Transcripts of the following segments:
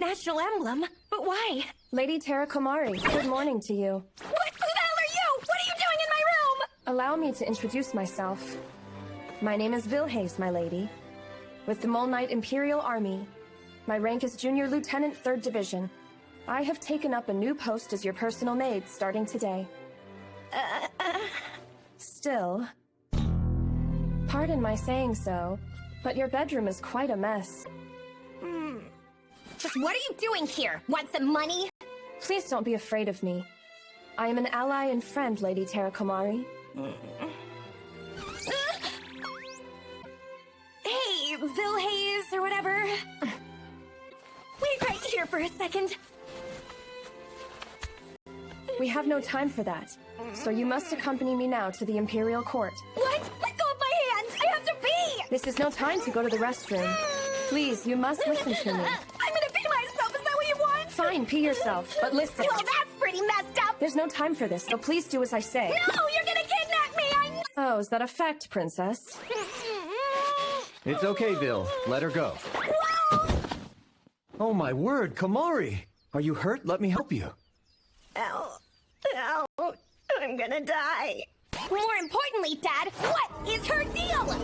national emblem, but why? Lady Komari, good morning to you. What? Who the hell are you? What are you doing in my room? Allow me to introduce myself. My name is Vilhaze, my lady. With the Mole Knight Imperial Army. My rank is Junior Lieutenant 3rd Division. I have taken up a new post as your personal maid starting today. Still, pardon my saying so, but your bedroom is quite a mess. Just what are you doing here? Want some money? Please don't be afraid of me. I am an ally and friend, Lady Komari. Hey, Vilhaze or whatever. Wait right here for a second. We have no time for that, so you must accompany me now to the Imperial Court. What? Let go of my hands! I have to pee! This is no time to go to the restroom. Please, you must listen to me. I'm gonna pee myself, is that what you want? Fine, pee yourself, but listen. Well, that's pretty messed up! There's no time for this, so please do as I say. No, you're gonna kidnap me! Oh, is that a fact, Princess? It's okay, Vil. Let her go. Whoa! Oh my word, Komari! Are you hurt? Let me help you. Ow. Ow. I'm gonna die. More importantly, Dad, what is her deal?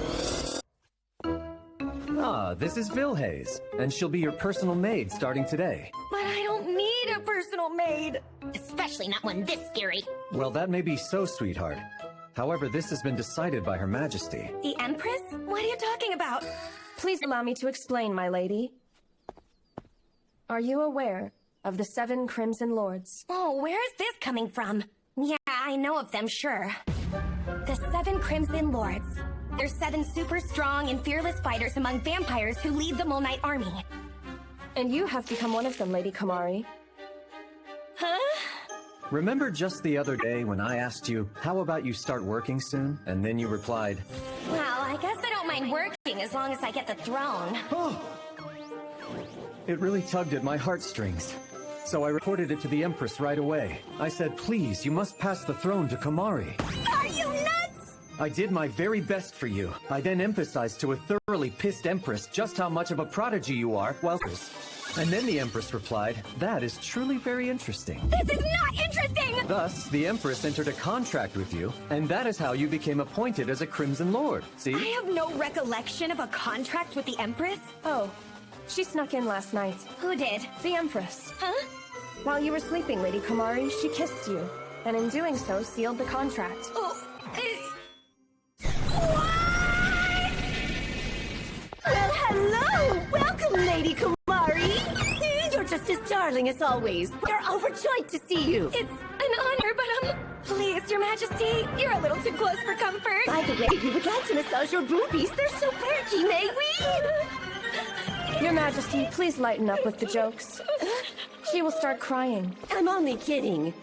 Ah, this is Vilhaze, and she'll be your personal maid starting today. But I don't need a personal maid. Especially not one this scary. Well, that may be so, sweetheart. However, this has been decided by Her Majesty. The Empress? What are you talking about? Please allow me to explain, my lady. Are you aware of the 7 Crimson Lords? Oh, where is this coming from? Yeah, I know of them, sure. The 7 Crimson Lords. They're 7 super strong and fearless fighters among vampires who lead the Mole Knight army. And you have become one of them, Lady Komari. Huh? Remember just the other day when I asked you, how about you start working soon? And then you replied, Well, I guess I don't mind working as long as I get the throne. oh! It really tugged at my heartstrings. So I reported it to the Empress right away. I said, please, you must pass the throne to Komari. Are you nuts? I did my very best for you. I then emphasized to a thoroughly pissed Empress just how much of a prodigy you are, and then the Empress replied, that is truly very interesting. This is not interesting! Thus, the Empress entered a contract with you, and that is how you became appointed as a Crimson Lord. See? I have no recollection of a contract with the Empress. Oh, she snuck in last night. Who did? The Empress. Huh? While you were sleeping, Lady Komari, she kissed you, and in doing so, sealed the contract. Oh, what? Well, hello! Welcome, Lady Komari! You're just as darling as always. We're overjoyed to see you. It's an honor, but please, Your Majesty, you're a little too close for comfort. By the way, we would like to massage your boobies. They're so perky, may we? Your Majesty, please lighten up with the jokes. She will start crying. I'm only kidding.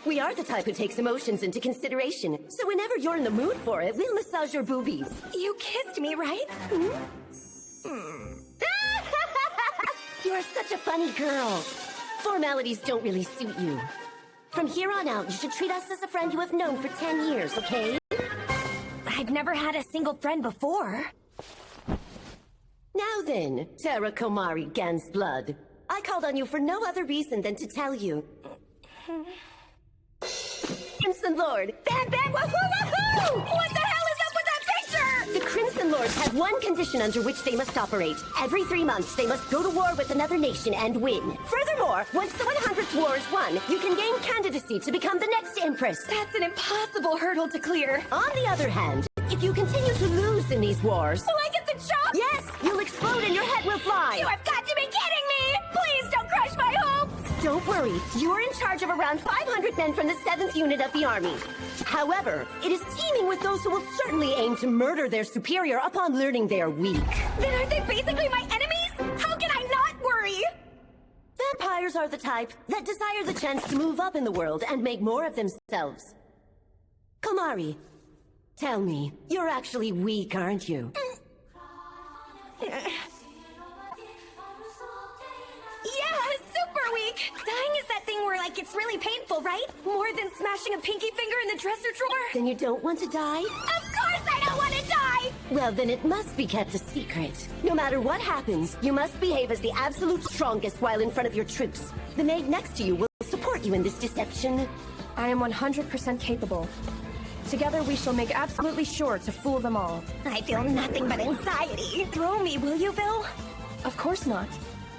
We are the type who takes emotions into consideration, so whenever you're in the mood for it, we'll massage your boobies. You kissed me, right? You're such a funny girl. Formalities don't really suit you. From here on out, you should treat us as a friend you have known for 10 years, okay? I've never had a single friend before. Now then, Terra Komari Gansblood. I called on you for no other reason than to tell you. Crimson Lord! Bam, bam, wahoo, wahoo! What the hell is up with that picture? The Crimson Lords have one condition under which they must operate. Every 3 months, they must go to war with another nation and win. Furthermore, once the 100th war is won, you can gain candidacy to become the next Empress. That's an impossible hurdle to clear. On the other hand, if you continue to lose in these wars... Will I get the job? Yes! You'll explode and your head will fly! You have got to be kidding me! Please don't crush my hopes! Don't worry, you are in charge of around 500 men from the 7th unit of the army. However, it is teeming with those who will certainly aim to murder their superior upon learning they are weak. Then aren't they basically my enemies? How can I not worry? Vampires are the type that desire the chance to move up in the world and make more of themselves. Komari, tell me, you're actually weak, aren't you? Yeah, super weak. Dying is that thing where, like, it's really painful, right? More than smashing a pinky finger in the dresser drawer? Then you don't want to die? Of course I don't want to die! Well, then it must be kept a secret. No matter what happens, you must behave as the absolute strongest while in front of your troops. The maid next to you will support you in this deception. I am 100% capable. Together we shall make absolutely sure to fool them all. I feel nothing but anxiety. Throw me, will you, Vil? Of course not.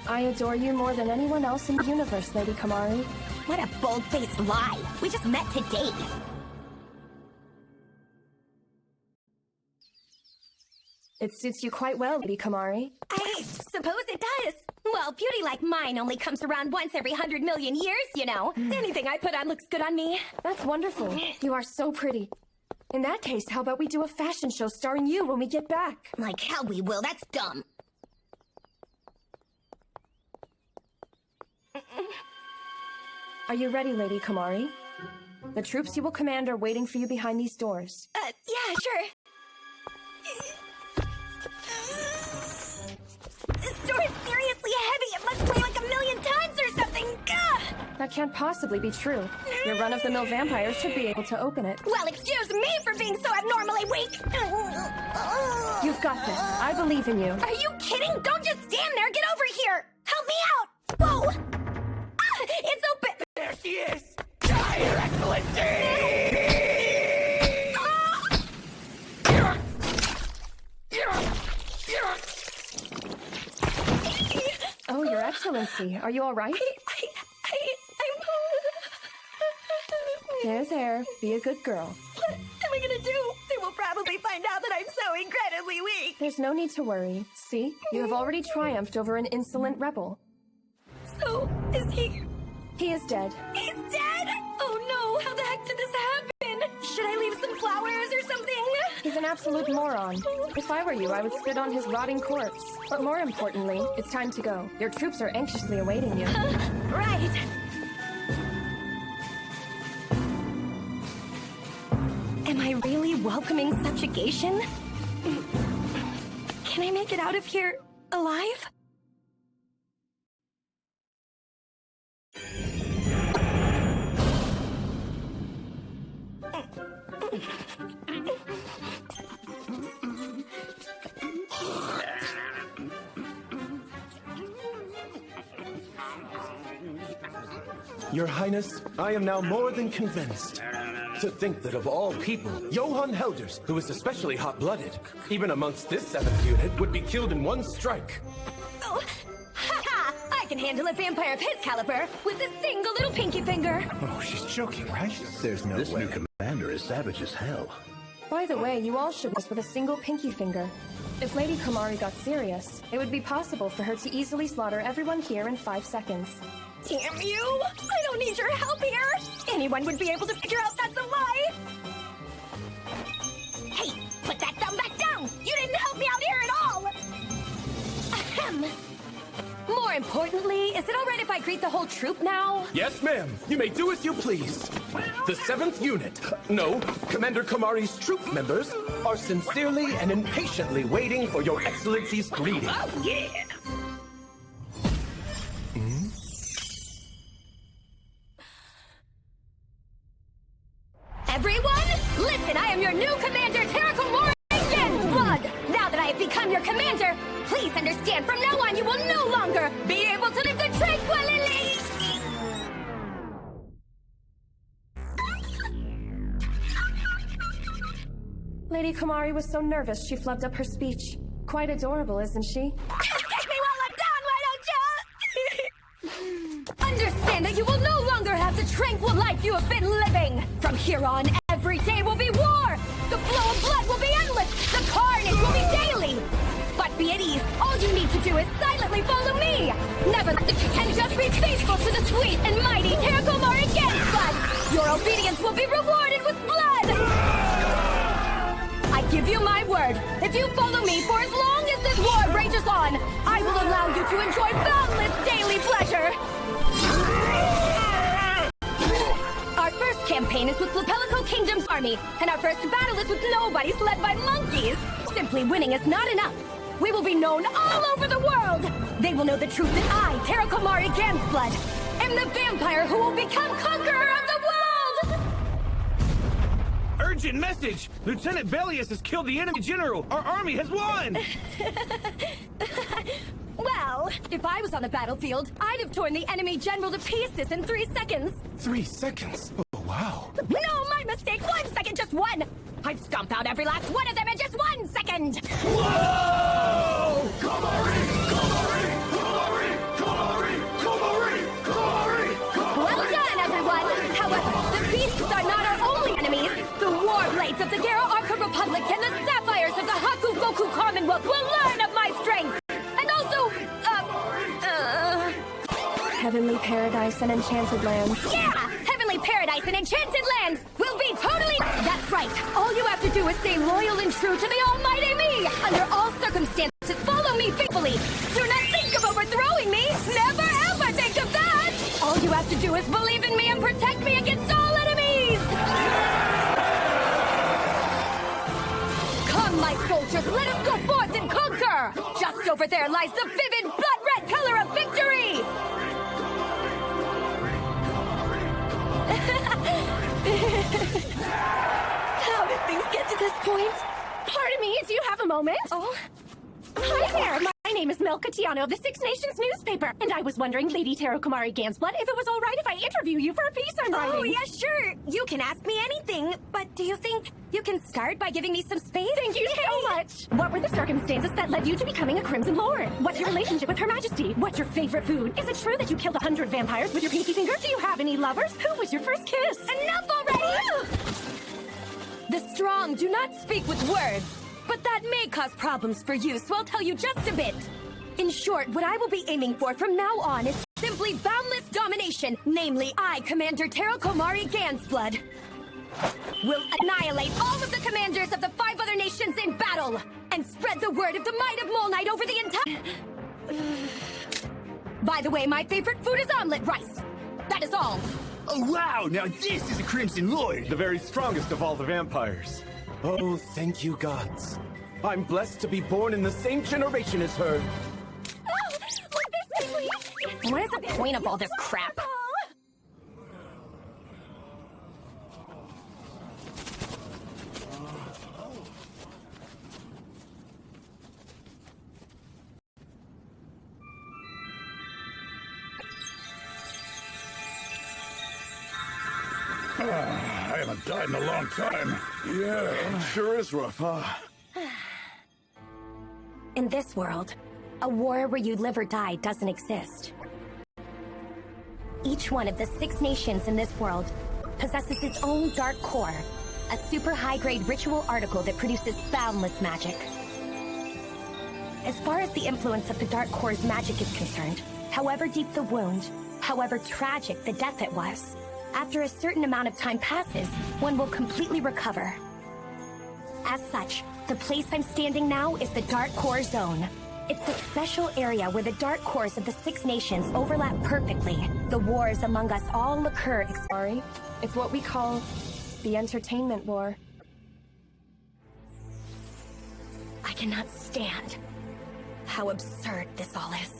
I adore you more than anyone else in the universe, Lady Kamari. What a bold-faced lie. We just met today. It suits you quite well, Lady Kamari. I suppose it does. Well, beauty like mine only comes around once every 100 million years, you know. Anything I put on looks good on me. That's wonderful. You are so pretty. In that case, how about we do a fashion show starring you when we get back? Like hell we will, that's dumb. Are you ready, Lady Kamari? The troops you will command are waiting for you behind these doors. Yeah, sure. This door is seriously heavy. It must weigh like 1,000,000 tons or something. Gah! That can't possibly be true. Your run-of-the-mill vampires should be able to open it. Well, excuse me for being so abnormally weak. You've got this. I believe in you. Are you kidding? Don't just stand there. Get over here. Help me out. Whoa. Ah, it's open. There she is! Die, Your Excellency! Oh, Your Excellency. Are you all right? I'm... There. Be a good girl. What am I gonna do? They will probably find out that I'm so incredibly weak. There's no need to worry. See? You have already triumphed over an insolent rebel. So, is he... He is dead. He's dead? Oh no, how the heck did this happen? Should I leave some flowers or something? He's an absolute moron. If I were you, I would spit on his rotting corpse. But more importantly, it's time to go. Your troops are anxiously awaiting you. Right. Am I really welcoming subjugation? Can I make it out of here alive? Your Highness, I am now more than convinced. To think that of all people, Johann Helders, who is especially hot-blooded, even amongst this 7th unit, would be killed in one strike. Oh, ha-ha! I can handle a vampire of his caliber with a single little pinky finger. Oh, she's joking, right? There's no way. This new commander is savage as hell. By the way, you all should miss with a single pinky finger. If Lady Kamari got serious, it would be possible for her to easily slaughter everyone here in 5 seconds. Damn you! I don't need your help here! Anyone would be able to figure out that's a lie! Hey, put that thumb back down! You didn't help me out here at all! Ahem. More importantly, is it alright if I greet the whole troop now? Yes, ma'am. You may do as you please. The 7th unit, no, Commander Kamari's troop members, are sincerely and impatiently waiting for Your Excellency's greeting. Oh, yeah! Everyone, listen, I am your new commander, Terracomoran Blood. Now that I have become your commander, please understand, from now on you will no longer be able to live the tranquility. Lady Kamari was so nervous she flubbed up her speech. Quite adorable, isn't she? Just take me while I'm done, why don't you? Understand that you will no longer have the tranquil life you have been living. From here on, every day will be war. The flow of blood will be endless. The carnage will be daily. But be at ease. All you need to do is silently follow me. Never let the and just be faithful to the sweet and mighty Terracomoran Blood. Your obedience will be rewarded with blood. I give you my word. If you follow me for as long as this war rages on, I will allow you to enjoy boundless daily pleasure. Our first campaign is with Lepelico Kingdom's army, and our first battle is with nobodies led by monkeys. Simply winning is not enough. We will be known all over the world. They will know the truth that I, Terracomoran Blood, am the vampire who will become conqueror of the world. Urgent message! Lieutenant Bellius has killed the enemy general! Our army has won! Well, if I was on the battlefield, I'd have torn the enemy general to pieces in 3 seconds. 3 seconds? Oh, wow. No, my mistake! 1 second, just one! I'd stomp out every last one of them in just 1 second! Whoa! Komari! Komari! Komari! Komari! Komari! Komari! Well done, everyone! However, the beasts are not our only enemies. The Warblades of the Garo Arca Republic and the Sapphires of the Haku Goku Commonwealth will learn of my strength! And also, Heavenly Paradise and Enchanted Lands. yeah! Heavenly Paradise and Enchanted Lands will be totally... That's right! All you have to do is stay loyal and true to the almighty me! Under all circumstances, follow me faithfully! Do not think of overthrowing me! Never ever think of that! All you have to do is believe in me and protect me against all enemies! Come, my soldiers, let us go forth and conquer! Just over there lies the vivid blood-red color of victory! How did things get to this point? Pardon me, do you have a moment? Oh? Hi there, my name is Mel Catiano of the Six Nations newspaper, and I was wondering, Lady Taro Komari Gansblood, if it was all right if I interview you for a piece I'm writing. Oh, yeah, sure. You can ask me anything, but do you think you can start by giving me some space? Thank you so much. What were the circumstances that led you to becoming a Crimson Lord? What's your relationship with Her Majesty? What's your favorite food? Is it true that you killed 100 vampires with your pinky finger? Do you have any lovers? Who was your first kiss? Enough already! The strong do not speak with words, but that may cause problems for you, so I'll tell you just a bit. In short, what I will be aiming for from now on is simply boundless domination, namely I, Commander Taro Komari Gansblood, will annihilate all of the commanders of the 5 other nations in battle, and spread the word of the might of Mole Knight over the entire... By the way, my favorite food is omelet rice. That is all. Oh, wow! Now this is a Crimson Lord! The very strongest of all the vampires. Oh, thank you, gods. I'm blessed to be born in the same generation as her. Oh, look this way, please. What is the point of all this crap? I haven't died in a long time. Yeah, sure is rough, huh? In this world, a war where you live or die doesn't exist. Each one of the 6 nations in this world possesses its own dark core, a super high-grade ritual article that produces boundless magic. As far as the influence of the dark core's magic is concerned, however deep the wound, however tragic the death it was, after a certain amount of time passes, one will completely recover. As such, the place I'm standing now is the Dark Core Zone. It's the special area where the dark cores of the 6 nations overlap perfectly. The wars among us all occur. Sorry, it's what we call the entertainment war. I cannot stand how absurd this all is.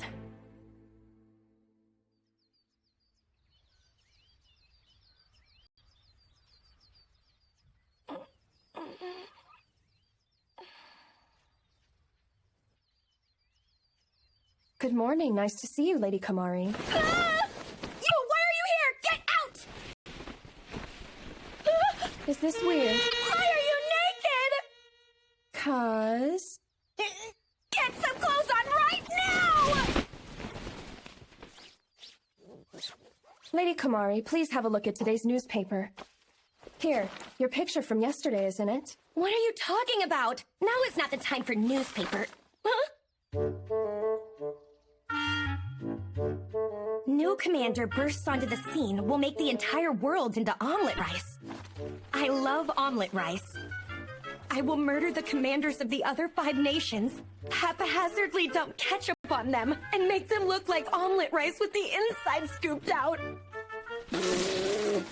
Good morning, nice to see you, Lady Komari. Ah! You, why are you here? Get out! Is this weird? Why are you naked? 'Cause... Get some clothes on right now! Lady Komari, please have a look at today's newspaper. Here, your picture from yesterday, isn't it? What are you talking about? Now is not the time for newspaper. Huh? New commander bursts onto the scene will make the entire world into omelet rice. I love omelet rice. I will murder the commanders of the other 5 nations, haphazardly dump ketchup on them, and make them look like omelet rice with the inside scooped out. Oh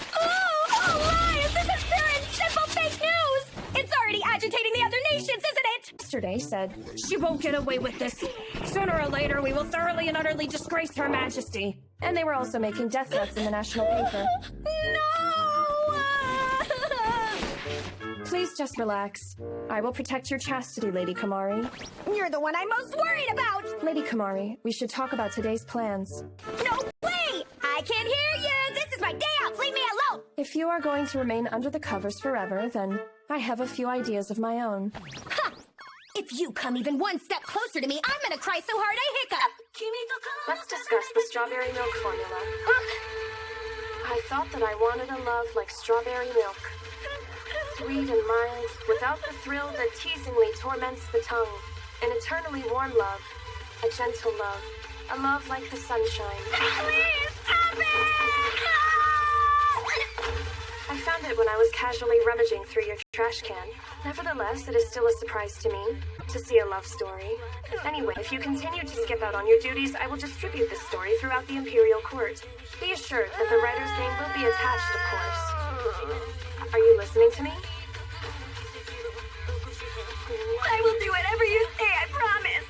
my! Is this as pure and simple fake news? It's already agitating the other nations, isn't it? Yesterday said, She won't get away with this. Sooner or later, we will thoroughly and utterly disgrace Her Majesty. and they were also making death threats in the national paper. No! Please just relax. I will protect your chastity, Lady Kamari. You're the one I'm most worried about! Lady Kamari, we should talk about today's plans. No way! I can't hear you! This is my day out! Leave me alone! If you are going to remain under the covers forever, then I have a few ideas of my own. Ha! If you come even one step closer to me, I'm gonna cry so hard I hiccup! Let's discuss the strawberry milk formula. I thought that I wanted a love like strawberry milk. Sweet and mild, without the thrill that teasingly torments the tongue. An eternally warm love. A gentle love. A love like the sunshine. Please stop it! I found it when I was casually rummaging through your trash can. Nevertheless, it is still a surprise to me to see a love story. Anyway, if you continue to skip out on your duties, I will distribute this story throughout the Imperial Court. Be assured that the writer's name will be attached, of course. Are you listening to me? I will do whatever you say, I promise!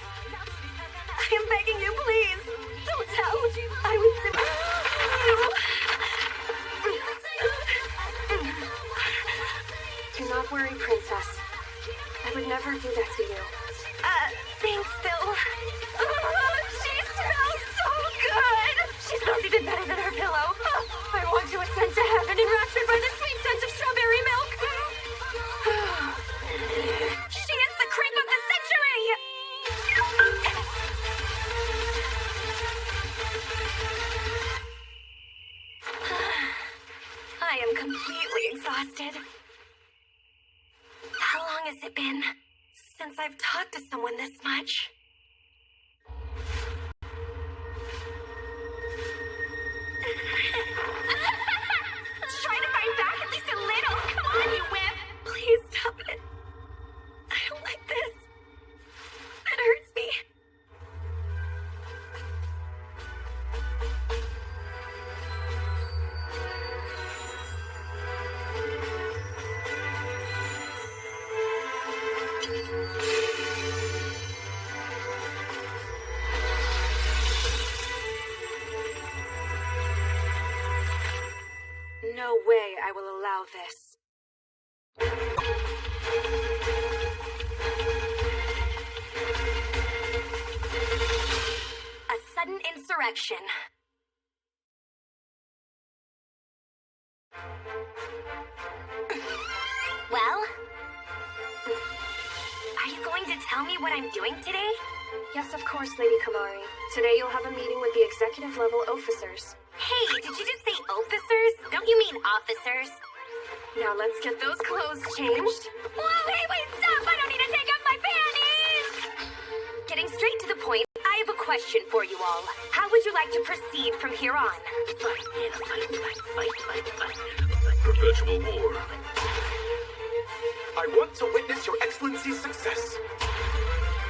I am begging you, please! Don't tell! I would simply... Do not worry, Princess. I would never do that to you. Thanks, Phil. She smells so good! She smells even better than her pillow. I want to ascend to heaven enraptured by the sweet scent of strawberry milk. She is the creep of the century! I am completely exhausted. How long has it been since I've talked to someone this much? Try to fight back at least a little. Come on, you wimp. Please stop it. I don't like this. It hurts me. No way I will allow this. A sudden insurrection. Well? Are you going to tell me what I'm doing today? Yes, of course, Lady Kamari. Today you'll have a meeting with the executive level officers. Hey, did you just say officers? Don't you mean officers? Now let's get those clothes changed. Whoa, wait, stop! I don't need to take off my panties! Getting straight to the point, I have a question for you all. How would you like to proceed from here on? Perpetual war. I want to witness your Excellency's success.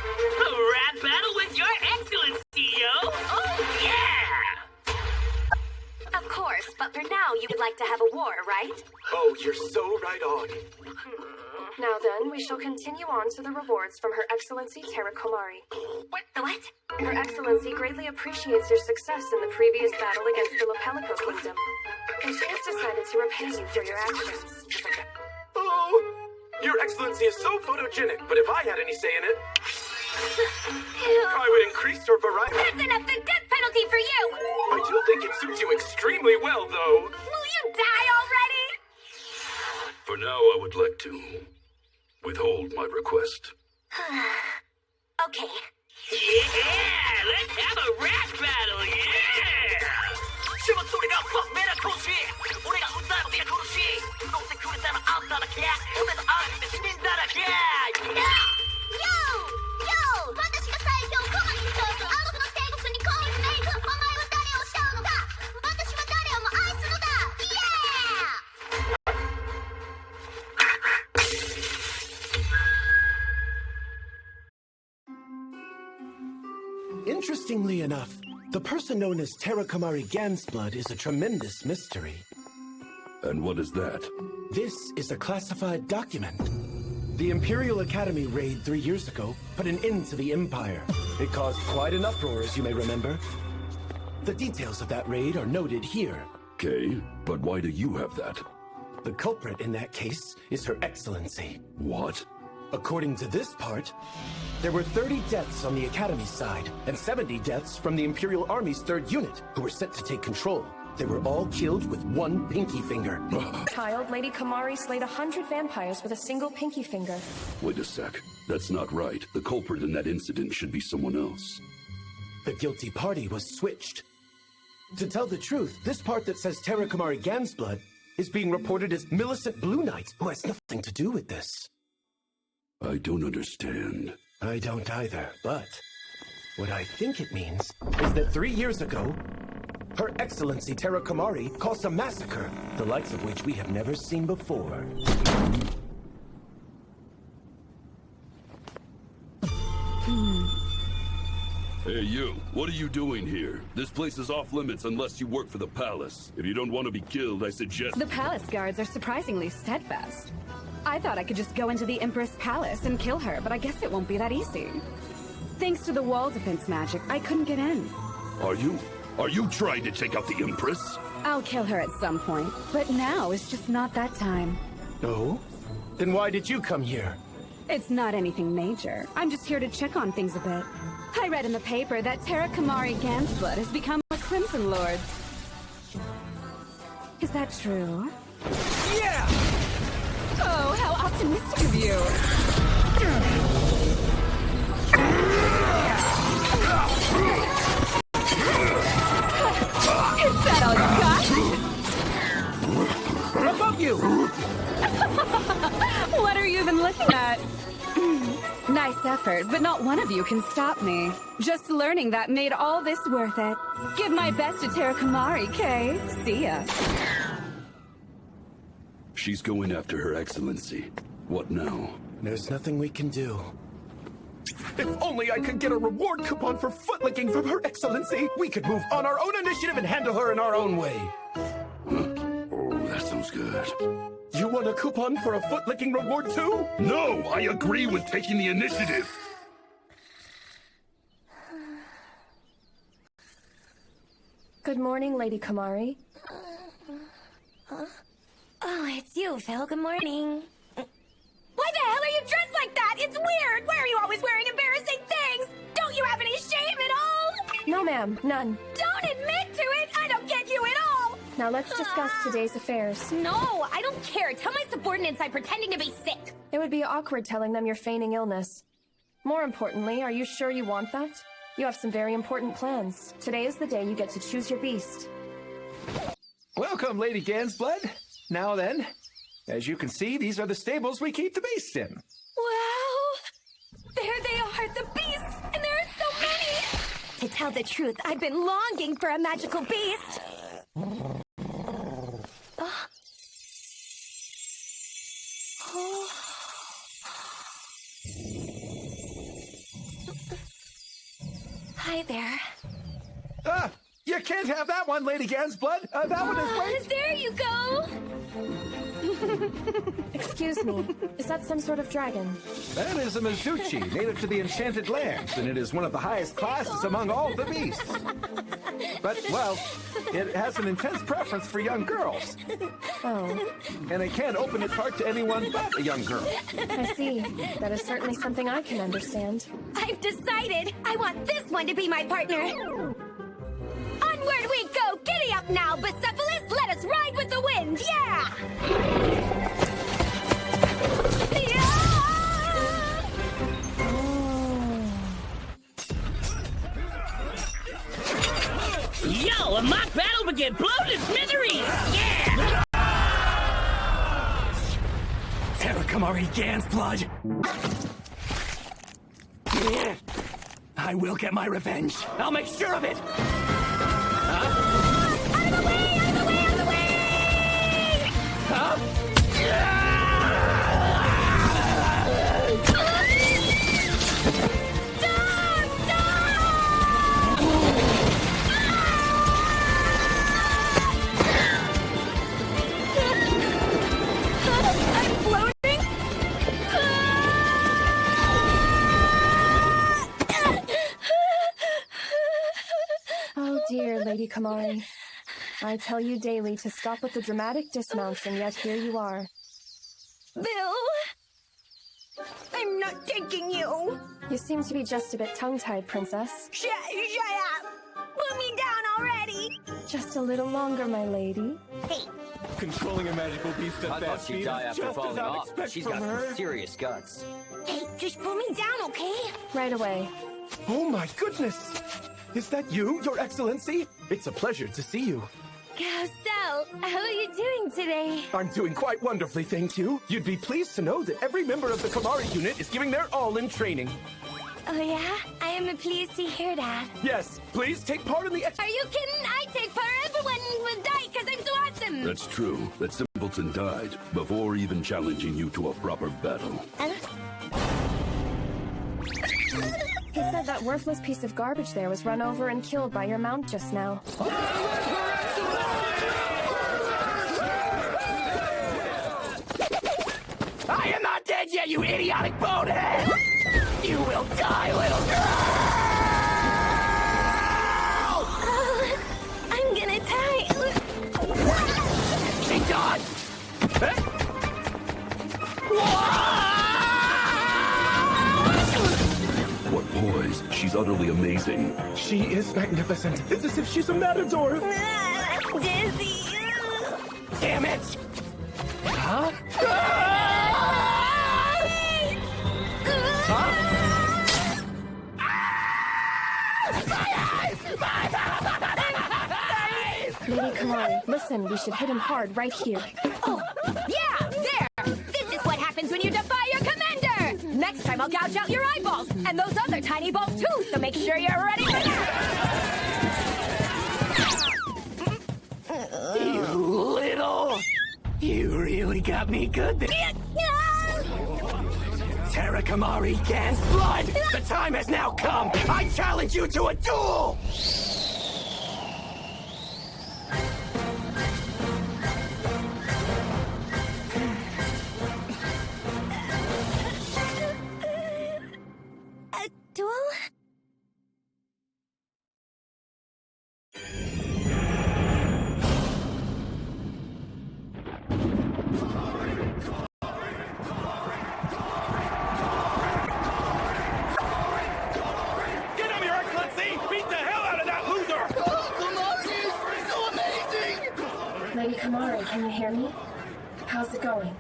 A rap battle with your excellency, yo! Oh, yeah! Of course, but for now you would like to have a war, right? Oh, you're so right on. Now then, we shall continue on to the rewards from Her Excellency Terra Komari. What? The what? Her Excellency greatly appreciates your success in the previous battle against the Lopelico Kingdom, and she has decided to repay you for your actions. Oh, your Excellency is so photogenic, but if I had any say in it, I would increase your variety. That's enough the death penalty for you! I do think it suits you extremely well, though. Will you die already? For now, I would like to withhold my request. Okay. Yeah! Let's have a rap battle, yeah! しまそれが目だ苦しい俺が歌って苦しいどうせくれたらあんただけ俺のあるって死んだだけ Yo! 私が最強コマにしようと暗黙の帝国に攻撃していくお前は誰を慕うのだ私は誰をも愛すのだイエーイ Interestingly enough, the person known as Terra Kamari Gansblood is a tremendous mystery. And what is that? This is a classified document. The Imperial Academy raid 3 years ago put an end to the Empire. It caused quite an uproar, as you may remember. The details of that raid are noted here. Okay, but why do you have that? The culprit in that case is Her Excellency. What? According to this part, there were 30 deaths on the Academy side, and 70 deaths from the Imperial Army's 3rd Unit, who were sent to take control. They were all killed with one pinky finger. Child, Lady Kamari slayed 100 vampires with a single pinky finger. Wait a sec. That's not right. The culprit in that incident should be someone else. The guilty party was switched. To tell the truth, this part that says Terra Kamari Gansblood is being reported as Millicent Blue Knight, who has nothing to do with this. I don't understand. I don't either, but what I think it means is that 3 years ago, Her Excellency Terra Kamari caused a massacre, the likes of which we have never seen before. Hey, you. What are you doing here? This place is off limits unless you work for the palace. If you don't want to be killed, I suggest... The palace guards are surprisingly steadfast. I thought I could just go into the Empress Palace and kill her, but I guess it won't be that easy. Thanks to the wall defense magic, I couldn't get in. Are you trying to take out the Empress? I'll kill her at some point, but now is just not that time. Oh? Then why did you come here? It's not anything major. I'm just here to check on things a bit. I read in the paper that Terra Kamari Gansblood has become a Crimson Lord. Is that true? Yeah! Oh, how optimistic of you! Is that all you got? Above you! What are you even looking at? Nice effort, but not one of you can stop me. Just learning that made all this worth it. Give my best to Terra Kamari, Kay. See ya. She's going after Her Excellency. What now? There's nothing we can do. If only I could get a reward coupon for footlicking from Her Excellency, we could move on our own initiative and handle her in our own way. Oh, that sounds good. You want a coupon for a footlicking reward too? No, I agree with taking the initiative. Good morning, Lady Kamari. Oh, it's you, Phil. Good morning. Why the hell are you dressed like that? It's weird. Why are you always wearing embarrassing things? Don't you have any shame at all? No, ma'am, none. Don't admit to it. I don't get you at all. Now let's discuss today's affairs. No, I don't care. Tell my subordinates I'm pretending to be sick. It would be awkward telling them you're feigning illness. More importantly, are you sure you want that? You have some very important plans. Today is the day you get to choose your beast. Welcome, Lady Gansblood. Now then, as you can see, these are the stables we keep the beasts in. Wow! There they are, the beasts! And there are so many! To tell the truth, I've been longing for a magical beast. Hi there. Ah! You can't have that one, Lady Gansblood. That one is way... There you go! Excuse me, is that some sort of dragon? That is a Mizuchi, native to the Enchanted Lands, and it is one of the highest classes among all the beasts. But, well, it has an intense preference for young girls. Oh. And it can't open its heart to anyone but a young girl. I see. That is certainly something I can understand. I've decided I want this one to be my partner. Onward we go! Giddy up now, Bucephalus! Let us ride with the wind! Yeah! Yo, and my battle will get blown to smithereens! Yeah! Terra Kamari Gansblood! I will get my revenge. I'll make sure of it! Out of the way! Out of the way! Out of the way! Huh? I'm floating? Oh dear, Lady Kamari. I tell you daily to stop with the dramatic dismounts, and yet here you are. Bill! I'm not taking you! You seem to be just a bit tongue-tied, Princess. Shut up! Put me down already! Just a little longer, my lady. Hey, Controlling a magical beast at I that thought she'd speed die is after just as falling I'd off. expect She's from got her. some serious guts. hey, just put me down, okay? Right away. Oh my goodness! Is that you, Your Excellency? It's a pleasure to see you. Costel, how are you doing today? I'm doing quite wonderfully, thank you. You'd be pleased to know that every member of the Kamari unit is giving their all in training. Oh yeah? I am pleased to hear that. Yes, please take part in the Are you kidding? I take part. Everyone will die because I'm so awesome! That's true. That simpleton died before even challenging you to a proper battle. He said that worthless piece of garbage there was run over and killed by your mount just now. I am not dead yet, you idiotic bonehead! You will die, little girl! I'm gonna die. She died! What poise. She's utterly amazing. She is magnificent. It's as if she's a matador. Dizzy. Damn it! Huh? Lady Kamari, listen, we should hit him hard right here. Oh, yeah, there! This is what happens when you defy your commander! Next time I'll gouge out your eyeballs, and those other tiny balls too, so make sure you're ready for that! You little... You really got me good there. Terra Kamari Gan's blood! The time has now come! I challenge you to a duel! A duel? Get him, Your Excellency! Beat the hell out of that loser! Lady Kamari, can you hear me? How's it going?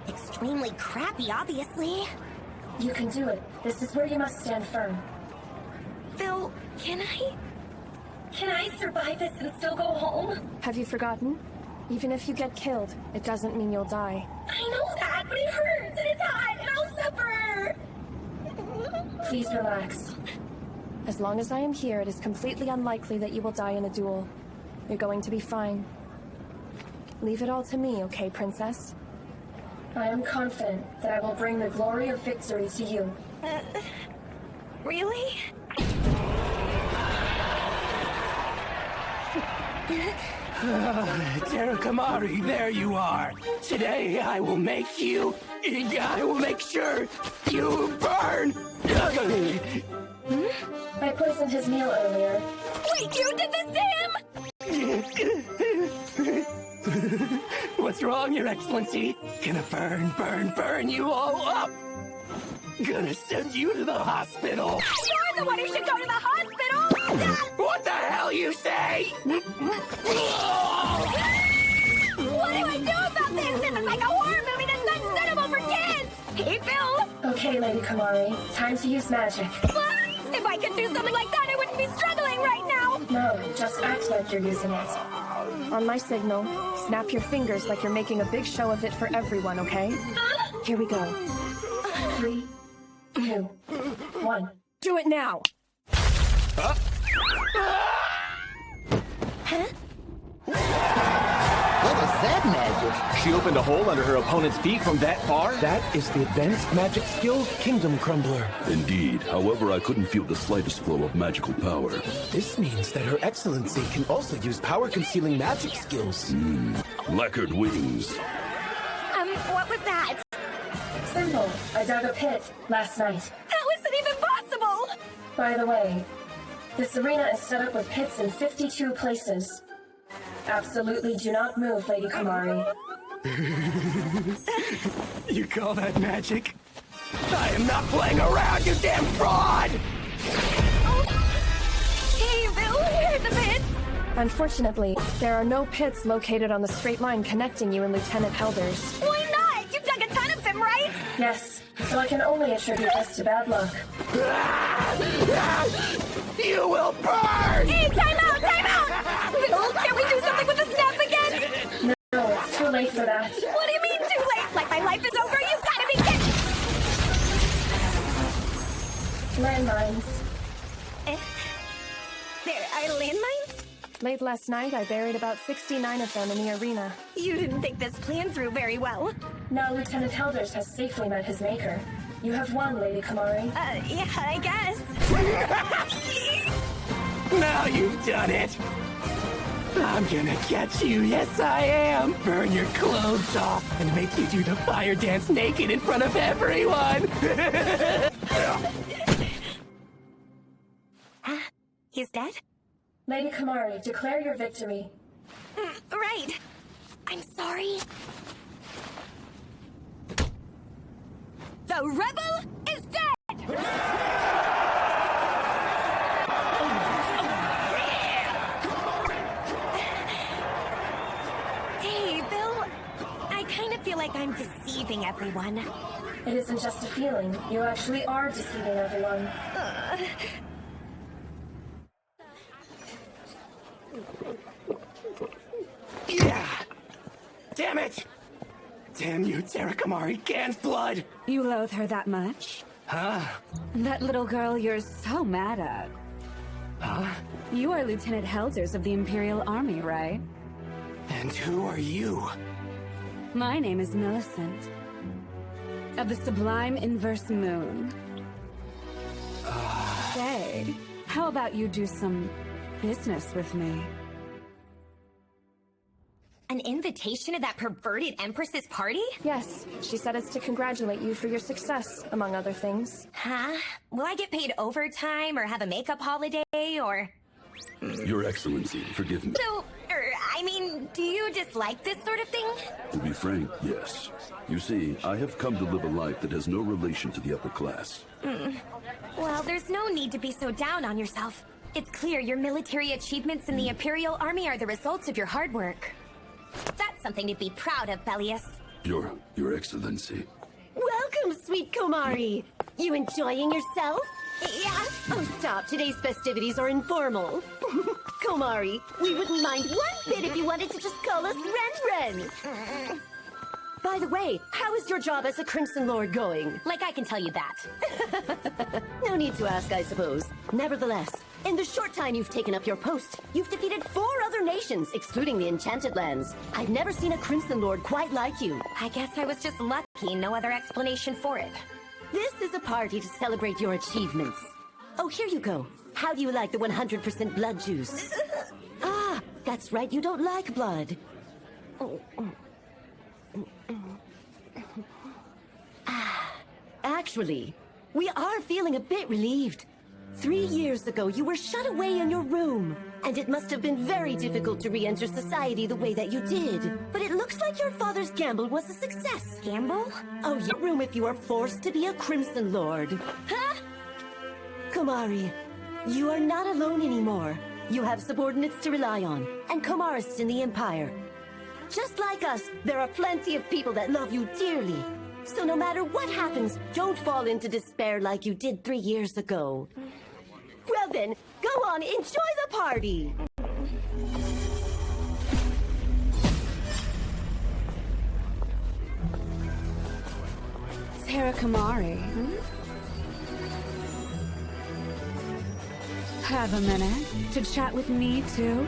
Extremely crappy, obviously. You can do it. This is where you must stand firm. Phil, can I survive this and still go home? Have you forgotten? Even if you get killed, it doesn't mean you'll die. I know that, but it hurts and it's hot and I'll suffer! Please relax. As long as I am here, it is completely unlikely that you will die in a duel. You're going to be fine. Leave it all to me, okay, Princess? I am confident that I will bring the glory of victory to you. Really? Terra Kamari, there you are. Today I will make sure you burn. I poisoned his meal earlier. Wait, you did this to him?! What's wrong, Your Excellency? Gonna burn you all up. Gonna send you to the hospital. You're the one who should go to the hospital! What the hell you say? What do I do about this? This is like a horror movie that's unsuitable for kids! Hey, Phil! Okay, Lady Kamari, time to use magic. If I could do something like that, I wouldn't be struggling right now! No, just act like you're using it. On my signal, snap your fingers like you're making a big show of it for everyone, okay? Here we go. 3, 2, 1. Do it now! What was that magic? She opened a hole under her opponent's feet from that far? That is the advanced magic skill, Kingdom Crumbler. Indeed. However, I couldn't feel the slightest flow of magical power. This means that Her Excellency can also use power-concealing magic skills. Lacquered wings. What was that? Simple. I dug a pit last night. How is it even possible? By the way, this arena is set up with pits in 52 places. Absolutely do not move, Lady Kamari. You call that magic? I am not playing around, you damn fraud! Hey, Bill, where are the pits? Unfortunately, there are no pits located on the straight line connecting you and Lieutenant Helders. Why not? You dug a ton of them, right? Yes, so I can only attribute this to bad luck. You will burn! Hey, time out, time out! Bill, can we do something with the snap again? No, it's too late for that. What do you mean too late? Like my life is over? You've got to be kidding! Landmines. There are landmines? Late last night, I buried about 69 of them in the arena. You didn't think this plan through very well. Now Lieutenant Helders has safely met his maker. You have won, Lady Kamari. Yeah, I guess. Now you've done it! I'm gonna catch you, yes I am! Burn your clothes off and make you do the fire dance naked in front of everyone! He's dead? Lady Kamari, declare your victory. Right. I'm sorry. The rebel is dead! Hey, Bill. I kind of feel like I'm deceiving everyone. It isn't just a feeling. You actually are deceiving everyone. Yeah! Damn it! Damn you, Tarakamari Gan's blood! You loathe her that much? Huh? That little girl you're so mad at. Huh? You are Lieutenant Helders of the Imperial Army, right? And who are you? My name is Millicent. Of the Sublime Inverse Moon. Say, how about you do some business with me? An invitation to that perverted Empress's party? Yes, she said it's to congratulate you for your success, among other things. Huh? Will I get paid overtime or have a makeup holiday or... Your Excellency, forgive me. So, I mean, do you dislike this sort of thing? To be frank, yes. You see, I have come to live a life that has no relation to the upper class. Well, there's no need to be so down on yourself. It's clear your military achievements in the Imperial Army are the results of your hard work. That's something to be proud of, Bellius. Your Excellency. Welcome, sweet Komari. You enjoying yourself? Yeah. Oh, stop. Today's festivities are informal. Komari, we wouldn't mind one bit if you wanted to just call us Ren Ren. By the way, how is your job as a Crimson Lord going? Like I can tell you that. No need to ask, I suppose. Nevertheless, in the short time you've taken up your post, you've defeated 4 other nations, excluding the Enchanted Lands. I've never seen a Crimson Lord quite like you. I guess I was just lucky, no other explanation for it. This is a party to celebrate your achievements. Oh, here you go. How do you like the 100% blood juice? Ah, that's right, you don't like blood. Actually, we are feeling a bit relieved. 3 years ago, you were shut away in your room, and it must have been very difficult to re-enter society the way that you did. But it looks like your father's gamble was a success. Gamble? Oh, your room if you are forced to be a Crimson Lord. Huh? Komari, you are not alone anymore. You have subordinates to rely on, and Komarists in the Empire. Just like us, there are plenty of people that love you dearly. So no matter what happens, don't fall into despair like you did 3 years ago. Well then, go on, enjoy the party! Tarakamari. Have a minute to chat with me, too?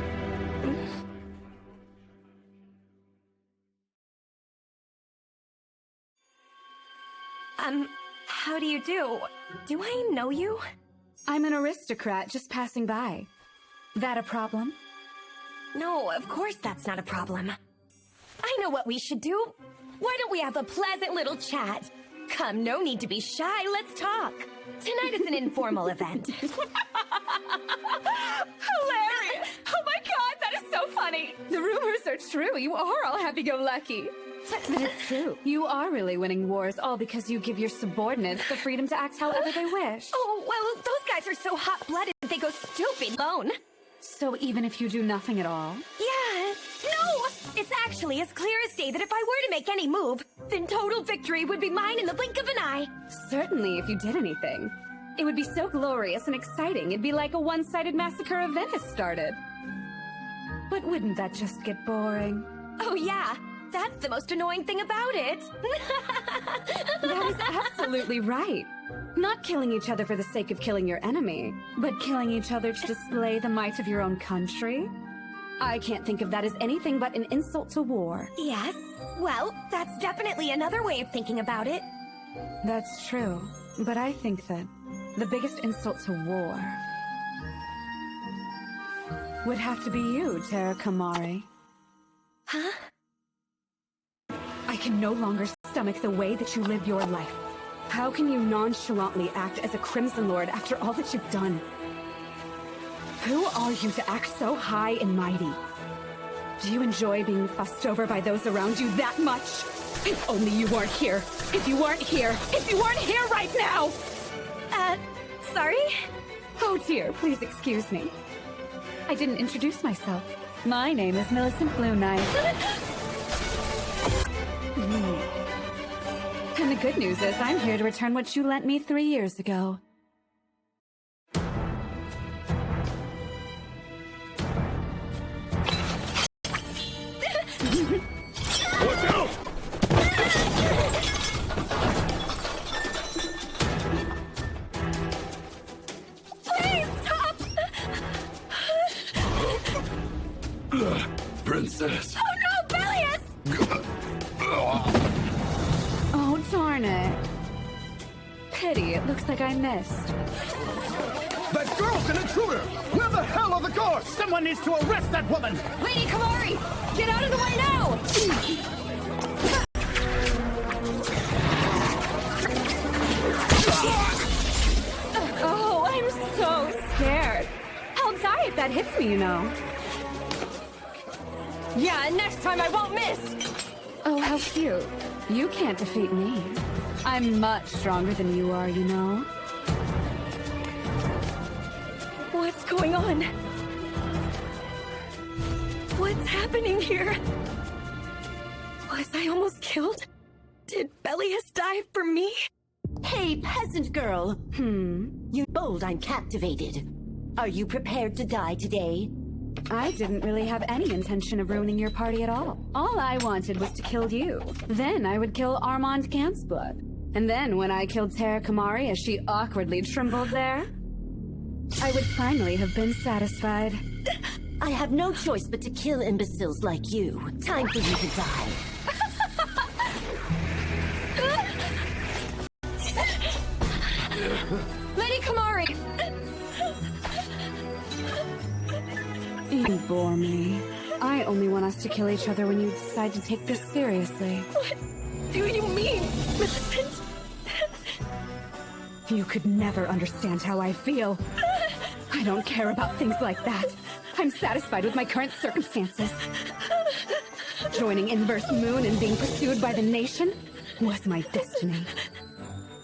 How do you do? Do I know you? I'm an aristocrat just passing by. That a problem? No, of course that's not a problem. I know what we should do. Why don't we have a pleasant little chat? Come, no need to be shy, let's talk. Tonight is an informal event. Hilarious! Oh my god, that is so funny. The rumors are true. You are all happy-go-lucky. But it's true. You are really winning wars, all because you give your subordinates the freedom to act however they wish. Oh, well, those guys are so hot-blooded they go stupid alone. So even if you do nothing at all? Yeah, no! It's actually as clear as day that if I were to make any move, then total victory would be mine in the blink of an eye. Certainly, if you did anything. It would be so glorious and exciting, it'd be like a one-sided massacre event has started. But wouldn't that just get boring? Oh yeah, that's the most annoying thing about it. That is absolutely right. Not killing each other for the sake of killing your enemy, but killing each other to display the might of your own country? I can't think of that as anything but an insult to war. Yes, well, that's definitely another way of thinking about it. That's true, but I think that the biggest insult to war would have to be you, Terra Kamari. Huh? I can no longer stomach the way that you live your life. How can you nonchalantly act as a Crimson Lord after all that you've done? Who are you to act so high and mighty? Do you enjoy being fussed over by those around you that much? If only you weren't here. If you weren't here. If you weren't here right now! Sorry? Oh dear, please excuse me. I didn't introduce myself. My name is Millicent Blue Knight. And the good news is I'm here to return what you lent me 3 years ago. Watch out! Please stop! Princess. Oh no, Bellius! Oh, darn it. Pity, it looks like I missed. That girl's an intruder! Where the hell are the guards? Someone needs to arrest that woman! Lady Kamari! Get out of the way now! Oh, I'm so scared. I'll die if that hits me, you know. Yeah, and next time I won't miss! Oh, how cute. You can't defeat me. I'm much stronger than you are, you know. What's going on? What's happening here? Was I almost killed? Did Bellius die for me? Hey, peasant girl. You bold, I'm captivated. Are you prepared to die today? I didn't really have any intention of ruining your party at all. All I wanted was to kill you. Then I would kill Armand Gansblood. And then when I killed Terra Kamari as she awkwardly trembled there, I would finally have been satisfied. I have no choice but to kill imbeciles like you. Time for you to die. Lady Kamari! You bore me. I only want us to kill each other when you decide to take this seriously. What do you mean, Millicent? You could never understand how I feel. I don't care about things like that. I'm satisfied with my current circumstances. Joining Inverse Moon and being pursued by the nation was my destiny.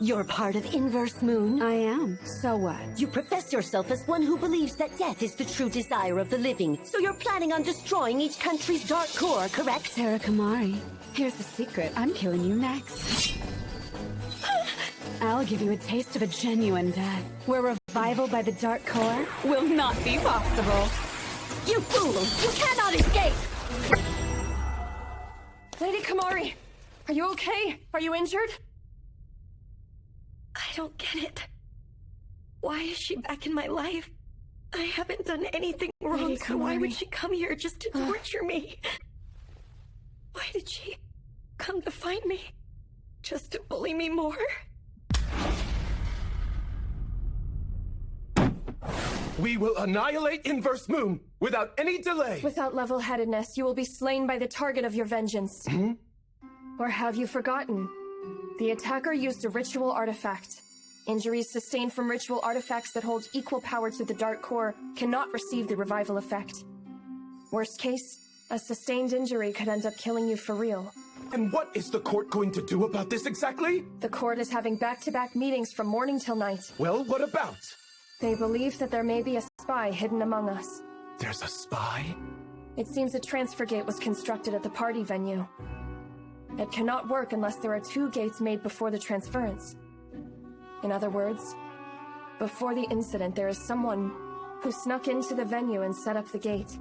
You're part of Inverse Moon? I am. So what? You profess yourself as one who believes that death is the true desire of the living. So you're planning on destroying each country's dark core, correct? Terra Kamari, here's the secret. I'm killing you next. I'll give you a taste of a genuine death, where revival by the dark core will not be possible. You fool! You cannot escape! Lady Kamari, are you okay? Are you injured? I don't get it. Why is she back in my life? I haven't done anything wrong, so why would she come here just to torture me? Why did she come to find me? Just to bully me more? We will annihilate Inverse Moon without any delay! Without level-headedness, you will be slain by the target of your vengeance. Or have you forgotten? The attacker used a ritual artifact. Injuries sustained from ritual artifacts that hold equal power to the Dark Core cannot receive the revival effect. Worst case, a sustained injury could end up killing you for real. And what is the court going to do about this exactly? The court is having back-to-back meetings from morning till night. Well, what about? They believe that there may be a spy hidden among us. There's a spy? It seems a transfer gate was constructed at the party venue. It cannot work unless there are 2 gates made before the transference. In other words, before the incident, there is someone who snuck into the venue and set up the gate.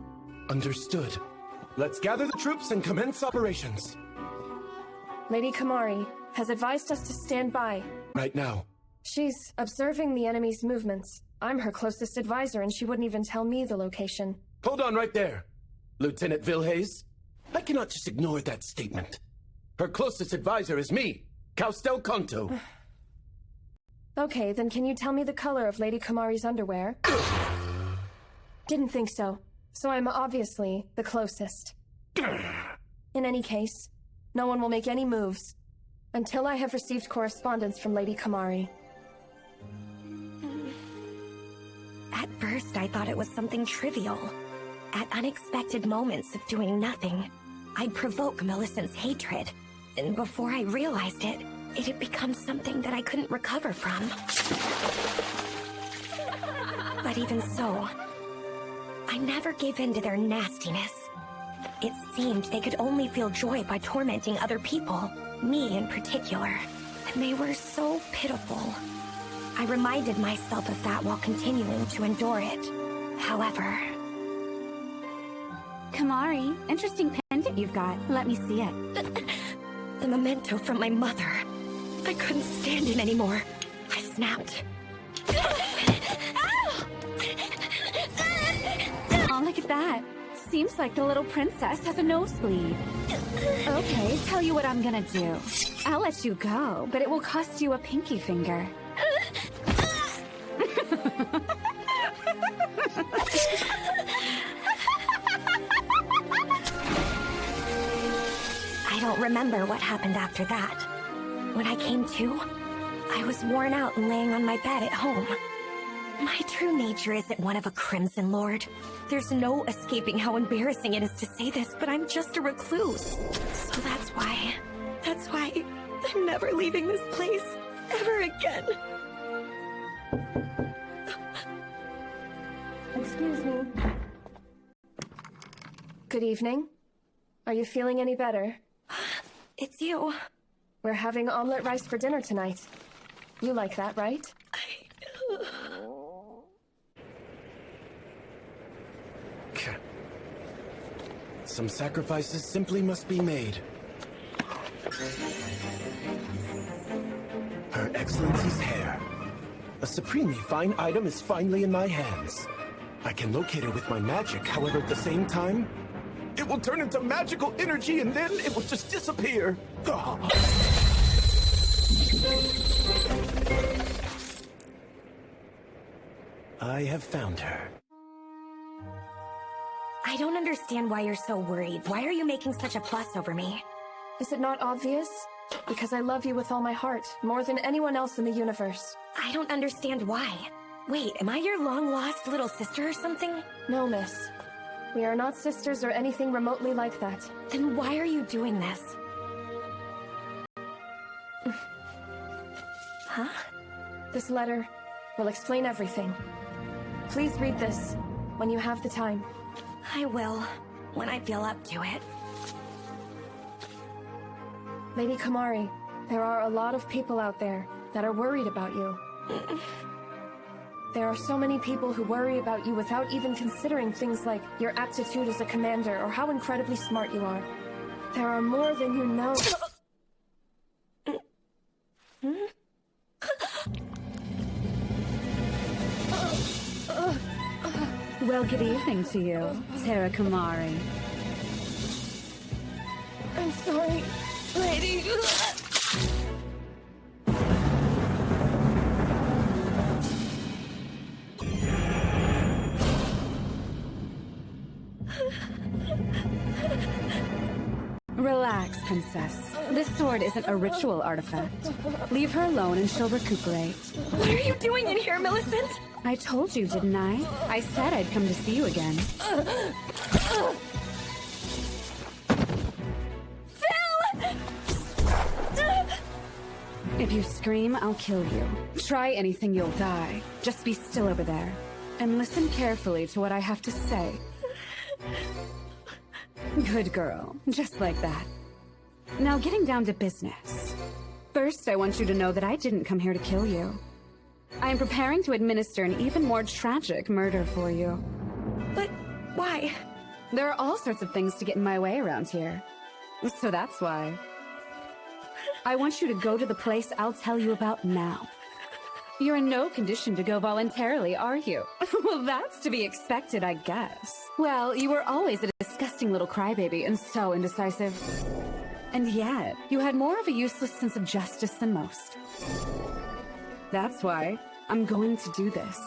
Understood. Let's gather the troops and commence operations. Lady Kamari has advised us to stand by. Right now. She's observing the enemy's movements. I'm her closest advisor, and she wouldn't even tell me the location. Hold on right there. Lieutenant Vilhais, I cannot just ignore that statement. Her closest advisor is me, Caustel Conto. Okay, then can you tell me the color of Lady Kamari's underwear? Didn't think so. So I'm obviously the closest. In any case, no one will make any moves until I have received correspondence from Lady Kamari. At first, I thought it was something trivial. At unexpected moments of doing nothing, I'd provoke Millicent's hatred. And before I realized it, it had become something that I couldn't recover from. But even so, I never gave in to their nastiness. It seemed they could only feel joy by tormenting other people, me in particular. And they were so pitiful. I reminded myself of that while continuing to endure it. However... Kamari, interesting pendant you've got. Let me see it. The memento from my mother. I couldn't stand it anymore. I snapped. Oh, look at that. Seems like the little princess has a nosebleed. Okay, tell you what I'm gonna do. I'll let you go, but it will cost you a pinky finger. I don't remember what happened after that. When I came to, I was worn out and laying on my bed at home. My true nature isn't one of a Crimson Lord. There's no escaping how embarrassing it is to say this, but I'm just a recluse. So that's why I'm never leaving this place ever again. Excuse me. Good evening. Are you feeling any better? It's you. We're having omelet rice for dinner tonight. You like that, right? Some sacrifices simply must be made. Her Excellency's hair. A supremely fine item is finally in my hands. I can locate her with my magic, however, at the same time, it will turn into magical energy and then it will just disappear. I have found her. I don't understand why you're so worried. Why are you making such a fuss over me? Is it not obvious? Because I love you with all my heart, more than anyone else in the universe. I don't understand why. Wait, am I your long-lost little sister or something? No, miss. We are not sisters or anything remotely like that. Then why are you doing this? Huh? This letter will explain everything. Please read this when you have the time. I will, when I feel up to it. Lady Kamari, there are a lot of people out there that are worried about you. There are so many people who worry about you without even considering things like your aptitude as a commander or how incredibly smart you are. There are more than you know. Well, good evening to you, Terra Kamari. I'm sorry, lady. Relax, princess. This sword isn't a ritual artifact. Leave her alone and she'll recuperate. What are you doing in here, Millicent? I told you, didn't I? I said I'd come to see you again. If you scream, I'll kill you. Try anything, you'll die. Just be still over there. And listen carefully to what I have to say. Good girl. Just like that. Now getting down to business. First, I want you to know that I didn't come here to kill you. I am preparing to administer an even more tragic murder for you. But why? There are all sorts of things to get in my way around here. So that's why. I want you to go to the place I'll tell you about now. You're in no condition to go voluntarily, are you? Well, that's to be expected, I guess. Well, you were always a disgusting little crybaby and so indecisive. And yet, you had more of a useless sense of justice than most. That's why I'm going to do this,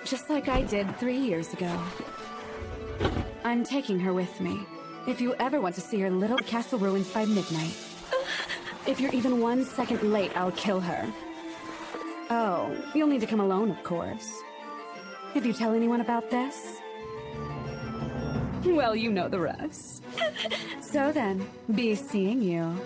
just like I did 3 years ago. I'm taking her with me. If you ever want to see her little castle ruins by midnight. If you're even 1 second late, I'll kill her. Oh, you'll need to come alone, of course. If you tell anyone about this, well, you know the rest. So then, be seeing you.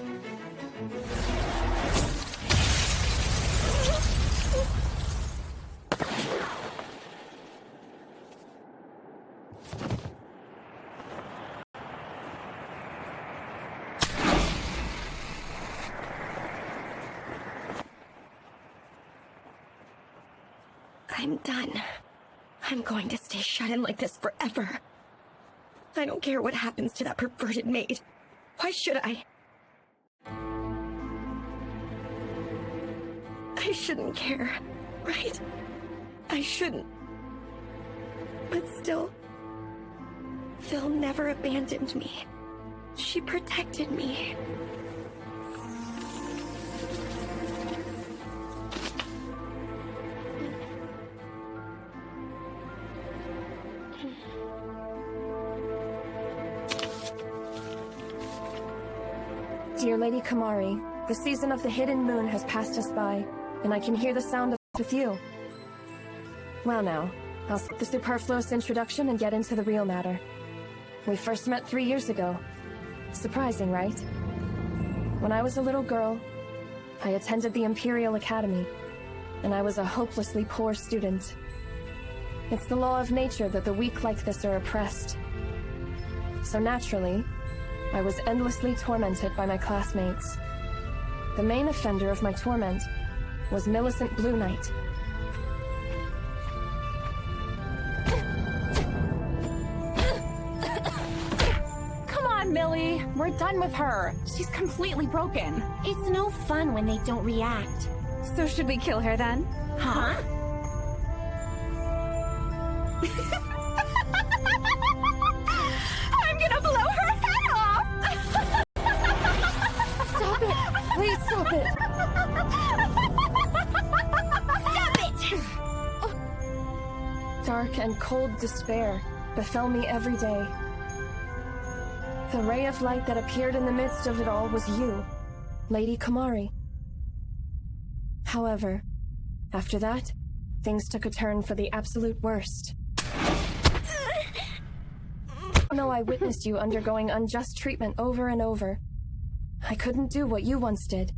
I'm done. I'm going to stay shut in like this forever. I don't care what happens to that perverted maid. Why should I? I shouldn't care, right? I shouldn't. But still, Phil never abandoned me. She protected me. Dear Lady Kamari, the season of the hidden moon has passed us by, and I can hear the sound of with you. Well now, I'll skip the superfluous introduction and get into the real matter. We first met 3 years ago. Surprising, right? When I was a little girl, I attended the Imperial Academy, and I was a hopelessly poor student. It's the law of nature that the weak like this are oppressed. So naturally, I was endlessly tormented by my classmates. The main offender of my torment was Millicent Blue Knight. Come on, Millie. We're done with her. She's completely broken. It's no fun when they don't react. So should we kill her then? Huh? I'm gonna blow her head off! Stop it! Please stop it! Stop it! Dark and cold despair befell me every day. The ray of light that appeared in the midst of it all was you, Lady Kamari. However, after that, things took a turn for the absolute worst. No, I witnessed you undergoing unjust treatment over and over. I couldn't do what you once did.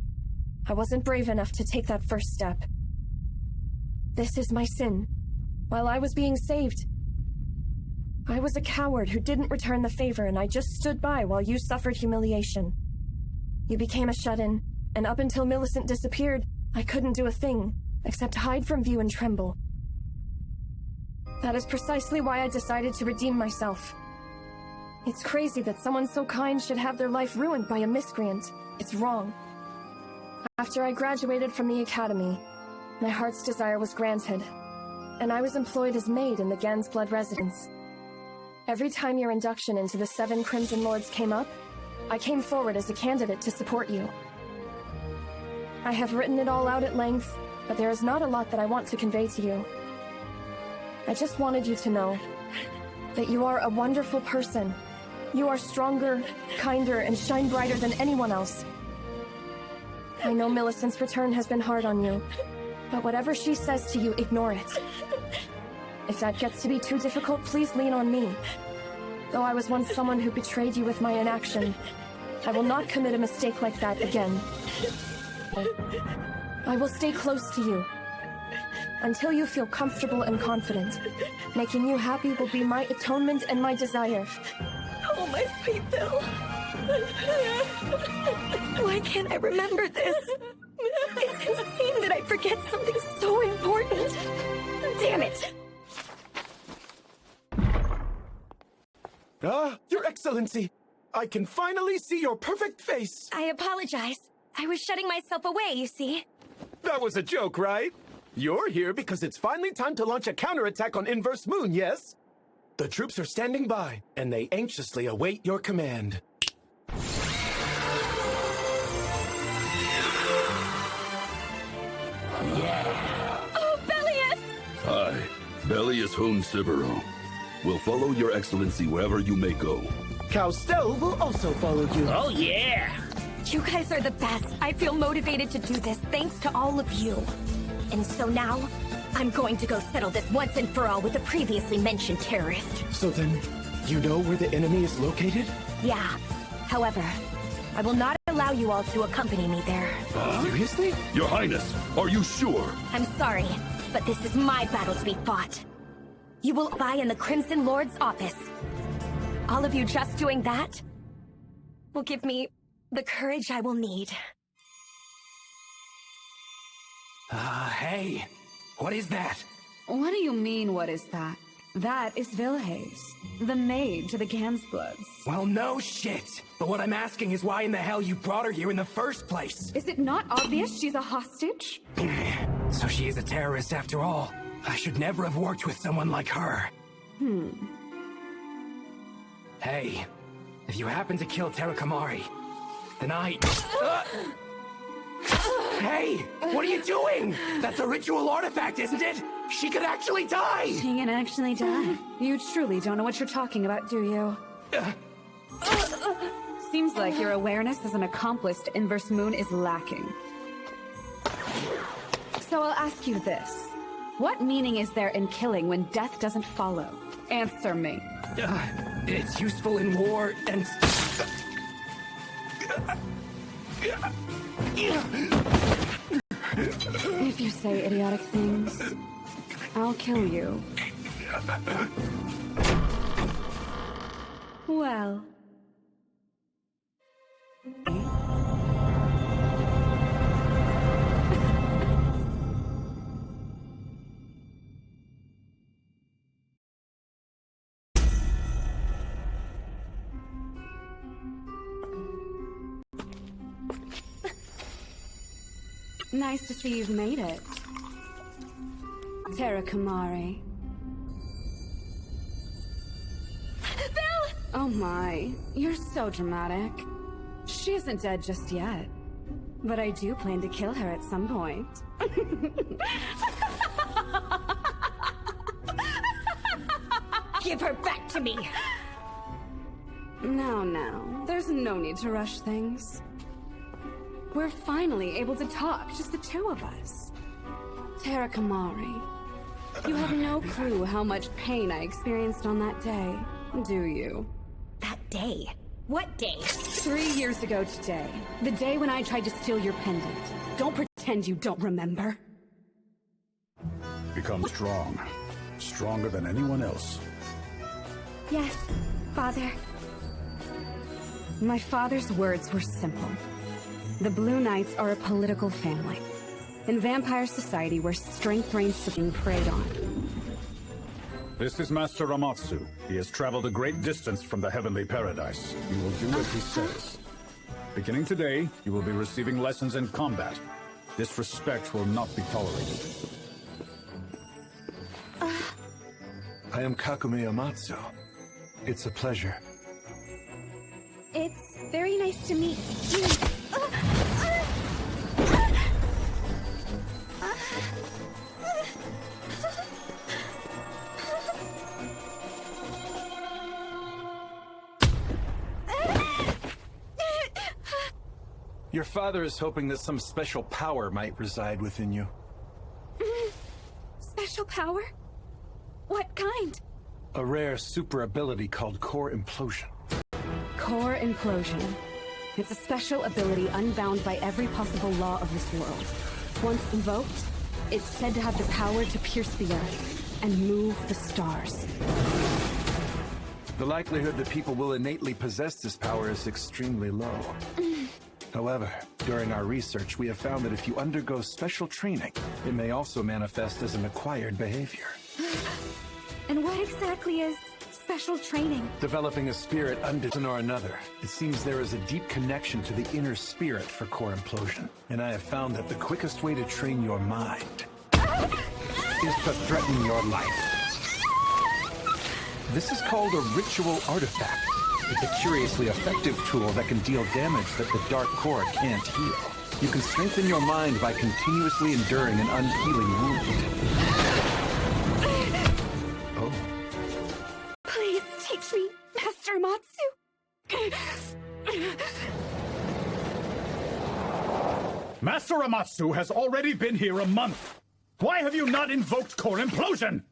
I wasn't brave enough to take that first step. This is my sin. While I was being saved, I was a coward who didn't return the favor, and I just stood by while you suffered humiliation. You became a shut-in, and up until Millicent disappeared, I couldn't do a thing except hide from view and tremble. That is precisely why I decided to redeem myself. It's crazy that someone so kind should have their life ruined by a miscreant. It's wrong. After I graduated from the academy, my heart's desire was granted, and I was employed as maid in the Gans Blood residence. Every time your induction into the 7 Crimson Lords came up, I came forward as a candidate to support you. I have written it all out at length, but there is not a lot that I want to convey to you. I just wanted you to know that you are a wonderful person, You are stronger, kinder, and shine brighter than anyone else. I know Millicent's return has been hard on you, but whatever she says to you, ignore it. If that gets to be too difficult, please lean on me. Though I was once someone who betrayed you with my inaction, I will not commit a mistake like that again. I will stay close to you until you feel comfortable and confident. Making you happy will be my atonement and my desire. Oh, my sweet Bill. Why can't I remember this? It's insane that I forget something so important. Damn it! Ah, Your Excellency! I can finally see your perfect face! I apologize. I was shutting myself away, you see. That was a joke, right? You're here because it's finally time to launch a counterattack on Inverse Moon, yes? The troops are standing by, and they anxiously await your command. Oh, Bellius! Hi, Bellius Hun Sivero. We'll follow your excellency wherever you may go. Caustel will also follow you. Oh, yeah! You guys are the best. I feel motivated to do this thanks to all of you. And so now, I'm going to go settle this once and for all with the previously mentioned terrorist. So then, you know where the enemy is located? Yeah. However, I will not allow you all to accompany me there. Seriously? Your Highness, are you sure? I'm sorry, but this is my battle to be fought. You will buy in the Crimson Lord's office. All of you just doing that will give me the courage I will need. Hey, what is that? What do you mean, what is that? That is Vilhays, the maid to the Gansbloods. Well, no shit. But what I'm asking is why in the hell you brought her here in the first place? Is it not obvious she's a hostage? So she is a terrorist after all. I should never have worked with someone like her. Hey, if you happen to kill Terakamari, then I... Hey, what are you doing? That's a ritual artifact, isn't it? She could actually die! She can actually die? You truly don't know what you're talking about, do you? Seems like your awareness as an accomplice to Inverse Moon is lacking. So I'll ask you this. What meaning is there in killing when death doesn't follow? Answer me. It's useful in war and... If you say idiotic things, I'll kill you. Well... Nice to see you've made it. Terakamari. Bill! Oh my, you're so dramatic. She isn't dead just yet. But I do plan to kill her at some point. Give her back to me! No, there's no need to rush things. We're finally able to talk, just the two of us. Terakamari, you have no clue how much pain I experienced on that day, do you? That day? What day? 3 years ago today, the day when I tried to steal your pendant. Don't pretend you don't remember. Become strong. Stronger than anyone else. Yes, Father. My father's words were simple. The Blue Knights are a political family. In vampire society where strength reigns supreme preyed on. This is Master Amatsu. He has traveled a great distance from the heavenly paradise. You will do as he says. Beginning today, you will be receiving lessons in combat. Disrespect will not be tolerated. I am Kakumi Amatsu. It's a pleasure. It's very nice to meet you. Your father is hoping that some special power might reside within you. Special power? What kind? A rare super ability called Core Implosion. Core Implosion. It's a special ability unbound by every possible law of this world. Once invoked, it's said to have the power to pierce the earth and move the stars. The likelihood that people will innately possess this power is extremely low. However, during our research, we have found that if you undergo special training, it may also manifest as an acquired behavior. And what exactly is special training? Developing a spirit undetermined or another. It seems there is a deep connection to the inner spirit for Core Implosion. And I have found that the quickest way to train your mind is to threaten your life. This is called a ritual artifact. It's a curiously effective tool that can deal damage that the Dark Core can't heal. You can strengthen your mind by continuously enduring an unhealing wound. Oh. Please teach me, Master Amatsu. Master Amatsu has already been here a month. Why have you not invoked Core Implosion?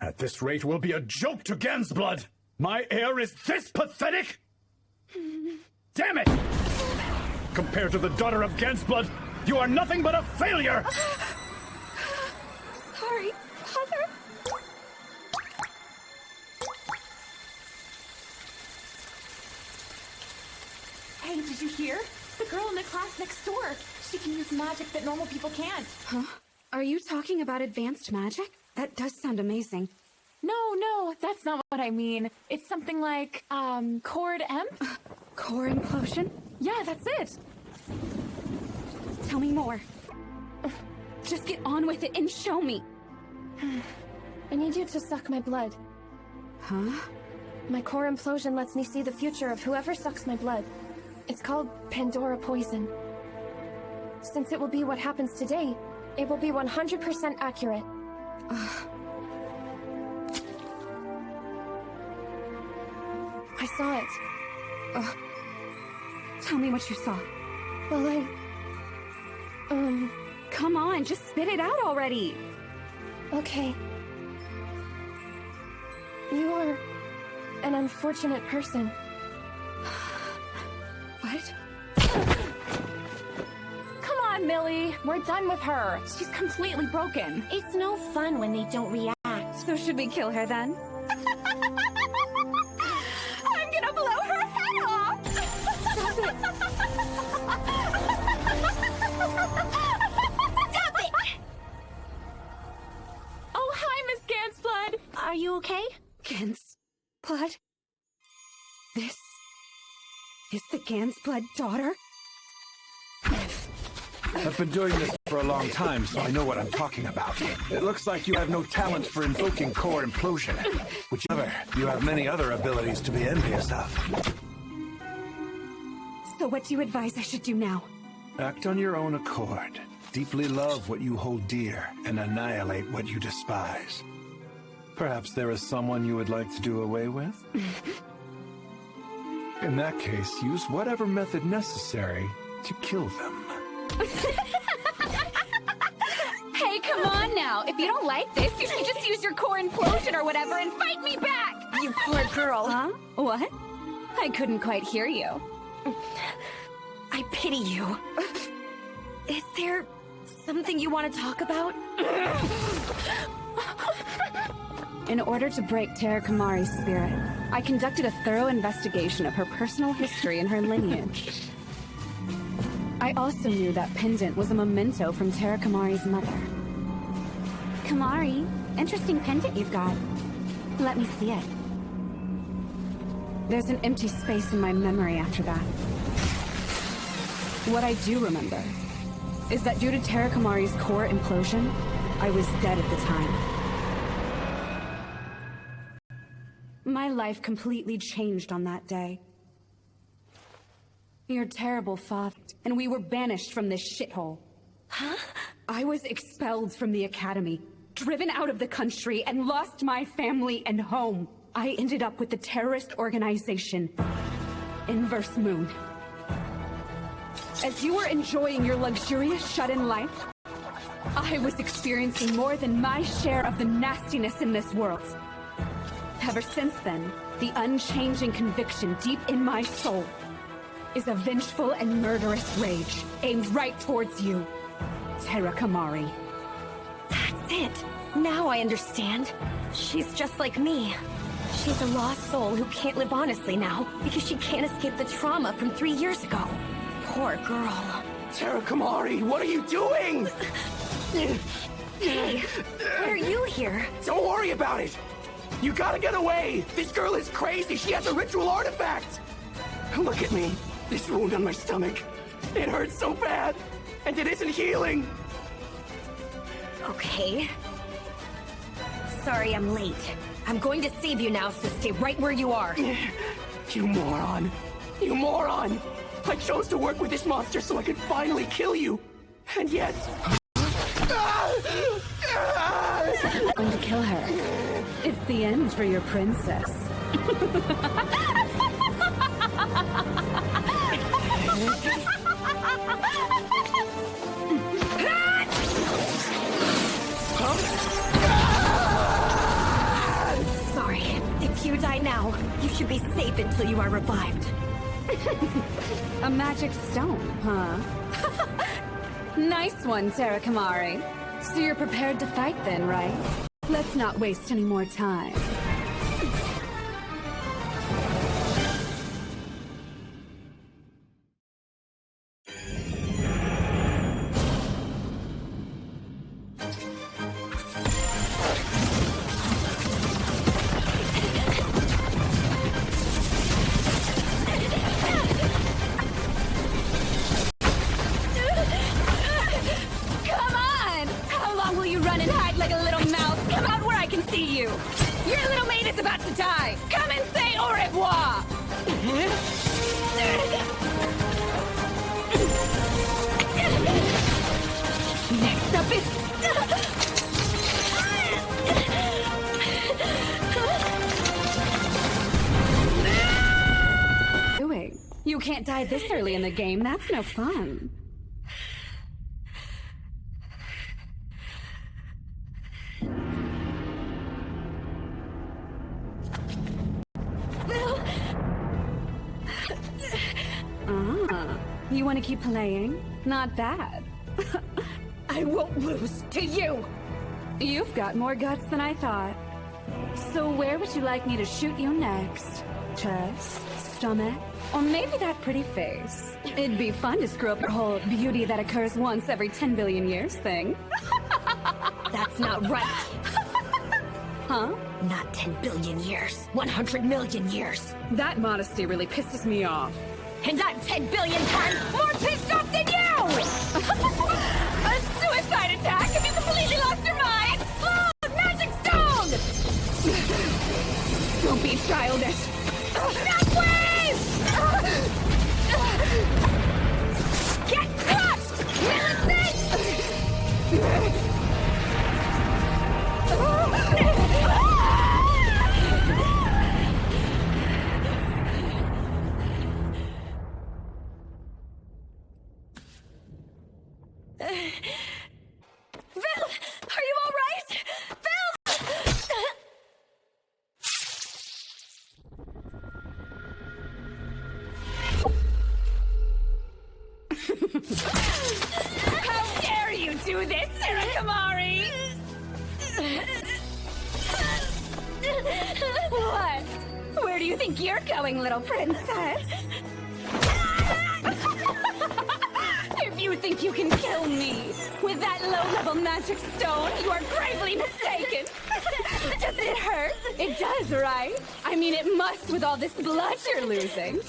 At this rate, we'll be a joke to Gansblood. My heir is this pathetic? Damn it! Compared to the daughter of Gansblood, you are nothing but a failure! Sorry, Father. Hey, did you hear? The girl in the class next door. She can use magic that normal people can't. Huh? Are you talking about advanced magic? That does sound amazing. No, that's not what I mean. It's something like, Cord Emp? Core Implosion? Yeah, that's it. Tell me more. Just get on with it and show me. I need you to suck my blood. Huh? My Core Implosion lets me see the future of whoever sucks my blood. It's called Pandora Poison. Since it will be what happens today, it will be 100% accurate. I saw it. Tell me what you saw. Well, Come on, just spit it out already. Okay. You are an unfortunate person. What? Come on, Millie. We're done with her. She's completely broken. It's no fun when they don't react. So should we kill her then? I'm gonna blow her head off! Stop it! Oh, hi, Miss Gansblood. Are you okay? Gansblood? This is the Gansblood daughter? I've been doing this for a long time, so I know what I'm talking about. It looks like you have no talent for invoking Core Implosion. Whichever, you have many other abilities to be envious of. So what do you advise I should do now? Act on your own accord. Deeply love what you hold dear and annihilate what you despise. Perhaps there is someone you would like to do away with? In that case, use whatever method necessary to kill them. Hey, come on now. If you don't like this, you should just use your Core Implosion or whatever and fight me back! You poor girl. Huh? What? I couldn't quite hear you. I pity you. Is there something you want to talk about? In order to break Terakamari's spirit, I conducted a thorough investigation of her personal history and her lineage. I also knew that pendant was a memento from Terakamari's mother. Kamari, interesting pendant you've got. Let me see it. There's an empty space in my memory after that. What I do remember is that due to Terakamari's Core Implosion, I was dead at the time. My life completely changed on that day. Your terrible father, and we were banished from this shithole. Huh? I was expelled from the academy, driven out of the country, and lost my family and home. I ended up with the terrorist organization, Inverse Moon. As you were enjoying your luxurious shut-in life, I was experiencing more than my share of the nastiness in this world. Ever since then, the unchanging conviction deep in my soul is a vengeful and murderous rage aimed right towards you, Terra Kamari. That's it. Now I understand. She's just like me. She's a lost soul who can't live honestly now because she can't escape the trauma from 3 years ago. Poor girl. Terra Kamari, what are you doing? Hey, why are you here? Don't worry about it. You gotta get away. This girl is crazy. She has a ritual artifact. Look at me. This wound on my stomach. It hurts so bad. And it isn't healing. Okay. Sorry I'm late. I'm going to save you now, so stay right where you are. You moron. You moron. I chose to work with this monster so I could finally kill you. And yet... I'm going to kill her. It's the end for your princess. Sorry. If you die now, you should be safe until you are revived. A magic stone, huh? Nice one, Terra Kamari. So you're prepared to fight then, right? Let's not waste any more time. Come on! How long will you run and hide like a little mouse? Come out where I can see you! Your little mate is about to die! Come and say au revoir! Next up is... Doing? You can't die this early in the game. That's no fun. You want to keep playing? Not bad. I won't lose to you! You've got more guts than I thought. So where would you like me to shoot you next? Chest? Stomach? Or maybe that pretty face? It'd be fun to screw up your whole beauty that occurs once every 10 billion years thing. That's not right. Huh? Not 10 billion years. 100 million years. That modesty really pisses me off. And I'm 10 billion times more pissed off than you! A suicide attack? Have you completely lost your mind? Explode! Magic stone! Don't be childish. Shockwave! Get crushed! Millicent! Vil! Are you all right? Vil! How dare you do this, Terra Kamari! What? Where do you think you're going, little princess? If you think you can kill me with that low-level magic stone, you are gravely mistaken. Doesn't it hurt? It does, right? I mean, it must with all this blood you're losing.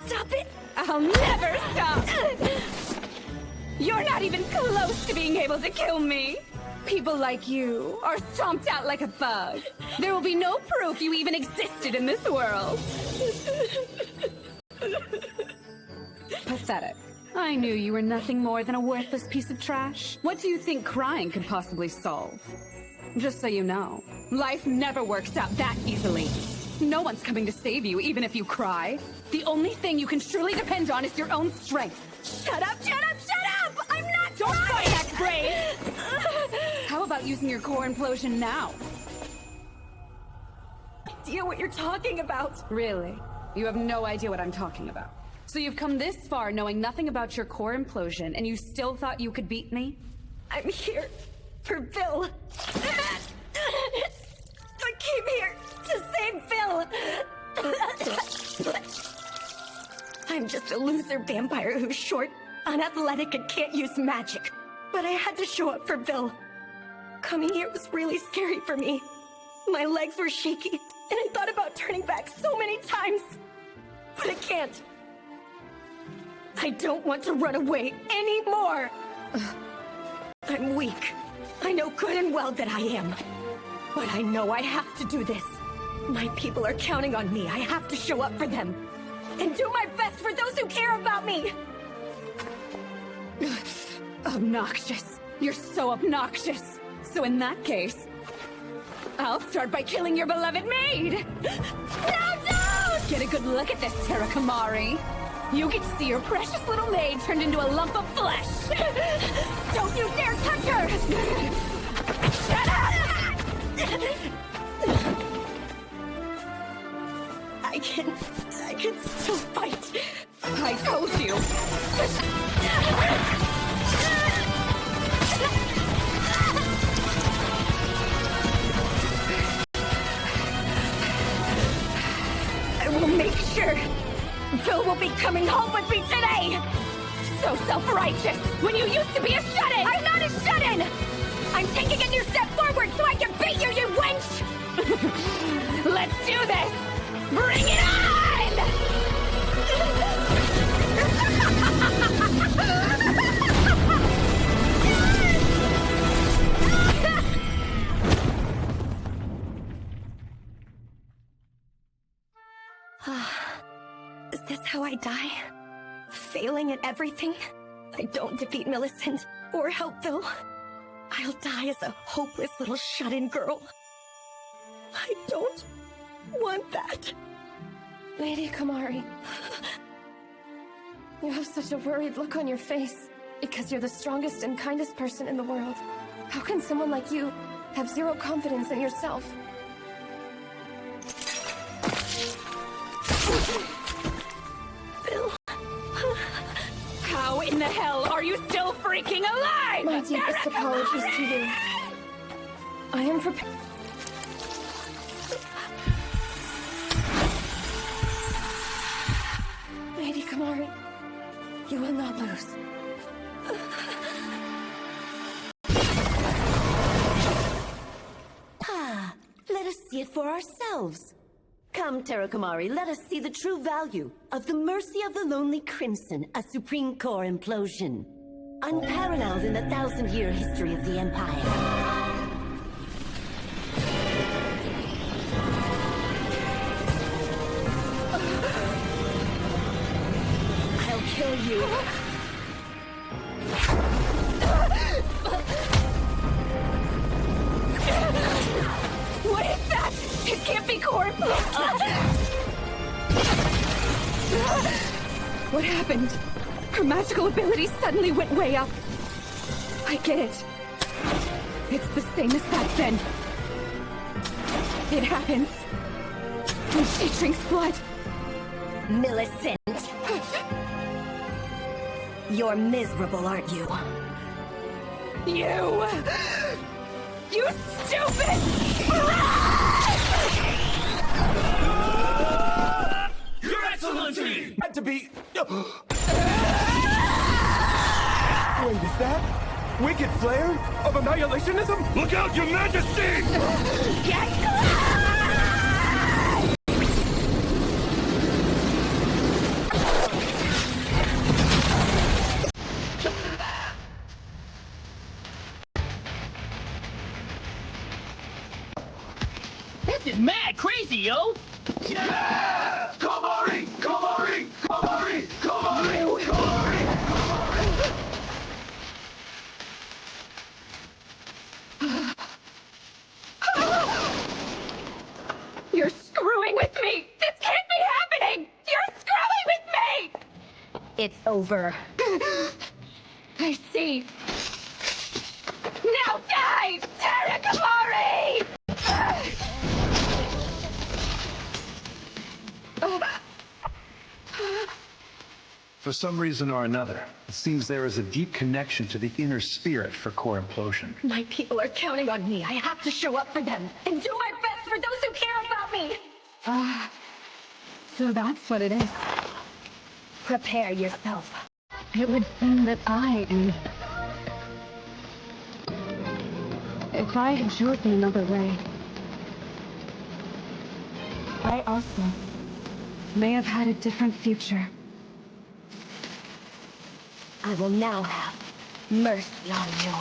Stop it! I'll never stop! You're not even close to being able to kill me! People like you are stomped out like a bug. There will be no proof you even existed in this world. Pathetic. I knew you were nothing more than a worthless piece of trash. What do you think crying could possibly solve? Just so you know, life never works out that easily. No one's coming to save you, even if you cry. The only thing you can truly depend on is your own strength. Shut up, shut up, shut up! I'm not Don't trying! fight, act brave! How about using your core implosion now? Idea what you're talking about. Really? You have no idea what I'm talking about. So you've come this far knowing nothing about your core implosion, and you still thought you could beat me? I'm here for Bill. I came here to save Bill. I'm just a loser vampire who's short, unathletic, and can't use magic. But I had to show up for Bill. Coming here was really scary for me. My legs were shaky, and I thought about turning back so many times. But I can't. I don't want to run away anymore. I'm weak. I know good and well that I am. But I know I have to do this. My people are counting on me. I have to show up for them. And do my best for those who care about me. Obnoxious. You're so obnoxious. So in that case, I'll start by killing your beloved maid. No, don't! Get a good look at this, Terakamari. You get to see your precious little maid turned into a lump of flesh. Don't you dare touch her! Shut up! I can still fight. I told you. I will make sure Bill will be coming home with me today. So self-righteous when you used to be a shut-in. I'm not a shut-in. I'm taking a new step forward so I can beat you, you wench. Let's do this. Bring it on! Is this how I die? Failing at everything? I don't defeat Millicent or help Bill. I'll die as a hopeless little shut-in girl. I don't want that. Lady Kamari, you have such a worried look on your face because you're the strongest and kindest person in the world. How can someone like you have zero confidence in yourself? Bill. How in the hell are you still freaking alive? My deepest apologies to you. I am prepared. Lady Kamari, you will not lose. Let us see it for ourselves. Come, Terakamari, let us see the true value of the mercy of the Lonely Crimson, a supreme core implosion. Unparalleled in the 1,000-year history of the Empire. I'll kill you. What is that? It can't be core. What happened? Her magical abilities suddenly went way up. I get it. It's the same as back then. It happens when she drinks blood. Millicent. You're miserable, aren't you? You stupid! Your Excellency! Had to be... Wait, is that wicked flare of annihilationism? Look out, Your Majesty! Get close! This is mad crazy, yo! Yeah! Komari! Komari! Komari! Komari! Komari! You're screwing with over. I see. Now die, Tarakamari! For some reason or another, it seems there is a deep connection to the inner spirit for core implosion. My people are counting on me. I have to show up for them and do my best for those who care about me. So that's what it is. Prepare yourself. It would seem that I am... If I had chosen another way, I also may have had a different future. I will now have mercy on you.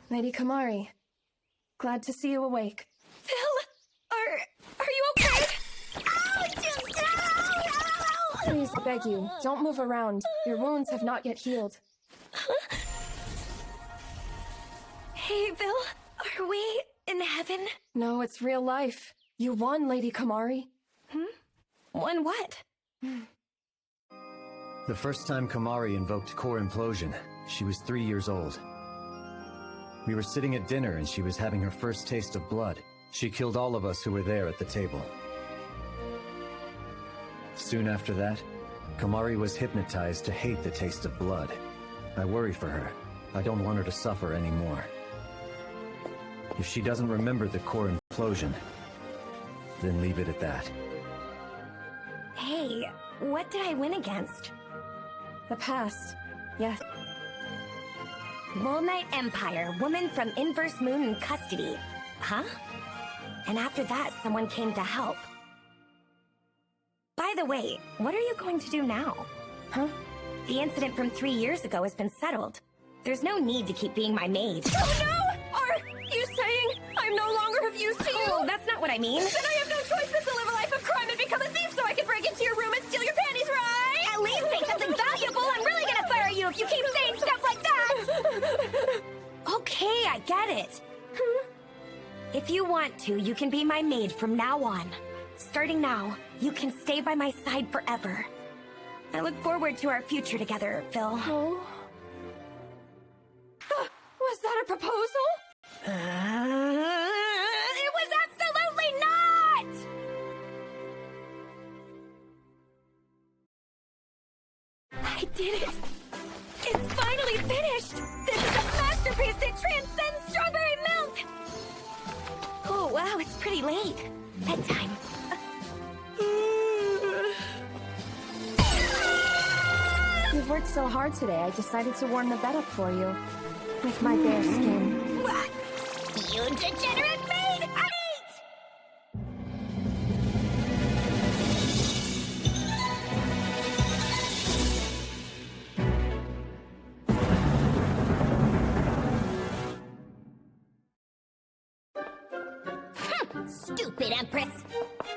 Lady Kamari, glad to see you awake. Phil, are you okay? Please, I beg you, don't move around. Your wounds have not yet healed. Hey, Phil, are we in heaven? No, it's real life. You won, Lady Kamari. Won what? The first time Kamari invoked core implosion, she was 3 years old. We were sitting at dinner and she was having her first taste of blood. She killed all of us who were there at the table. Soon after that, Kamari was hypnotized to hate the taste of blood. I worry for her. I don't want her to suffer anymore. If she doesn't remember the core implosion, then leave it at that. Hey, what did I win against? The past, yes. Mole Knight Empire, woman from Inverse Moon in custody. Huh? And after that, someone came to help. By the way, what are you going to do now? Huh? The incident from 3 years ago has been settled. There's no need to keep being my maid. Oh no! Are you saying I'm no longer of use to you? Oh, that's not what I mean. Then I have no choice but to live a life of crime and become a thief so I can break into your room and steal your panties, right? At least say something valuable. I'm really gonna fire you if you keep saying stuff like that. Okay, I get it. If you want to, you can be my maid from now on. Starting now, you can stay by my side forever. I look forward to our future together, Phil. Oh. Was that a proposal? It was absolutely not! I did it! It's finally finished! This is a masterpiece that transcends strawberry milk! Oh, wow, it's pretty late. Bedtime. You've worked so hard today, I decided to warm the bed up for you. With my bare skin. What? You degenerate maid! Stupid Empress!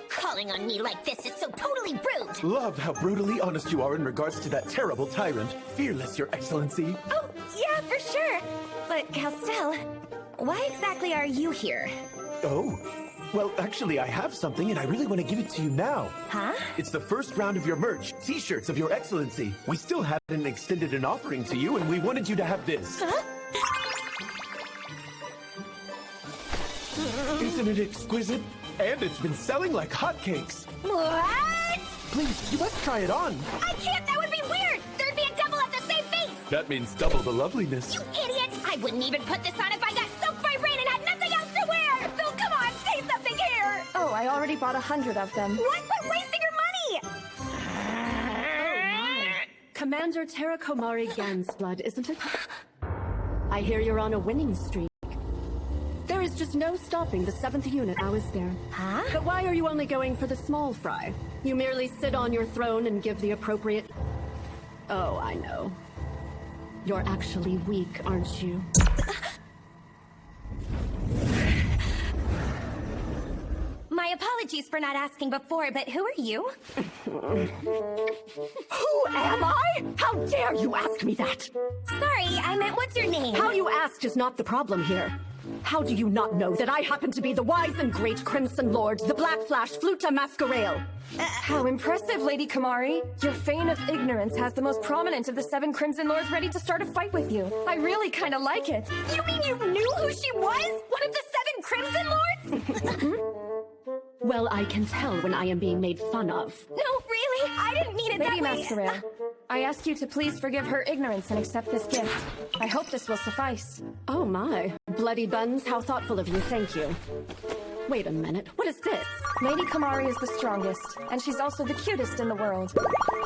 Calling on me like this is so totally rude! Love how brutally honest you are in regards to that terrible tyrant. Fearless, Your Excellency. Oh, yeah, for sure. But, Castell, why exactly are you here? Oh. Well, actually, I have something, and I really want to give it to you now. Huh? It's the first round of your merch, T-shirts of Your Excellency. We still hadn't extended an offering to you, and we wanted you to have this. Huh? Isn't it exquisite? And it's been selling like hotcakes. What? Please, you must try it on. I can't! That would be weird! There'd be a double of the same face! That means double the loveliness. You idiot! I wouldn't even put this on if I got soaked by rain and had nothing else to wear! Phil, come on, say something here! Oh, I already bought 100 of them. What? Quit wasting your money! Commander Tarakamari Gan's blood, isn't it? I hear you're on a winning streak. There is just no stopping the 7th unit. I was there. Huh? But why are you only going for the small fry? You merely sit on your throne and give the appropriate... Oh, I know. You're actually weak, aren't you? My apologies for not asking before, but who are you? Who am I? How dare you ask me that? Sorry, I meant what's your name? How you asked is not the problem here. How do you not know that I happen to be the wise and great Crimson Lord, the Black Flash Fluta Masquerail? How impressive, Lady Kamari. Your feign of ignorance has the most prominent of the 7 Crimson Lords ready to start a fight with you. I really kind of like it. You mean you knew who she was? One of the 7 Crimson Lords? Well, I can tell when I am being made fun of. No, really? I didn't mean it Lady that way. Masquerail, I ask you to please forgive her ignorance and accept this gift. I hope this will suffice. Oh my. Bloody buns, how thoughtful of you, thank you. Wait a minute, what is this? Lady Kamari is the strongest, and she's also the cutest in the world.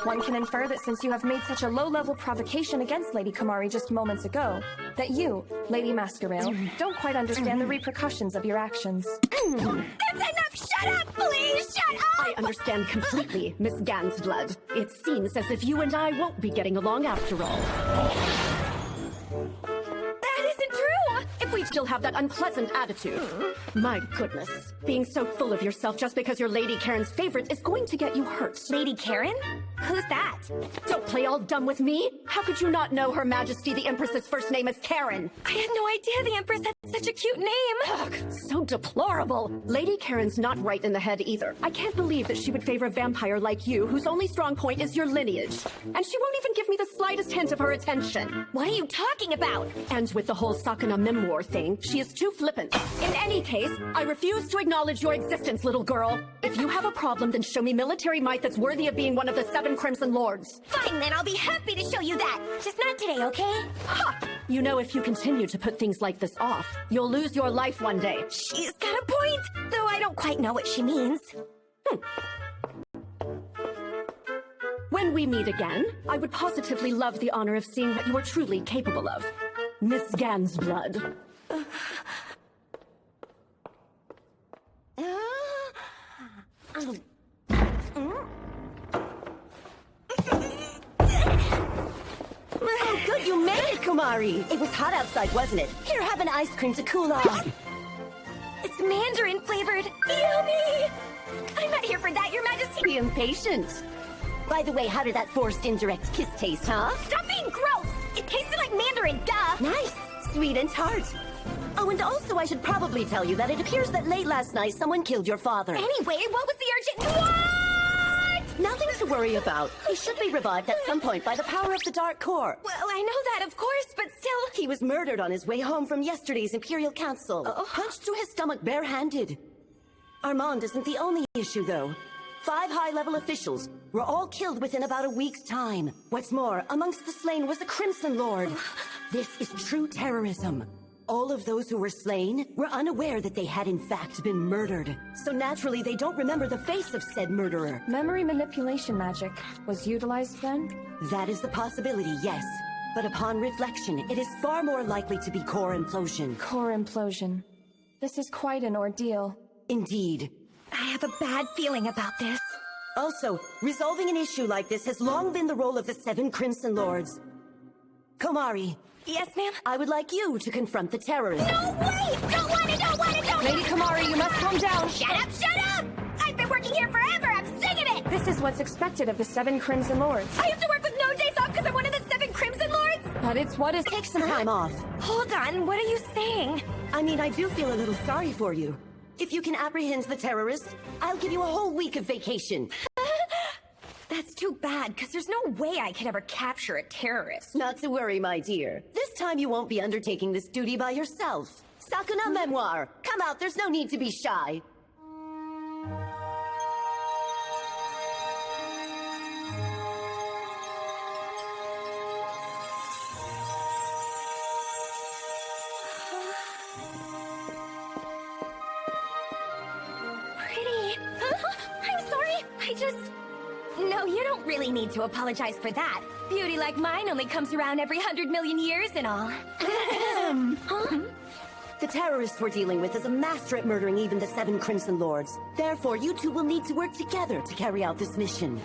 One can infer that since you have made such a low-level provocation against Lady Kamari just moments ago, that you, Lady Masquerail, don't quite understand the repercussions of your actions. That's enough! Shut up, please! Shut up! I understand completely, Miss Gansblood. It seems as if you and I won't be getting along after all. That isn't true! If we still have that unpleasant attitude. My goodness. Being so full of yourself just because you're Lady Karen's favorite is going to get you hurt. Lady Karen? Who's that? Don't play all dumb with me. How could you not know Her Majesty the Empress's first name is Karen? I had no idea the Empress had such a cute name. Ugh, so deplorable. Lady Karen's not right in the head either. I can't believe that she would favor a vampire like you, whose only strong point is your lineage. And she won't even give me the slightest hint of her attention. What are you talking about? And with the whole Sakana memoir thing, she is too flippant. In any case, I refuse to acknowledge your existence, little girl. If you have a problem, then show me military might that's worthy of being one of the 7 Crimson Lords. Fine, then I'll be happy to show you that. Just not today, okay? Ha! You know, if you continue to put things like this off, you'll lose your life one day. She's got a point, though I don't quite know what she means. When we meet again, I would positively love the honor of seeing what you are truly capable of. Miss Gansblood. Oh, good, you made it, Kumari. It was hot outside, wasn't it? Here, have an ice cream to cool off. It's mandarin flavored. Yummy! I'm not here for that, Your Majesty. Be impatient. By the way, how did that forced indirect kiss taste, huh? Stop being gross! It tasted like mandarin, duh! Nice, sweet and tart. Oh, and also I should probably tell you that it appears that late last night someone killed your father. Anyway, what was the urgent— What? Nothing to worry about. He should be revived at some point by the power of the Dark Core. Well, I know that, of course, but still— He was murdered on his way home from yesterday's Imperial Council. Punched through his stomach barehanded. Armand isn't the only issue, though. 5 high-level officials were all killed within about a week's time. What's more, amongst the slain was a Crimson Lord. This is true terrorism. All of those who were slain were unaware that they had in fact been murdered. So naturally, they don't remember the face of said murderer. Memory manipulation magic was utilized then? That is the possibility, yes. But upon reflection, it is far more likely to be core implosion. Core implosion. This is quite an ordeal. Indeed. I have a bad feeling about this. Also, resolving an issue like this has long been the role of the 7 Crimson Lords. Komari. Yes, ma'am? I would like you to confront the terrorists. No, wait! Don't want it, don't want it, don't— Lady Kamari, you must calm down! Shut up, shut up! I've been working here forever, I'm sick of it! This is what's expected of the 7 Crimson Lords. I have to work with no days off because I'm one of the 7 Crimson Lords? But it's what is— Take some time off. Hold on, what are you saying? I mean, I do feel a little sorry for you. If you can apprehend the terrorists, I'll give you a whole week of vacation. That's too bad, because there's no way I could ever capture a terrorist. Not to worry, my dear. This time you won't be undertaking this duty by yourself. Sakuna Memoir! Come out, there's no need to be shy. Pretty. I'm sorry, I just— No, you don't really need to apologize for that. Beauty like mine only comes around every 100 million years and all. Huh? The terrorists we're dealing with is a master at murdering even the 7 Crimson Lords. Therefore, you two will need to work together to carry out this mission.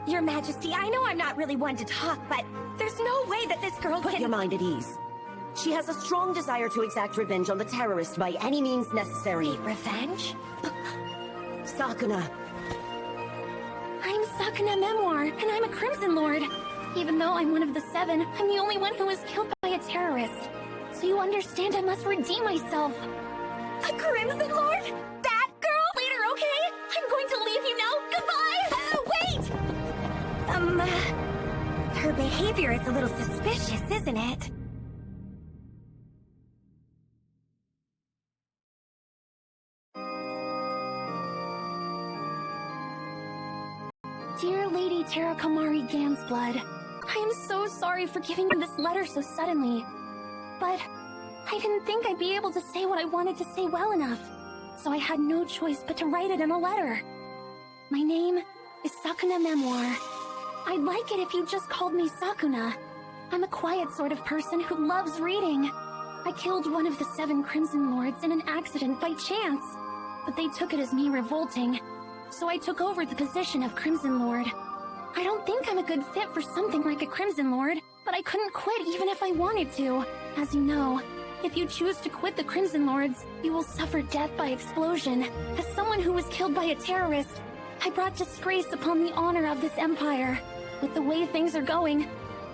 Your Majesty, I know I'm not really one to talk, but there's no way that this girl Put can— your mind at ease. She has a strong desire to exact revenge on the terrorists by any means necessary. Revenge? Sakuna. I'm Sakuna Memoir, and I'm a Crimson Lord. Even though I'm one of the 7, I'm the only one who was killed by a terrorist. So you understand I must redeem myself. A Crimson Lord? That girl? Later, okay? I'm going to leave you now. Goodbye! Wait! Her behavior is a little suspicious, isn't it? Dear Lady Terakamari Gansblood, I am so sorry for giving you this letter so suddenly. But I didn't think I'd be able to say what I wanted to say well enough, so I had no choice but to write it in a letter. My name is Sakuna Memoir. I'd like it if you just called me Sakuna. I'm a quiet sort of person who loves reading. I killed one of the 7 Crimson Lords in an accident by chance, but they took it as me revolting, so I took over the position of Crimson Lord. I don't think I'm a good fit for something like a Crimson Lord, but I couldn't quit even if I wanted to. As you know, if you choose to quit the Crimson Lords, you will suffer death by explosion. As someone who was killed by a terrorist, I brought disgrace upon the honor of this empire. With the way things are going,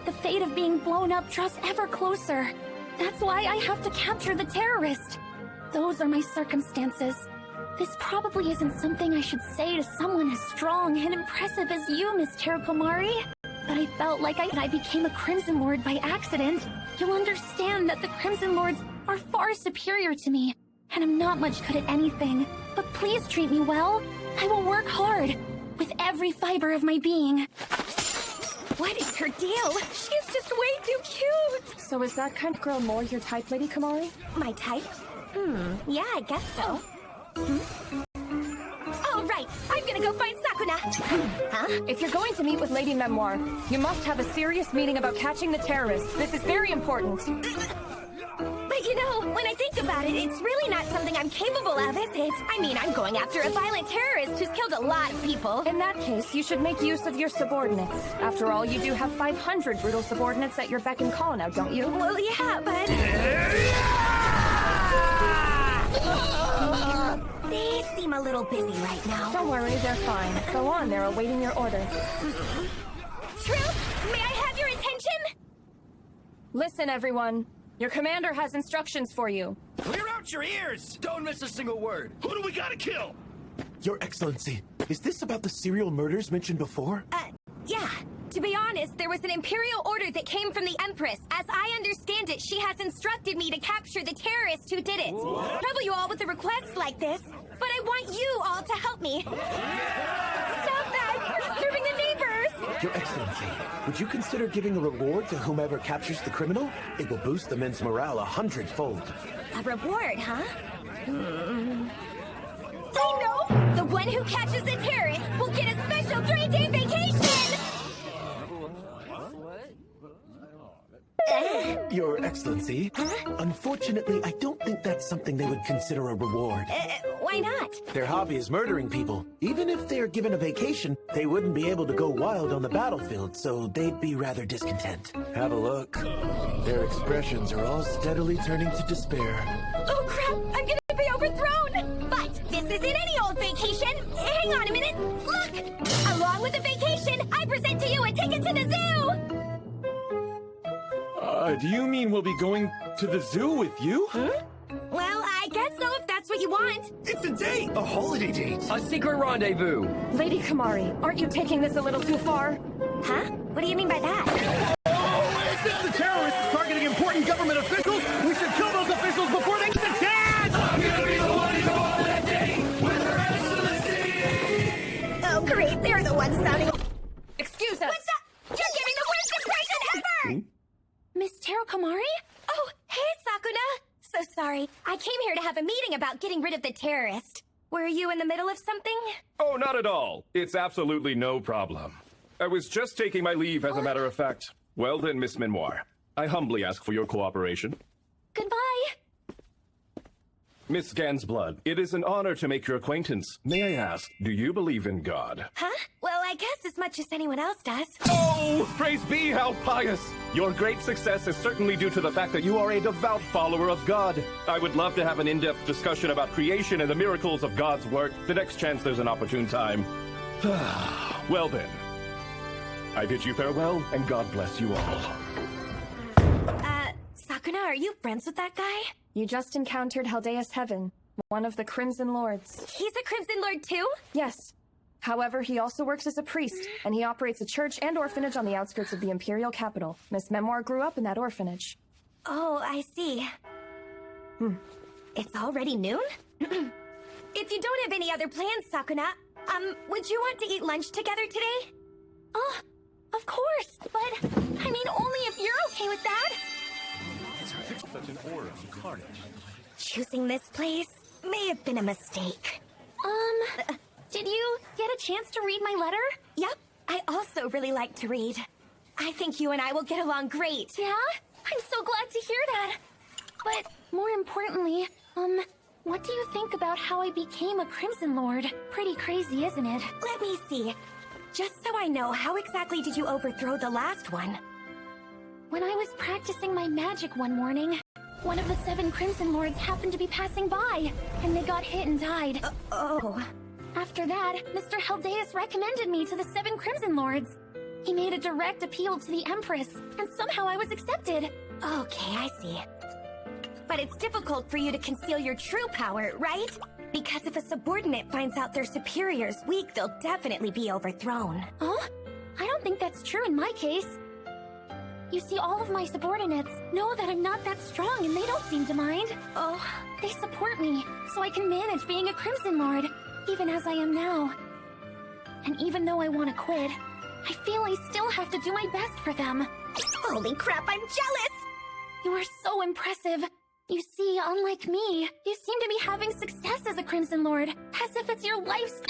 the fate of being blown up draws ever closer. That's why I have to capture the terrorist. Those are my circumstances. This probably isn't something I should say to someone as strong and impressive as you, Miss Terakamari. But I felt like I became a Crimson Lord by accident. You'll understand that the Crimson Lords are far superior to me, and I'm not much good at anything. But please treat me well. I will work hard, with every fiber of my being. What is her deal? She's just way too cute! So is that kind of girl more your type, Lady Kamari? My type? Yeah, I guess so. All right, I'm gonna go find Sakuna. Huh? If you're going to meet with Lady Memoir, you must have a serious meeting about catching the terrorists. This is very important. But you know, when I think about it, it's really not something I'm capable of, is it? I mean, I'm going after a violent terrorist who's killed a lot of people. In that case, you should make use of your subordinates. After all, you do have 500 brutal subordinates at your beck and call now, don't you? Well, yeah, but... They seem a little busy right now. Don't worry, they're fine. Go on, they're awaiting your order. True? May I have your attention? Listen, everyone. Your commander has instructions for you. Clear out your ears! Don't miss a single word. Who do we gotta kill? Your Excellency, is this about the serial murders mentioned before? Yeah. To be honest, there was an imperial order that came from the Empress. As I understand it, she has instructed me to capture the terrorists who did it. What? Trouble you all with a request like this, but I want you all to help me. Stop that! You're disturbing the neighbors! Your Excellency, would you consider giving a reward to whomever captures the criminal? It will boost the men's morale 100-fold. A reward, huh? I know! The one who catches the terrorist will get a special 3-day vacation! Your Excellency, unfortunately, I don't think that's something they would consider a reward. Why not? Their hobby is murdering people. Even if they're given a vacation, they wouldn't be able to go wild on the battlefield, so they'd be rather discontent. Have a look. Their expressions are all steadily turning to despair. Oh crap! I'm gonna be overthrown! But this isn't any old vacation! Hang on a minute! Look! Along with the vacation, I present to you a ticket to the zoo! Do you mean we'll be going to the zoo with you? Well, I guess so if that's what you want. It's a date! A holiday date! A secret rendezvous! Lady Kamari, aren't you taking this a little too far? Huh? What do you mean by that? Since the terrorists are targeting important government officials, we should kill those officials before they get the chance! I'm gonna be the one to go on that date with Her Excellency! Oh great, they're the ones sounding... Excuse us! What's up? You're giving the worst impression ever! Miss Terakamari? Oh, hey, Sakuna! So sorry. I came here to have a meeting about getting rid of the terrorist. Were you in the middle of something? Oh, not at all. It's absolutely no problem. I was just taking my leave, as a matter of fact. Well then, Miss Memoir, I humbly ask for your cooperation. Goodbye. Miss Gansblood, it is an honor to make your acquaintance. May I ask, do you believe in God? Huh? Well, I guess as much as anyone else does. Oh, praise be, how pious! Your great success is certainly due to the fact that you are a devout follower of God. I would love to have an in-depth discussion about creation and the miracles of God's work the next chance there's an opportune time. Well then, I bid you farewell, and God bless you all. Sakuna? are you friends with that guy? You just encountered Haldeus Heaven, one of the Crimson Lords. He's a Crimson Lord too? Yes. However, he also works as a priest, and he operates a church and orphanage on the outskirts of the Imperial capital. Miss Memoir grew up in that orphanage. Oh, I see. It's already noon? If you don't have any other plans, Sakuna, would you want to eat lunch together today? Oh, of course, but, I mean, only if you're okay with that. Such an aura of carnage. Choosing this place may have been a mistake. Did you get a chance to read my letter? Yep, I also really like to read. I think you and I will get along great. Yeah? I'm so glad to hear that. But more importantly, what do you think about how I became a Crimson Lord? Pretty crazy, isn't it? Let me see. Just so I know, how exactly did you overthrow the last one? When I was practicing my magic one morning, one of the 7 Crimson Lords happened to be passing by, and they got hit and died. Oh. After that, Mr. Haldeus recommended me to the 7 Crimson Lords. He made a direct appeal to the Empress, and somehow I was accepted. Okay, I see. But it's difficult for you to conceal your true power, right? Because if a subordinate finds out their superior's weak, they'll definitely be overthrown. Huh? I don't think that's true in my case. You see, all of my subordinates know that I'm not that strong, and they don't seem to mind. Oh, they support me, so I can manage being a Crimson Lord, even as I am now. And even though I want to quit, I feel I still have to do my best for them. Holy crap, I'm jealous! You are so impressive. You see, unlike me, you seem to be having success as a Crimson Lord, as if it's your life's...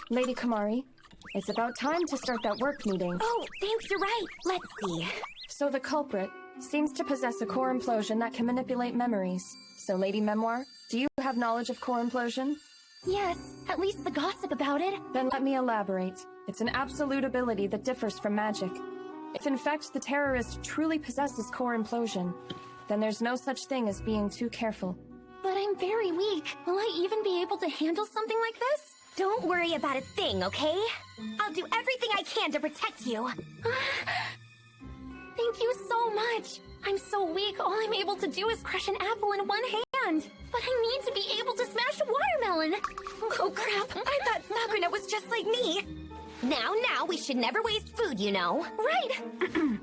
Lady Kamari, it's about time to start that work meeting. Oh, thanks, you're right. Let's see. So the culprit seems to possess a core implosion that can manipulate memories. So, Lady Memoir, do you have knowledge of core implosion? Yes, at least the gossip about it. Then let me elaborate. It's an absolute ability that differs from magic. If in fact the terrorist truly possesses core implosion, then there's no such thing as being too careful. But I'm very weak. Will I even be able to handle something like this? Don't worry about a thing, okay? I'll do everything I can to protect you. Thank you so much. I'm so weak, all I'm able to do is crush an apple in one hand. But I need to be able to smash a watermelon. Oh crap, I thought Sakuna was just like me. Now, we should never waste food, you know. Right.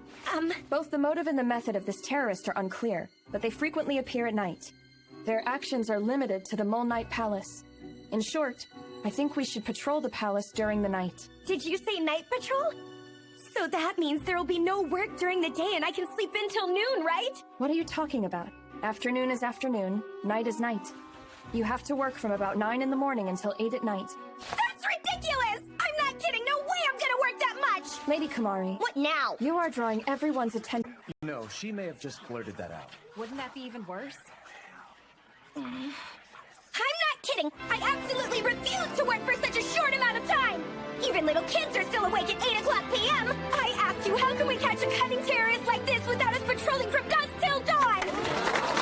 Both the motive and the method of this terrorist are unclear, but they frequently appear at night. Their actions are limited to the Mole Knight Palace. In short, I think we should patrol the palace during the night. Did you say night patrol? So that means there will be no work during the day and I can sleep in till noon, right? What are you talking about? Afternoon is afternoon, night is night. You have to work from about 9 in the morning until 8 at night. That's ridiculous! I'm not kidding! No way I'm gonna work that much! Lady Kamari. What now? You are drawing everyone's attention. No, she may have just blurted that out. Wouldn't that be even worse? I'm not kidding! I absolutely refuse to work for such a short amount of time! Even little kids are still awake at 8 o'clock p.m. I asked you, how can we catch a cunning terrorist like this without us patrolling from dusk till dawn?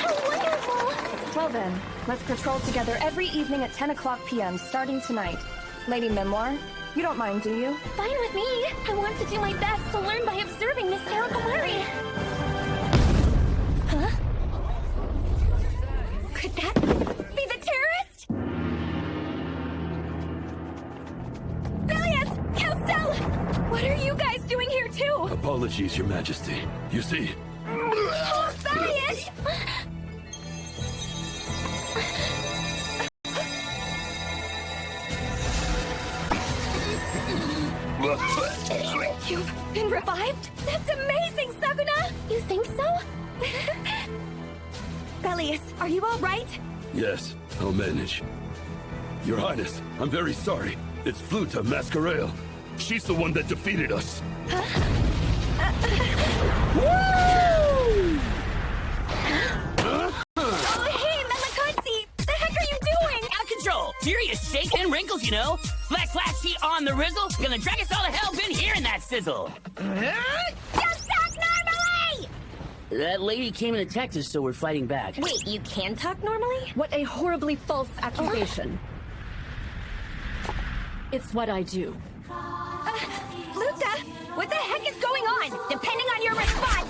How wonderful! Well then, let's patrol together every evening at 10 o'clock p.m. starting tonight. Lady Memoir, you don't mind, do you? Fine with me. I want to do my best to learn by observing Miss Kamari. Huh? Could that be the terrorist? Brilliant! Castell! What are you guys doing here too? Apologies, Your Majesty. You see... Oh, Brilliant! You've been revived? That's amazing, Sakuna! You think so? Belius, are you all right? Yes, I'll manage. Your Highness, I'm very sorry. It's Fluta Masquerail. She's the one that defeated us. Woo! Oh, hey, Melakotsi! The heck are you doing? Out of control! Furious shakes and wrinkles, you know? Flash, flash, sheet on the rizzle. Gonna drag us all to hell, been hearing that sizzle. Just talk normally! That lady came and attacked us, so we're fighting back. Wait, you can talk normally? What a horribly false accusation. It's what I do. Fluta, what the heck is going on? Depending on your response...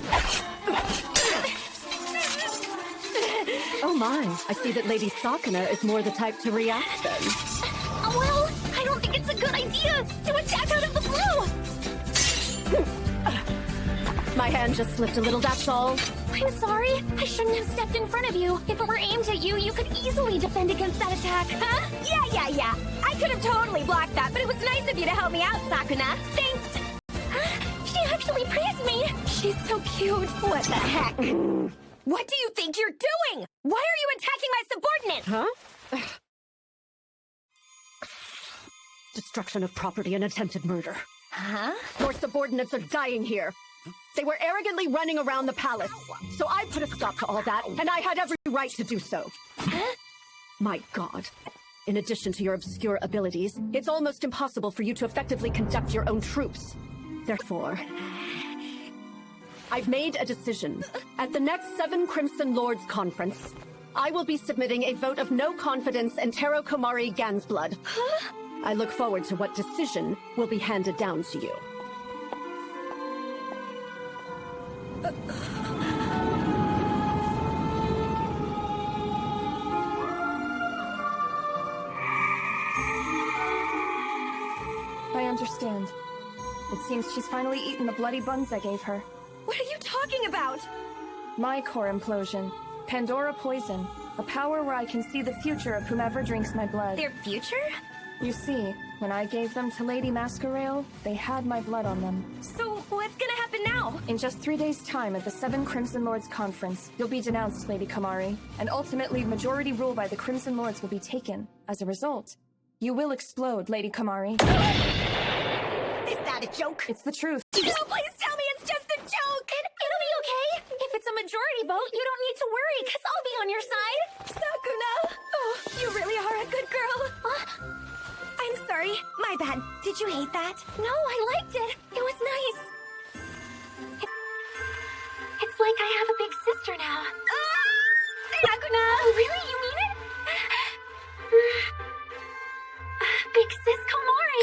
Oh my, I see that Lady Sakuna is more the type to react then. Well, I don't think it's a good idea to attack out of the blue! My hand just slipped a little, that's all. I'm sorry. I shouldn't have stepped in front of you. If it were aimed at you, you could easily defend against that attack. Huh? Yeah. I could have totally blocked that, but it was nice of you to help me out, Sakuna. Thanks. She actually praised me. She's so cute. What the heck? What do you think you're doing? Why are you attacking my subordinates? Huh? Destruction of property and attempted murder. Huh? Your subordinates are dying here. They were arrogantly running around the palace. So I put a stop to all that, and I had every right to do so. Huh? My God. In addition to your obscure abilities, it's almost impossible for you to effectively conduct your own troops. Therefore, I've made a decision. At the next 7 Crimson Lords Conference, I will be submitting a vote of no confidence in Taro Komari Gansblood. Huh? I look forward to what decision will be handed down to you. I understand. It seems she's finally eaten the bloody buns I gave her. What are you talking about? My core implosion. Pandora poison. A power where I can see the future of whomever drinks my blood. Their future? You see, when I gave them to Lady Masquerail, they had my blood on them. So, what's gonna happen now? In just 3 days' time at the 7 Crimson Lords Conference, you'll be denounced, Lady Komari, and ultimately majority rule by the Crimson Lords will be taken. As a result, you will explode, Lady Komari. Is that a joke? It's the truth. No, please tell me it's just a joke! It'll be okay. If it's a majority vote, you don't need to worry, because I'll be on your side. Sakuna! Oh, you really are a good girl. I'm sorry. My bad. Did you hate that? No, I liked it. It was nice. It's like I have a big sister now. Sakuna! Really? You mean it? Big sis Komari!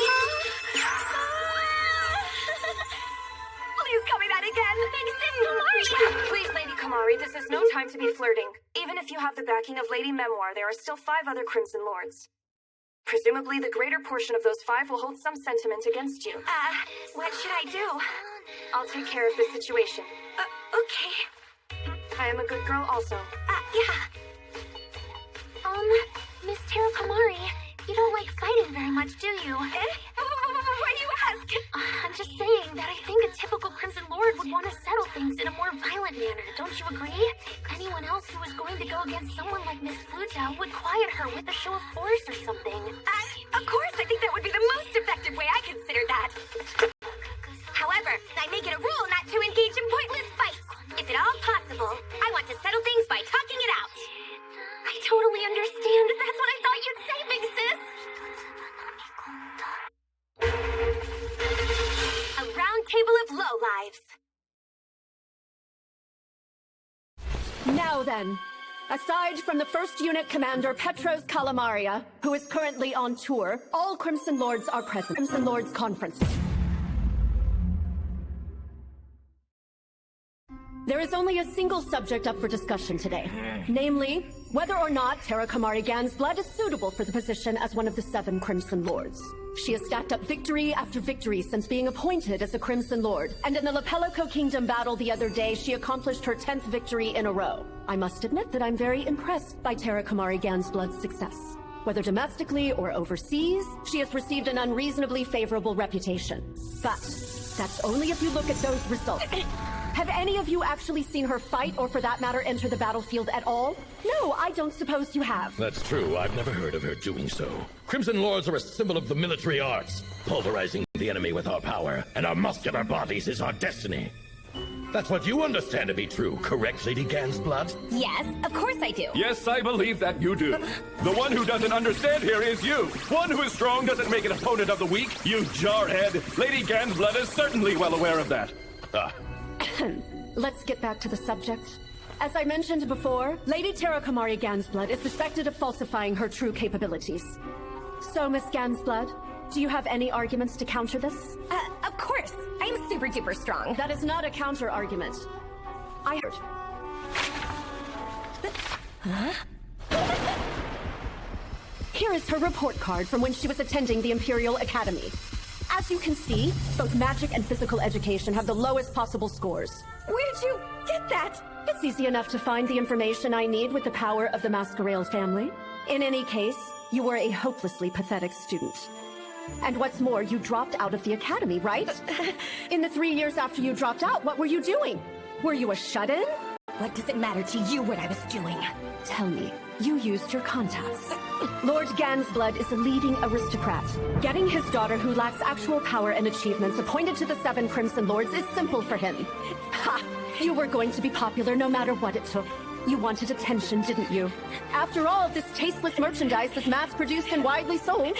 Please call me that again! Big sis Komari! Please, Lady Komari, this is no time to be flirting. Even if you have the backing of Lady Memoir, there are still 5 other Crimson Lords. Presumably, the greater portion of those 5 will hold some sentiment against you. What should I do? I'll take care of the situation. Okay. I am a good girl also. Yeah. Miss Taro Komari, you don't like fighting very much, do you? Why do you ask? I'm just saying that I think a typical Crimson Lord would want to settle things in a more violent manner, don't you agree? Anyone else who was going to go against someone like Miss Futa would quiet her with a show of force or something. Of course, I think that would be the most effective way. I consider that. However, I make it a rule not to engage in pointless fights. If at all possible, I want to settle things by talking it out. I totally understand. That's what I thought you'd say, big sis. A round table of lowlives. Now then, aside from the 1st Unit Commander Petros Calamaria, who is currently on tour, all Crimson Lords are present. Crimson Lords Conference. There is only a single subject up for discussion today. Namely, whether or not Taro Komari Gansblood is suitable for the position as one of the 7 Crimson Lords. She has stacked up victory after victory since being appointed as a Crimson Lord, and in the Lapelico Kingdom battle the other day, she accomplished her 10th victory in a row. I must admit that I'm very impressed by Taro Komari Gansblood's success. Whether domestically or overseas, she has received an unreasonably favorable reputation. But that's only if you look at those results. Have any of you actually seen her fight, or for that matter, enter the battlefield at all? No, I don't suppose you have. That's true. I've never heard of her doing so. Crimson Lords are a symbol of the military arts. Pulverizing the enemy with our power, and our muscular bodies is our destiny. That's what you understand to be true, correct, Lady Gansblood? Yes, of course I do. Yes, I believe that you do. The one who doesn't understand here is you. One who is strong doesn't make an opponent of the weak, you jarhead. Lady Gansblood is certainly well aware of that. Let's get back to the subject. As I mentioned before, Lady Taro Komari Gansblood is suspected of falsifying her true capabilities. So, Miss Gansblood, do you have any arguments to counter this? Of course. I'm super duper strong. That is not a counter argument. I heard. Huh? Here is her report card from when she was attending the Imperial Academy. As you can see, both magic and physical education have the lowest possible scores. Where'd you get that? It's easy enough to find the information I need with the power of the Masquerade family. In any case, you were a hopelessly pathetic student. And what's more, you dropped out of the academy, right? In the 3 years after you dropped out, what were you doing? Were you a shut-in? What does it matter to you what I was doing? Tell me, you used your contacts. Lord Gansblood is a leading aristocrat. Getting his daughter, who lacks actual power and achievements, appointed to the 7 Crimson Lords is simple for him. Ha! You were going to be popular no matter what it took. You wanted attention, didn't you? After all, this tasteless merchandise is mass-produced and widely sold.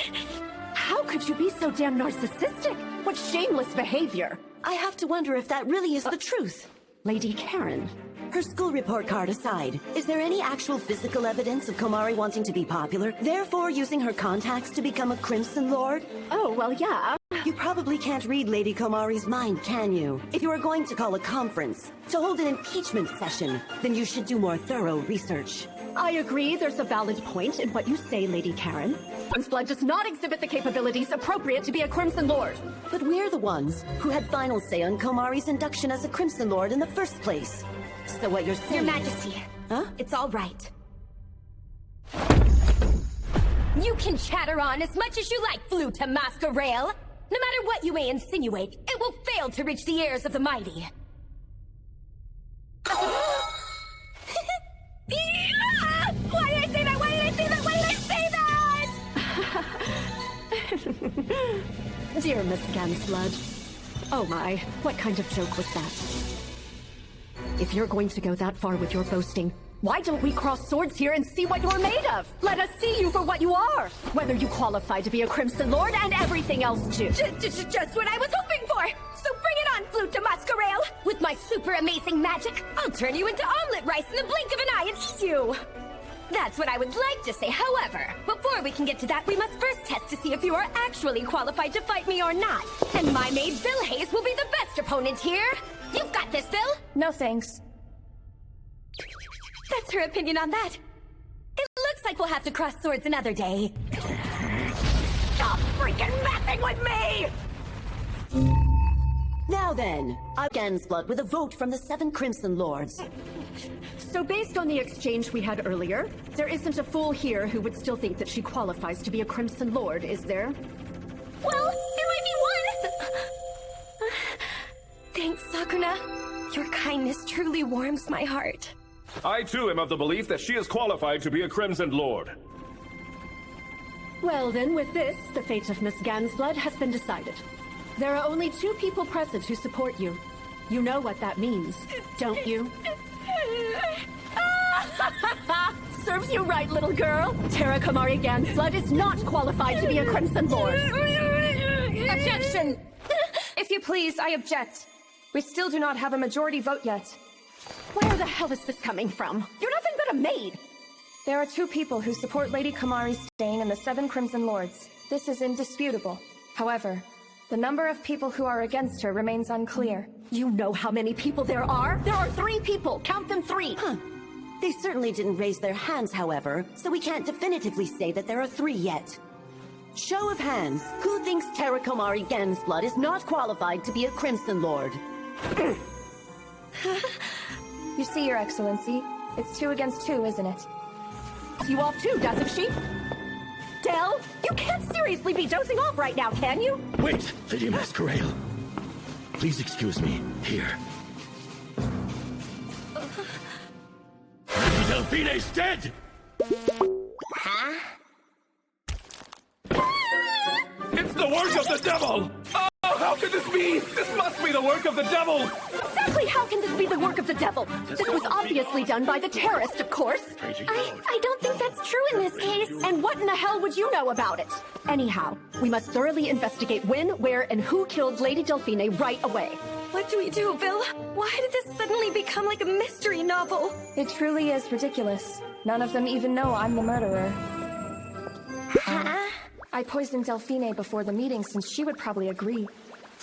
How could you be so damn narcissistic? What shameless behavior! I have to wonder if that really is the truth. Lady Karen. Her school report card aside, is there any actual physical evidence of Komari wanting to be popular, therefore using her contacts to become a Crimson Lord? Oh, well, yeah. You probably can't read Lady Komari's mind, can you? If you are going to call a conference to hold an impeachment session, then you should do more thorough research. I agree there's a valid point in what you say, Lady Karen. Gansblood does not exhibit the capabilities appropriate to be a Crimson Lord. But we're the ones who had final say on Komari's induction as a Crimson Lord in the first place. So what you're saying... Your Majesty. Huh? It's all right. You can chatter on as much as you like, Fluta Masquerail. No matter what you may insinuate, it will fail to reach the ears of the mighty. Why did I say that? Why did I say that? Why did I say that? Dear Miss Gansblood. Oh my, what kind of joke was that? If you're going to go that far with your boasting, why don't we cross swords here and see what you're made of? Let us see you for what you are! Whether you qualify to be a Crimson Lord and everything else too. Just what I was hoping for! So bring it on, Fluta Masquerail! With my super amazing magic, I'll turn you into omelet rice in the blink of an eye and eat you! That's what I would like to say, however, before we can get to that, we must first test to see if you are actually qualified to fight me or not. And my maid, Vilhaze, will be the best opponent here! You've got this, Vil! No thanks. That's her opinion on that. It looks like we'll have to cross swords another day. Stop freaking messing with me! Now then, Gansblood with a vote from the 7 Crimson Lords. So based on the exchange we had earlier, there isn't a fool here who would still think that she qualifies to be a Crimson Lord, is there? Well, there might be one! Thanks, Sakuna. Your kindness truly warms my heart. I too am of the belief that she is qualified to be a Crimson Lord. Well then, with this, the fate of Miss Gansblood has been decided. There are only 2 people present who support you. You know what that means, don't you? Serves you right, little girl. Terra Komari Gansblood is not qualified to be a Crimson Lord. Objection! If you please, I object. We still do not have a majority vote yet. Where the hell is this coming from? You're nothing but a maid! There are 2 people who support Lady Komari staying in the 7 Crimson Lords. This is indisputable. However, the number of people who are against her remains unclear. You know how many people there are? There are 3 people! Count them 3! Huh. They certainly didn't raise their hands, however, so we can't definitively say that there are 3 yet. Show of hands, who thinks Terra Komari Gansblood is not qualified to be a Crimson Lord? You see, Your Excellency, it's 2 against 2, isn't it? You off too, doesn't she? Del, you can't seriously be dozing off right now, can you? Wait, Lady Masquerail. Please excuse me. Here. Lady Delphine's dead! Huh? It's the work of the devil! Oh, how could this be? This must be the work of the devil! Exactly how can this be the work of the devil? This was obviously done by the terrorist, of course. I don't think that's true in this case. And what in the hell would you know about it? Anyhow, we must thoroughly investigate when, where, and who killed Lady Delphine right away. What do we do, Vil? Why did this suddenly become like a mystery novel? It truly is ridiculous. None of them even know I'm the murderer. I poisoned Delphine before the meeting since she would probably agree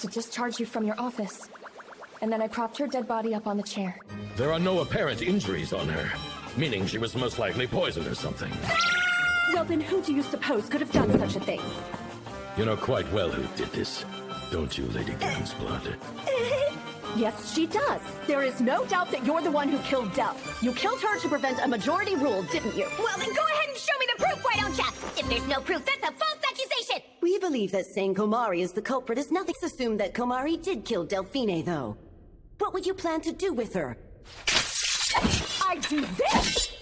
to discharge you from your office. And then I propped her dead body up on the chair. There are no apparent injuries on her. meaning she was most likely poisoned or something. Well, then who do you suppose could have done such a thing? You know quite well who did this, don't you, Lady Gamsblood? Yes, she does. There is no doubt that you're the one who killed Del. You killed her to prevent a majority rule, didn't you? Well, then go ahead and show me the proof, why don't ya? If there's no proof, that's a false accusation! We believe that saying Komari is the culprit is nothing. Let's assume that Komari did kill Delphine, though. What would you plan to do with her? I do this!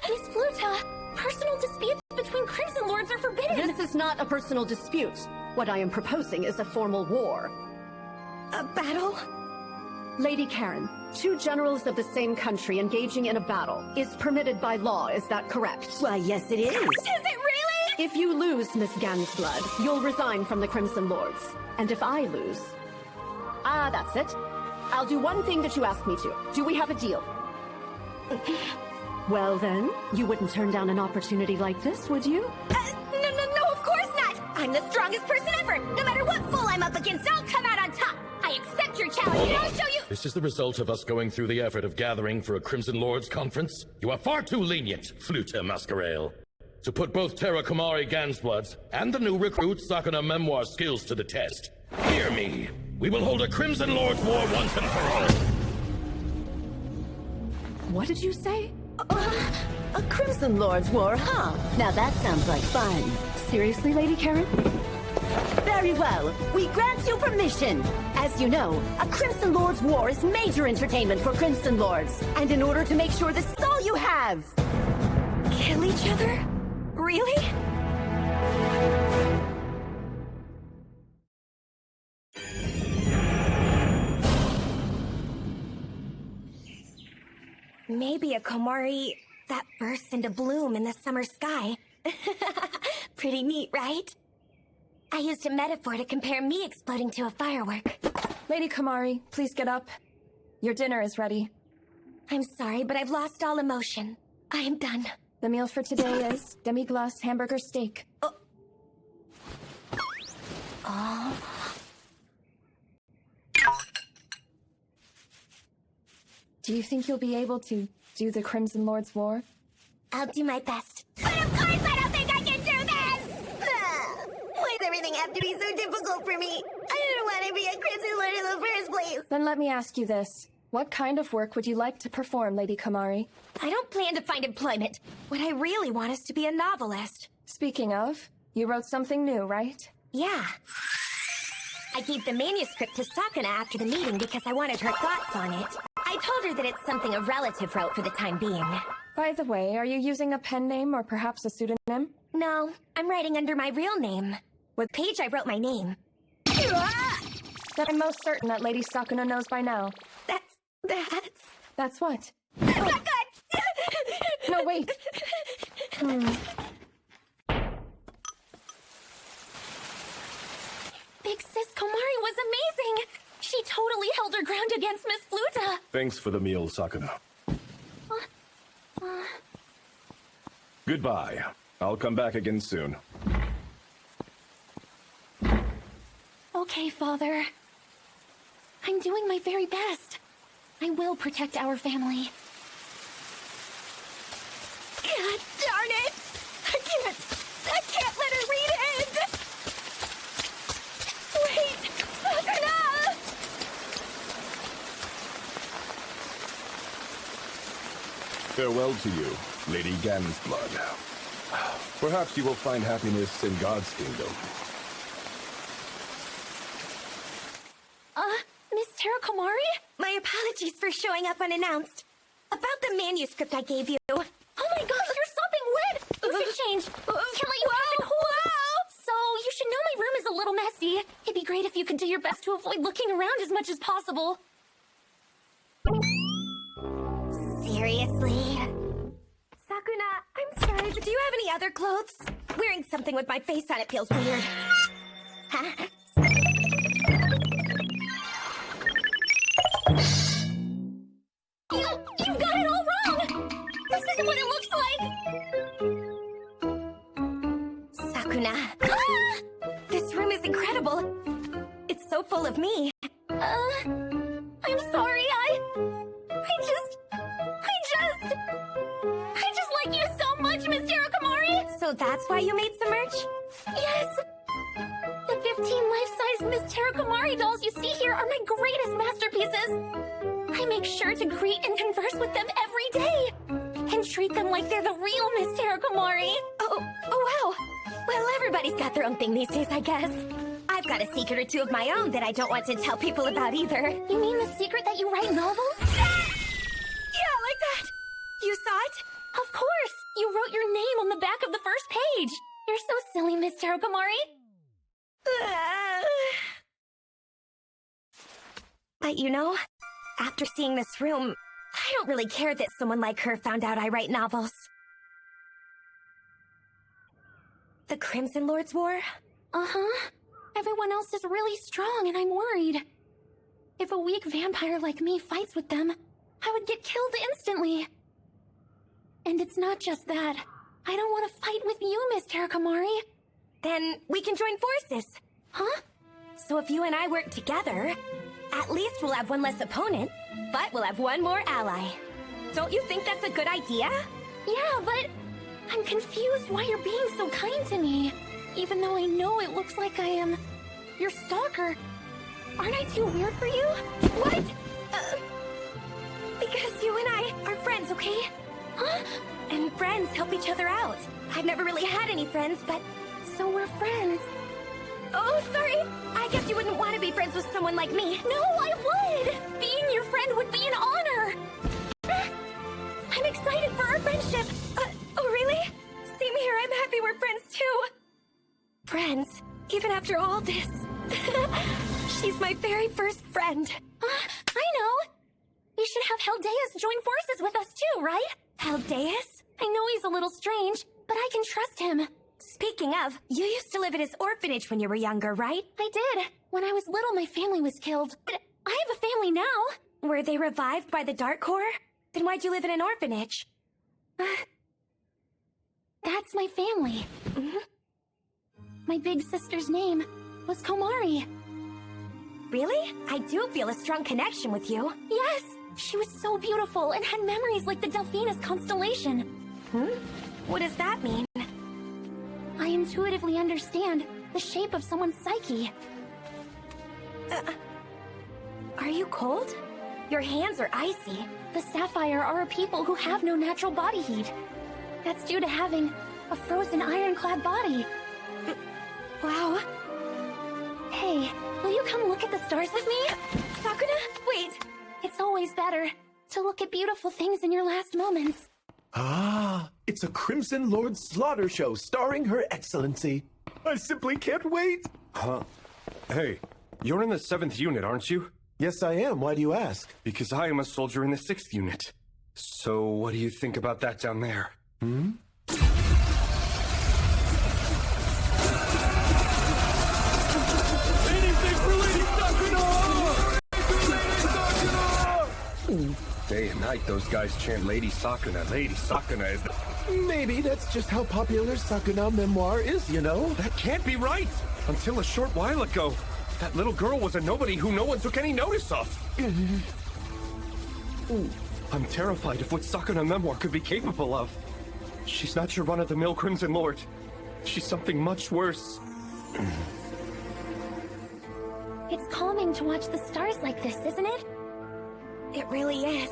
Miss Fluta, personal disputes between Crimson Lords are forbidden! This is not a personal dispute. What I am proposing is a formal war. A battle? Lady Karen, two generals of the same country engaging in a battle is permitted by law, is that correct? Why, yes it is. Is it really? If you lose, Miss Gansblood, you'll resign from the Crimson Lords. And if I lose... that's it. I'll do one thing that you asked me to. Do we have a deal? Well then, you wouldn't turn down an opportunity like this, would you? No, of course not! I'm the strongest person ever! No matter what fool I'm up against, I'll come out on top! I accept your challenge and I'll show you— This is the result of us going through the effort of gathering for a Crimson Lords conference? You are far too lenient, Fluta Masquerale. To put both Terra Komari Gansbloods and the new recruit Sakuna Memoir skills to the test. Hear me! We will hold a Crimson Lords War once and for all! What did you say? A Crimson Lords War, huh? Now that sounds like fun. Seriously, Lady Karen? Very well. We grant you permission. As you know, a Crimson Lords War is major entertainment for Crimson Lords. And in order to make sure this is all you have... Kill each other? Really? Maybe a Komari that bursts into bloom in the summer sky. Pretty neat, right? I used a metaphor to compare me exploding to a firework. Lady Komari, please get up. Your dinner is ready. I'm sorry, but I've lost all emotion. I am done. The meal for today is demi-glace hamburger steak. Do you think you'll be able to do the Crimson Lords War? I'll do my best. But of course I don't think I can do this! Why does everything have to be so difficult for me? I didn't want to be a Crimson Lord in the first place! Then let me ask you this. What kind of work would you like to perform, Lady Komari? I don't plan to find employment. What I really want is to be a novelist. Speaking of, you wrote something new, right? Yeah. I gave the manuscript to Sakuna after the meeting because I wanted her thoughts on it. I told her that it's something a relative wrote for the time being. By the way, are you using a pen name or perhaps a pseudonym? No, I'm writing under my real name. With Paige, I wrote my name. Then I'm most certain that Lady Sakuna knows by now. That's what? That's not good! No, wait. Big Sis Komari was amazing! She totally held her ground against Miss Fluta! Thanks for the meal, Sakuna. Goodbye. I'll come back again soon. Okay, Father. I'm doing my very best. I will protect our family. God darn it! I can't let her read it! Wait! Sakuna! Farewell to you, Lady Gansblood. Perhaps you will find happiness in God's kingdom. Miss Terra Komari? My apologies for showing up unannounced. About the manuscript I gave you. Oh my gosh, you're sopping wet! You should change. Can let you have it cool. So, you should know my room is a little messy. It'd be great if you could do your best to avoid looking around as much as possible. Seriously? Sakuna, I'm sorry, but do you have any other clothes? Wearing something with my face on it feels weird. Huh? You've got it all wrong! This isn't what it looks like! Sakuna. This room is incredible. It's so full of me. I'm sorry, I just... So that's why you made some merch? Yes! The 15 life-size Miss Terakomari dolls you see here are my greatest masterpieces! I make sure to greet and converse with them every day! And treat them like they're the real Miss Terakomari! Oh, wow! Well, everybody's got their own thing these days, I guess. I've got a secret or two of my own that I don't want to tell people about either. You mean the secret that you write novels? Yeah, like that! You saw it? Of course! You wrote your name on the back of the first page! You're so silly, Miss Terakomari! But you know, after seeing this room, I don't really care that someone like her found out I write novels. The Crimson Lord's War? Uh-huh. Everyone else is really strong and I'm worried. If a weak vampire like me fights with them, I would get killed instantly. And it's not just that. I don't want to fight with you, Miss Terakomari. Then we can join forces. Huh? So if you and I work together, at least we'll have one less opponent, but we'll have one more ally. Don't you think that's a good idea? Yeah, but I'm confused why you're being so kind to me. Even though I know it looks like I am your stalker. Aren't I too weird for you? What? Because you and I are friends, okay? Huh? And friends help each other out. I've never really had any friends, but so we're friends. Oh, sorry. I guess you wouldn't want to be friends with someone like me. No, I would! Being your friend would be an honor! I'm excited for our friendship! Oh, really? Same here. I'm happy we're friends, too. Friends? Even after all this? She's my very first friend. I know! You should have Heldeus join forces with us, too, right? Heldeus? I know he's a little strange, but I can trust him. Speaking of, you used to live at his orphanage when you were younger, right? I did. When I was little, my family was killed. But I have a family now. Were they revived by the Dark Core? Then why'd you live in an orphanage? That's my family. My big sister's name was Komari. Really? I do feel a strong connection with you. Yes! She was so beautiful and had memories like the Delphinus constellation. What does that mean? I intuitively understand the shape of someone's psyche. Are you cold? Your hands are icy. The Sapphire are a people who have no natural body heat. That's due to having a frozen ironclad body. Wow. Hey, will you come look at the stars with me? Sakuna, wait. It's always better to look at beautiful things in your last moments. Ah, it's a Crimson Lord slaughter show starring Her Excellency. I simply can't wait. Huh? Hey, you're in the 7th unit, aren't you? Yes, I am. Why do you ask? Because I am a soldier in the 6th unit. So what do you think about that down there? Hmm? Anything for Lady Sakuna! Day and night, those guys chant Lady Sakuna. Lady Sakuna is the... Maybe that's just how popular Sakuna memoir is, you know? That can't be right! Until a short while ago, that little girl was a nobody who no one took any notice of. I'm terrified of what Sakuna memoir could be capable of. She's not your run-of-the-mill Crimson Lord. She's something much worse. It's calming to watch the stars like this, isn't it? It really is.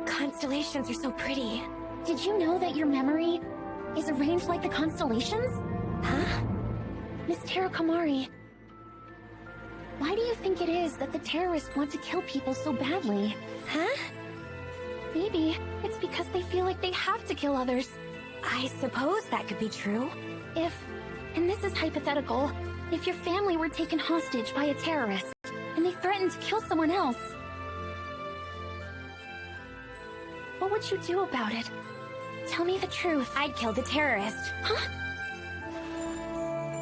Constellations are so pretty. Did you know that your memory is arranged like the constellations? Huh? Miss Terakomari, why do you think it is that the terrorists want to kill people so badly? Huh? Maybe it's because they feel like they have to kill others. I suppose that could be true. If, and this is hypothetical, if your family were taken hostage by a terrorist, and they threatened to kill someone else, what would you do about it? Tell me the truth. I'd kill the terrorist. Huh?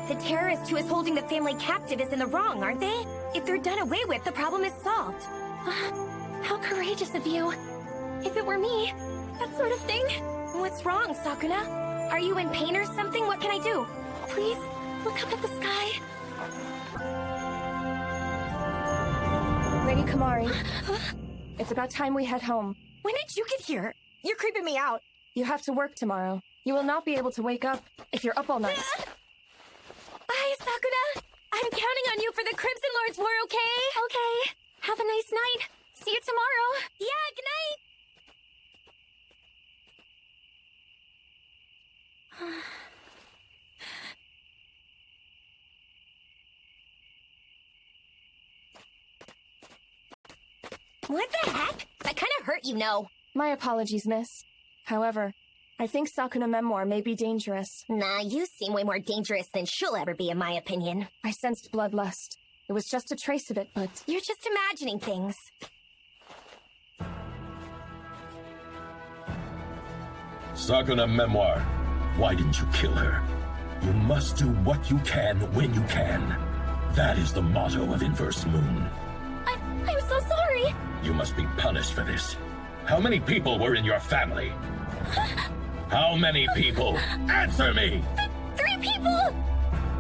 The terrorist who is holding the family captive is in the wrong, aren't they? If they're done away with, the problem is solved. How courageous of you. If it were me, that sort of thing. What's wrong, Sakuna? Are you in pain or something? What can I do? Please, look up at the sky. Lady Komari, it's about time we head home. When did you get here? You're creeping me out. You have to work tomorrow. You will not be able to wake up if you're up all night. Bye, Sakuna! I'm counting on you for the Crimson Lord's war, okay? Okay. Have a nice night. See you tomorrow. Yeah, good night! What the heck? That kind of hurt, you know. My apologies, miss. However, I think Sakuna Memoir may be dangerous. Nah, you seem way more dangerous than she'll ever be, in my opinion. I sensed bloodlust. It was just a trace of it, but... You're just imagining things. Sakuna Memoir, why didn't you kill her? You must do what you can when you can. That is the motto of Inverse Moon. I'm so sorry. You must be punished for this. How many people were in your family? How many people? Answer me! 3 people!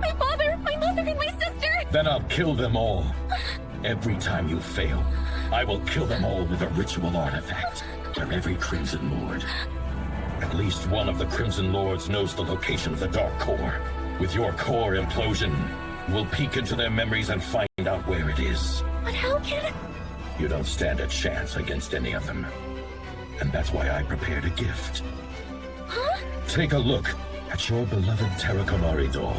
My father, my mother, and my sister! Then I'll kill them all. Every time you fail, I will kill them all with a ritual artifact for every Crimson Lord. At least one of the Crimson Lords knows the location of the Dark Core. With your core implosion, we'll peek into their memories and find out where it is. But how can... You don't stand a chance against any of them. And that's why I prepared a gift. Huh? Take a look at your beloved Terrakomari doll.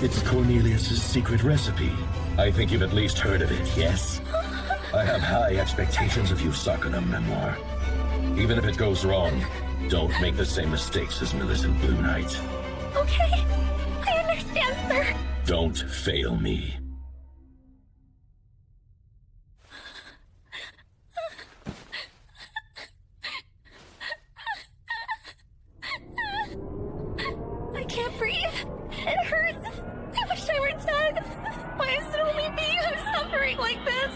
It's Cornelius's secret recipe. I think you've at least heard of it, yes? I have high expectations of you, Sakuna Memoir. Even if it goes wrong, don't make the same mistakes as Millicent Blue Knight. Okay, I understand, sir. Don't fail me. I can't breathe. It hurts. I wish I were dead. Why is it only me who's suffering like this?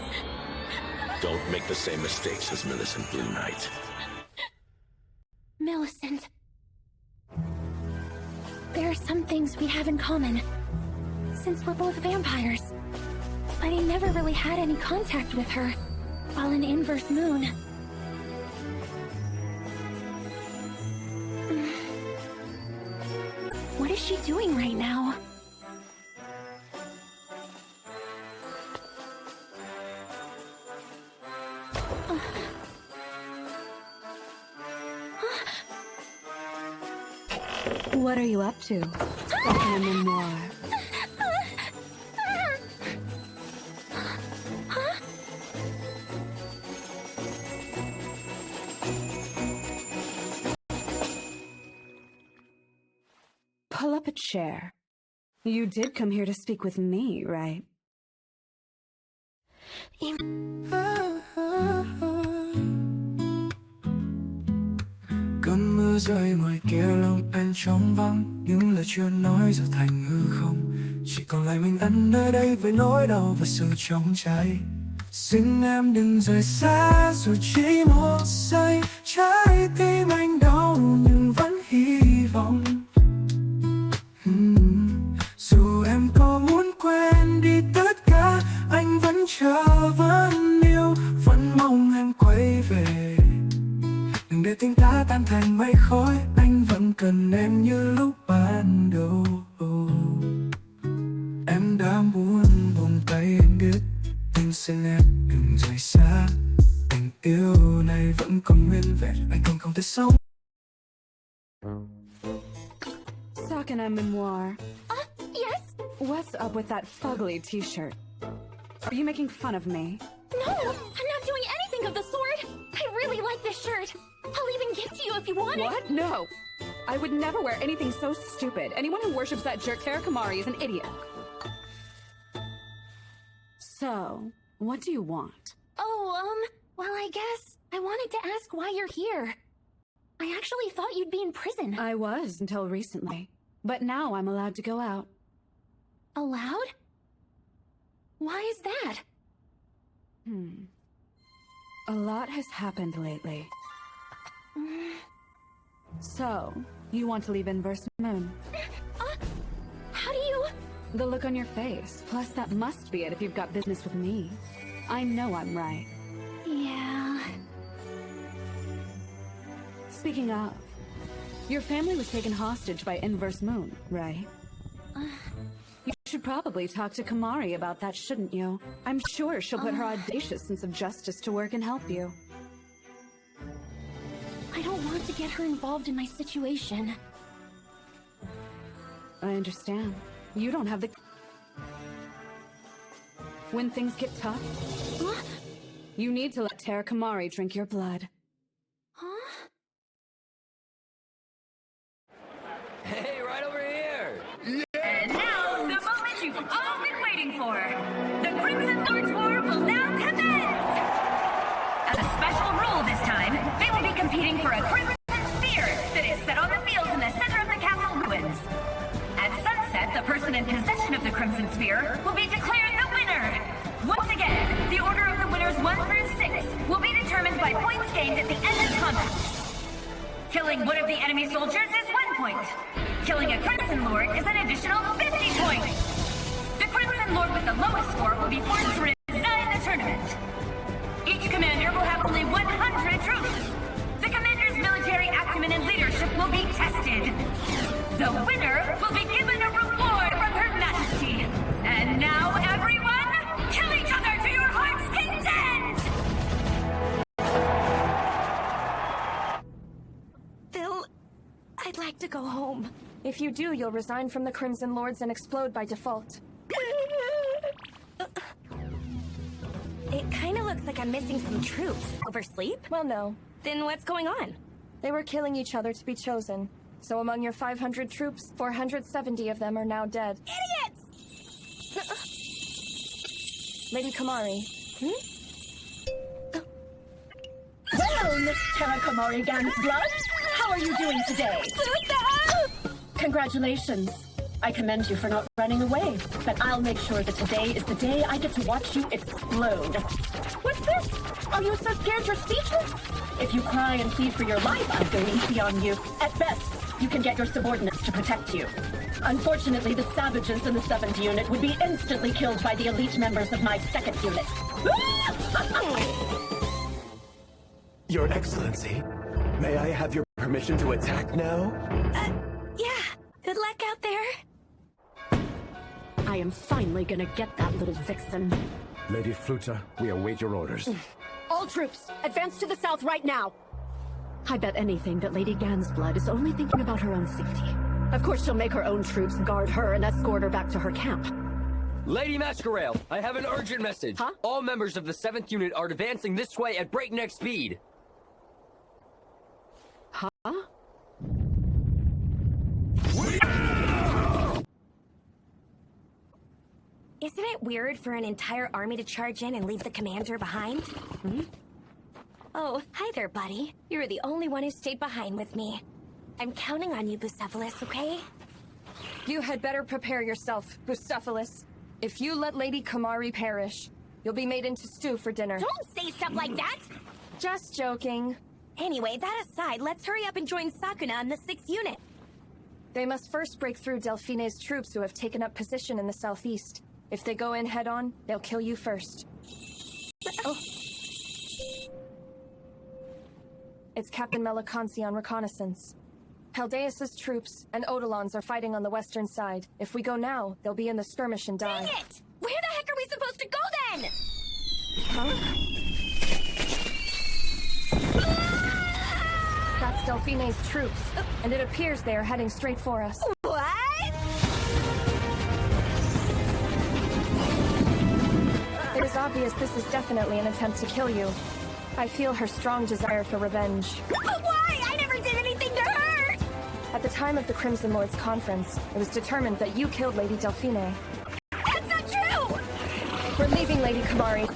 Don't make the same mistakes as Millicent Blue Knight. Millicent. There are some things we have in common, since we're both vampires. But I never really had any contact with her while in Inverse Moon. What is she doing right now? What are you up to, Sakuna Memoir? Pull up a chair. You did come here to speak with me, right? Cơn mưa rơi ngoài kia lòng anh trống vắng, những lời chưa nói giờ thành hư không. Chỉ còn lại mình anh nơi đây với nỗi đau và sự trống cháy. Xin em đừng rời xa dù chỉ một giây. Trái tim anh đau nhưng vẫn hy vọng. Dù em có muốn quên đi tất cả, anh vẫn chờ, vẫn yêu, vẫn mong em quay về. Đừng để tình ta tan thành mây khói, anh vẫn cần em như lúc ban đầu. Em đã muốn buông tay, anh biết, anh xin em đừng rời xa. Tình yêu này vẫn còn nguyên vẹn, anh không thể sống. Sakuna Memoir. Yes? What's up with that fugly t-shirt? Are you making fun of me? No, I'm not doing anything of the sort. I really like this shirt. I'll even give it to you if you want it. What? No. I would never wear anything so stupid. Anyone who worships that jerk Terrakomari is an idiot. So, what do you want? Oh, well, I guess I wanted to ask why you're here. I actually thought you'd be in prison. I was until recently. But now I'm allowed to go out. Allowed? Why is that? A lot has happened lately. So, you want to leave Inverse Moon? How do you... The look on your face. Plus, that must be it if you've got business with me. I know I'm right. Yeah... Speaking of, Your family was taken hostage by Inverse Moon, right? You should probably talk to Kamari about that, shouldn't you? I'm sure she'll put her audacious sense of justice to work and help you. I don't want to get her involved in my situation. I understand. You don't have the... When things get tough, you need to let Terra Kamari drink your blood. Huh? Hey, right over here! And now, the moment you've all been waiting for. The Crimson Lord's War will now commence! As a special rule this time, they will be competing for a Crimson Sphere that is set on the field in the center of the castle ruins. At sunset, the person in possession of the Crimson Sphere will be declared the winner! Once again, the order of the winners 1 through 6 will be determined by points gained at the end of combat. Killing one of the enemy soldiers is 1 point. Killing a Crimson Lord is an additional 50 points. The Crimson Lord with the lowest score will be forced to resign the tournament. Each commander will have only 100 troops. The commander's military acumen and leadership will be tested. The winner will be given a reward from Her Majesty. And now, everyone, kill each other to your heart's content! Phil, I'd like to go home. If you do, you'll resign from the Crimson Lords and explode by default. It kinda looks like I'm missing some troops. Oversleep? Well, no. Then what's going on? They were killing each other to be chosen. So among your 500 troops, 470 of them are now dead. Idiots! Lady Kamari. Well, Miss Terra Kamari Gansblood, how are you doing today? Congratulations. I commend you for not running away, but I'll make sure that today is the day I get to watch you explode. What's this? Are you so scared you're speechless? If you cry and plead for your life, I'll go easy on you. At best, you can get your subordinates to protect you. Unfortunately, the savages in the 7th unit would be instantly killed by the elite members of my 2nd unit. Your Excellency, may I have your permission to attack now? Yeah. Good luck out there. I am finally gonna get that little vixen. Lady Fluta, we await your orders. All troops, advance to the south right now! I bet anything that Lady Gansblood is only thinking about her own safety. Of course she'll make her own troops guard her and escort her back to her camp. Lady Masquerail, I have an urgent message. Huh? All members of the 7th unit are advancing this way at breakneck speed. Huh? Isn't it weird for an entire army to charge in and leave the commander behind? Oh, hi there, buddy. You're the only one who stayed behind with me. I'm counting on you, Bucephalus, okay? You had better prepare yourself, Bucephalus. If you let Lady Kamari perish, you'll be made into stew for dinner. Don't say stuff like that! Just joking. Anyway, that aside, let's hurry up and join Sakuna in the 6th unit. They must first break through Delphine's troops who have taken up position in the southeast. If they go in head-on, they'll kill you first. Oh. It's Captain Melicanci on reconnaissance. Peldeus' troops and Odilon's are fighting on the western side. If we go now, they'll be in the skirmish and die. Dang it! Where the heck are we supposed to go then? Huh? That's Delphine's troops, and it appears they are heading straight for us. What? It is obvious this is definitely an attempt to kill you. I feel her strong desire for revenge. But why? I never did anything to her! At the time of the Crimson Lord's conference, it was determined that you killed Lady Delphine. That's not true! We're leaving, Lady Kamari.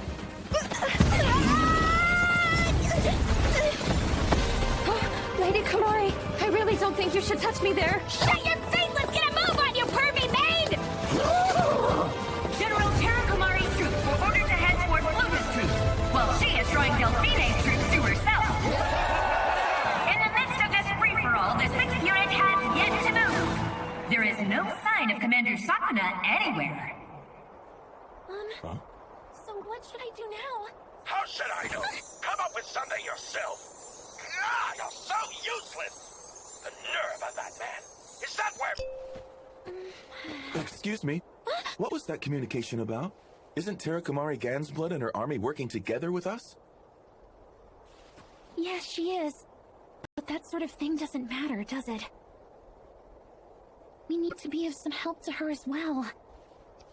Lady Kamari, I really don't think you should touch me there. Shut your face! Let's get a move on, you pervy maid! General Terra Kamari's troops were ordered to head toward Fluta's troops, while she is drawing Delphine's troops to herself. In the midst of this free-for-all, the 6th unit has yet to move. There is no sign of Commander Sakuna anywhere. So what should I do now? How should I know? Come up with something yourself. Ah, you're so useless. The nerve of that man! Is that where... Excuse me? What was that communication about? Isn't Terakamari Gansblood and her army working together with us? Yes, she is. But that sort of thing doesn't matter, does it? We need to be of some help to her as well.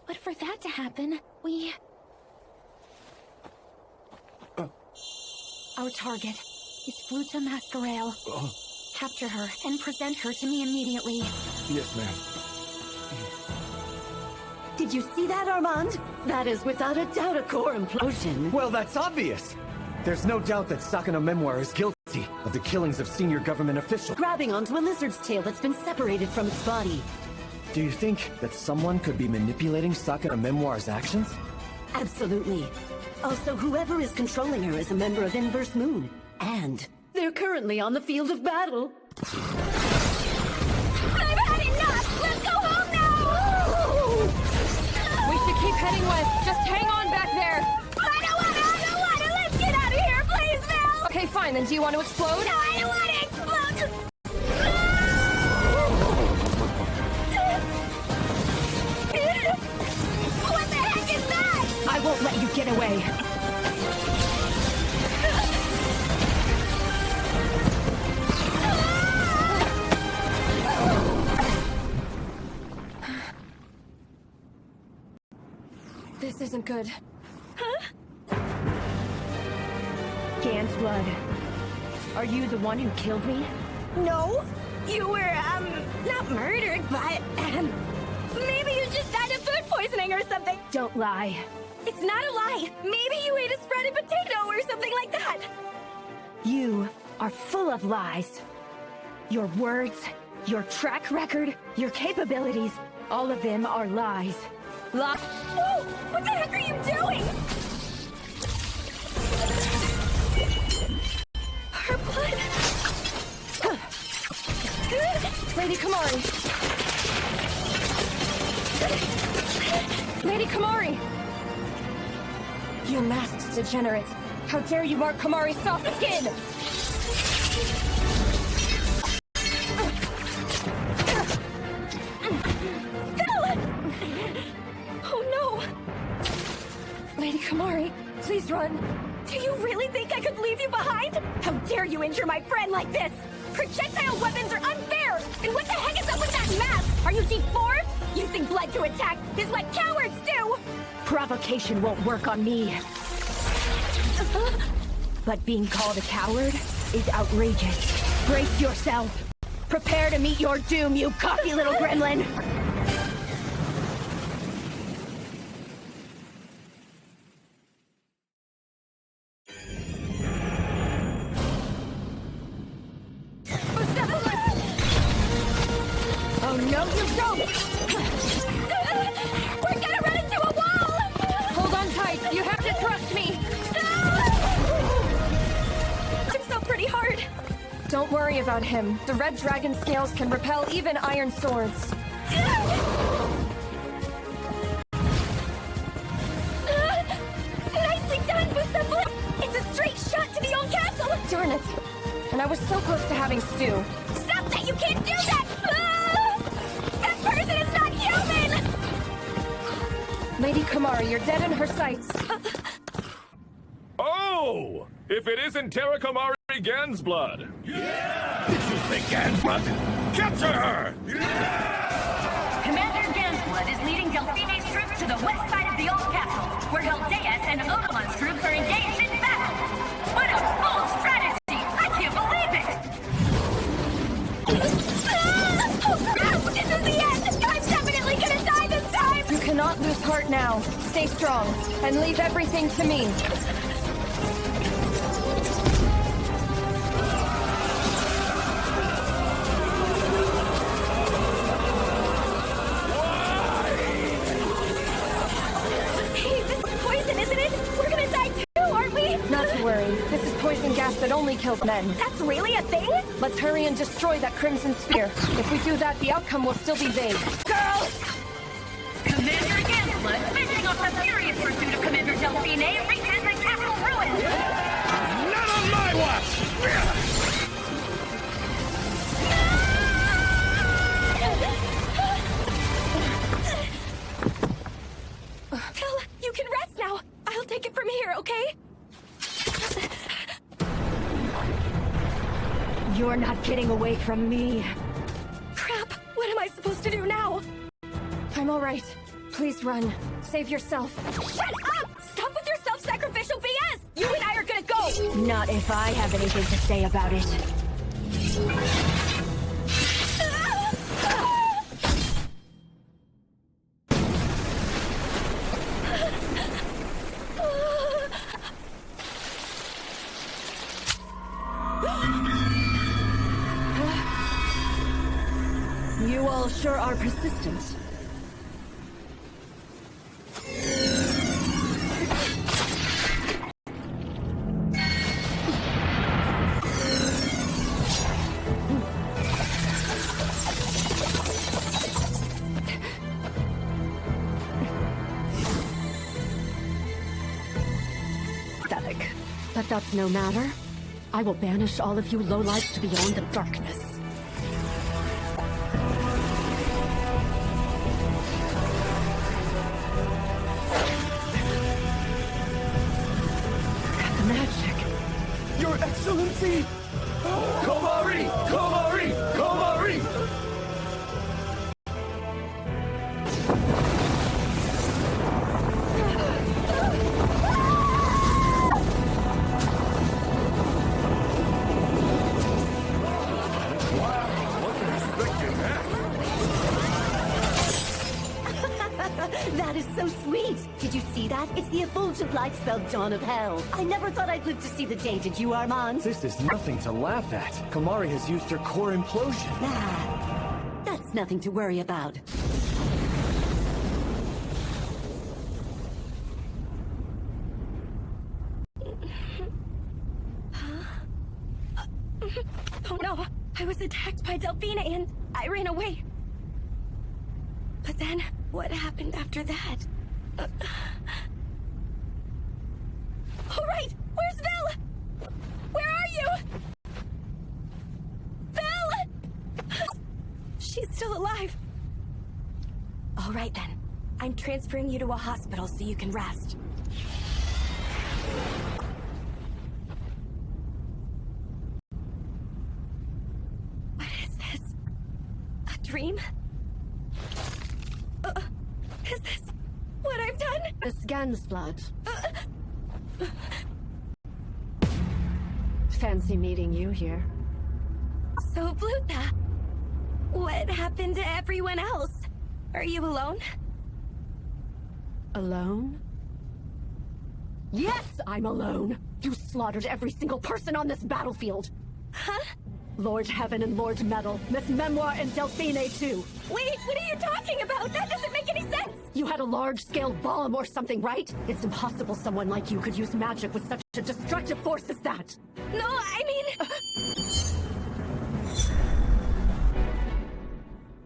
But for that to happen, we... Our target is Fluta Masquerale. Capture her and present her to me immediately. Yes, ma'am. Did you see that, Armand? That is without a doubt a core implosion. Well, that's obvious. There's no doubt that Sakano Memoir is guilty of the killings of senior government officials. Grabbing onto a lizard's tail that's been separated from its body. Do you think that someone could be manipulating Sakano Memoir's actions? Absolutely. Also, whoever is controlling her is a member of Inverse Moon. And they're currently on the field of battle. I've had enough! Let's go home now! We should keep heading west. Just hang on back there. I don't wanna! Let's get out of here, please, Val! Okay, fine. Then do you want to explode? No, I don't want to explode! What the heck is that? I won't let you get away. This isn't good. Gansblood, are you the one who killed me? No, you were, not murdered, but, maybe you just died of food poisoning or something. Don't lie. It's not a lie. Maybe you ate a sprouted potato or something like that. You are full of lies. Your words, your track record, your capabilities, all of them are lies. Whoa! What the heck are you doing? Her blood! Lady Kamari! Lady Kamari! You masked degenerate! How dare you mark Kamari's soft skin! Oh no! Lady Kamari, please run! Do you really think I could leave you behind? How dare you injure my friend like this? Projectile weapons are unfair! And what the heck is up with that mask? Are you deformed? Using blood to attack is what cowards do! Provocation won't work on me. But being called a coward is outrageous. Brace yourself. Prepare to meet your doom, you cocky little gremlin! Oh no, you don't! We're gonna run into a wall! Hold on tight! You have to trust me! I'm so pretty hard! Don't worry about him. The red dragon scales can repel even iron swords. Nicely done, Bucephalus! It's a straight shot to the old castle! Darn it! And I was so close to having stew. Stop that! You can't do that! That person is not human! Lady Kamari, you're dead in her sights. Oh! If it isn't Terakamari Gansblood! Yeah! Did you think Gansblood? Capture her! Yeah! Commander Gansblood is leading Delphine's troops to the west side of the old castle, where Heldeus and Odomon's troops are engaged in battle. What a bold strategy! I can't believe it! Oh crap! This is the end! I'm definitely gonna die this time! You cannot lose heart now. Stay strong, and leave everything to me. Hey, this is poison, isn't it? We're gonna die too, aren't we? Not to worry. This is poison gas that only kills men. That's really a thing? Let's hurry and destroy that crimson sphere. If we do that, the outcome will still be vague. Girls! Commander Gansblood, finishing off the furious pursuit of Commander Delphine, reaches the castle ruins! Not on my watch! getting away from me. Crap! What am I supposed to do now? I'm alright. Please run. Save yourself. Shut up! Stop with your self-sacrificial BS! You and I are gonna go! Not if I have anything to say about it. You all sure are persistent. Pathetic. But that's no matter. I will banish all of you lowlifes to beyond the darkness. Your Excellency! Komari! Komari! Komari! That is so sweet! Did you see that? It's the effulgent light spell Dawn of Hell. I never thought I'd live to see the day, did you, Armand? This is nothing to laugh at. Komari has used her core implosion. Ah, that's nothing to worry about. Oh no! I was attacked by Delphina and I ran away. But then, what happened after that? All right! Where's Vil? Where are you? Vil! She's still alive. All right then. I'm transferring you to a hospital so you can rest. What is this? A dream? Is this what I've done? The scan's blood. Fancy meeting you here. So, Blutha, what happened to everyone else? Are you alone? Alone? Yes, I'm alone! You slaughtered every single person on this battlefield! Huh? Lord Heaven and Lord Metal, Miss Memoir and Delphine too! Wait, what are you talking about? That doesn't make any sense! You had a large-scale bomb or something, right? It's impossible someone like you could use magic with such a destructive force as that! No, I mean...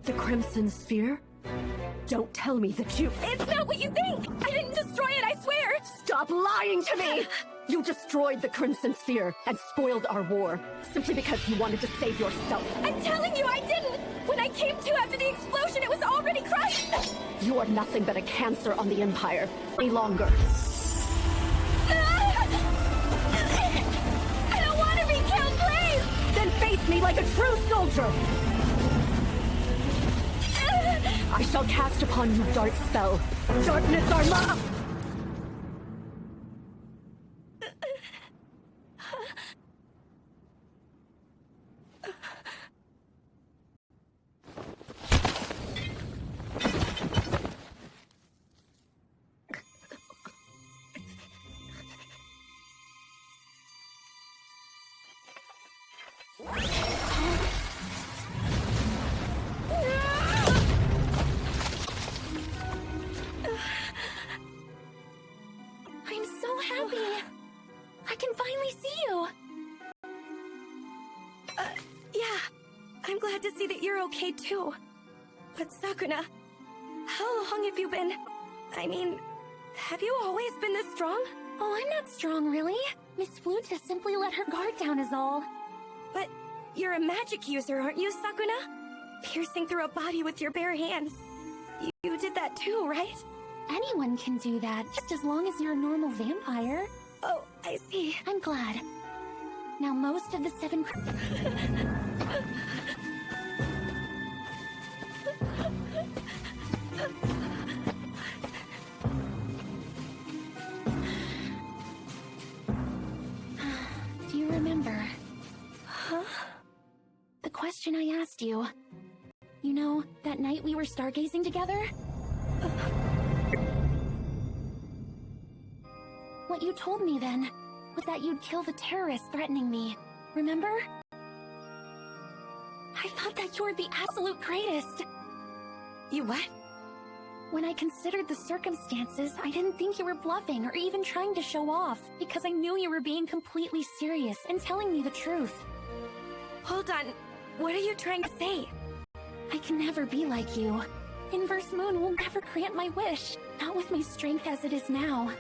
The Crimson Sphere? Don't tell me that you... It's not what you think! I didn't destroy it, I swear! Stop lying to me! You destroyed the Crimson Sphere and spoiled our war, simply because you wanted to save yourself. I'm telling you, I didn't! When I came to after the explosion, it was already crushed! You are nothing but a cancer on the Empire. Any longer. I don't want to be killed, please! Then face me like a true soldier! I shall cast upon you Dark Spell. Darkness Arma! I'm so happy. I can finally see you. Yeah. I'm glad to see that you're okay too. But Sakuna, how long have you been... I mean, have you always been this strong? Oh, I'm not strong, really. Miss Fluta simply let her guard down is all. But you're a magic user, aren't you, Sakuna? Piercing through a body with your bare hands. You did that too, right? Anyone can do that, just as long as you're a normal vampire. Oh, I see. I'm glad. Now most of the 7... we were stargazing together? What you told me then was that you'd kill the terrorists threatening me, remember? I thought that you were the absolute greatest. You what? When I considered the circumstances, I didn't think you were bluffing or even trying to show off, because I knew you were being completely serious and telling me the truth. Hold on. What are you trying to say? I can never be like you. Inverse Moon will never grant my wish, not with my strength as it is now.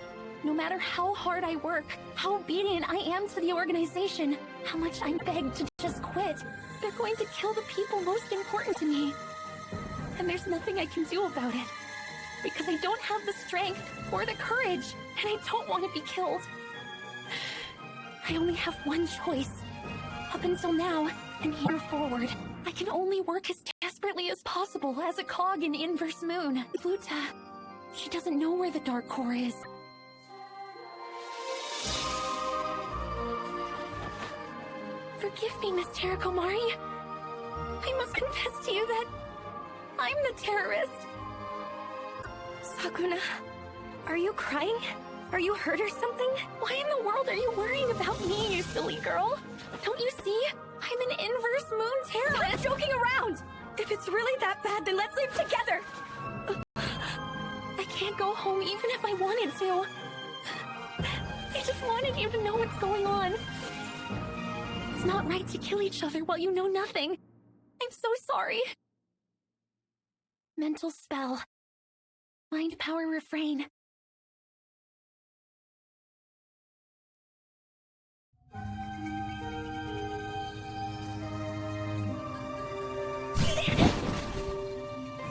No matter how hard I work, how obedient I am to the organization, how much I'm begged to just quit, they're going to kill the people most important to me. And there's nothing I can do about it. Because I don't have the strength or the courage, and I don't want to be killed. I only have one choice. Up until now, and here forward, I can only work as desperately as possible as a cog in Inverse Moon. Luta, she doesn't know where the Dark Core is. Forgive me, Miss Terakomari. I must confess to you that I'm the terrorist. Sakuna, are you crying? Are you hurt or something? Why in the world are you worrying about me, you silly girl? Don't you see? I'm an Inverse Moon terrorist! Stop joking around! If it's really that bad, then let's live together! I can't go home even if I wanted to. I just wanted you to know what's going on. It's not right to kill each other while you know nothing. I'm so sorry. Mental spell. Mind power refrain.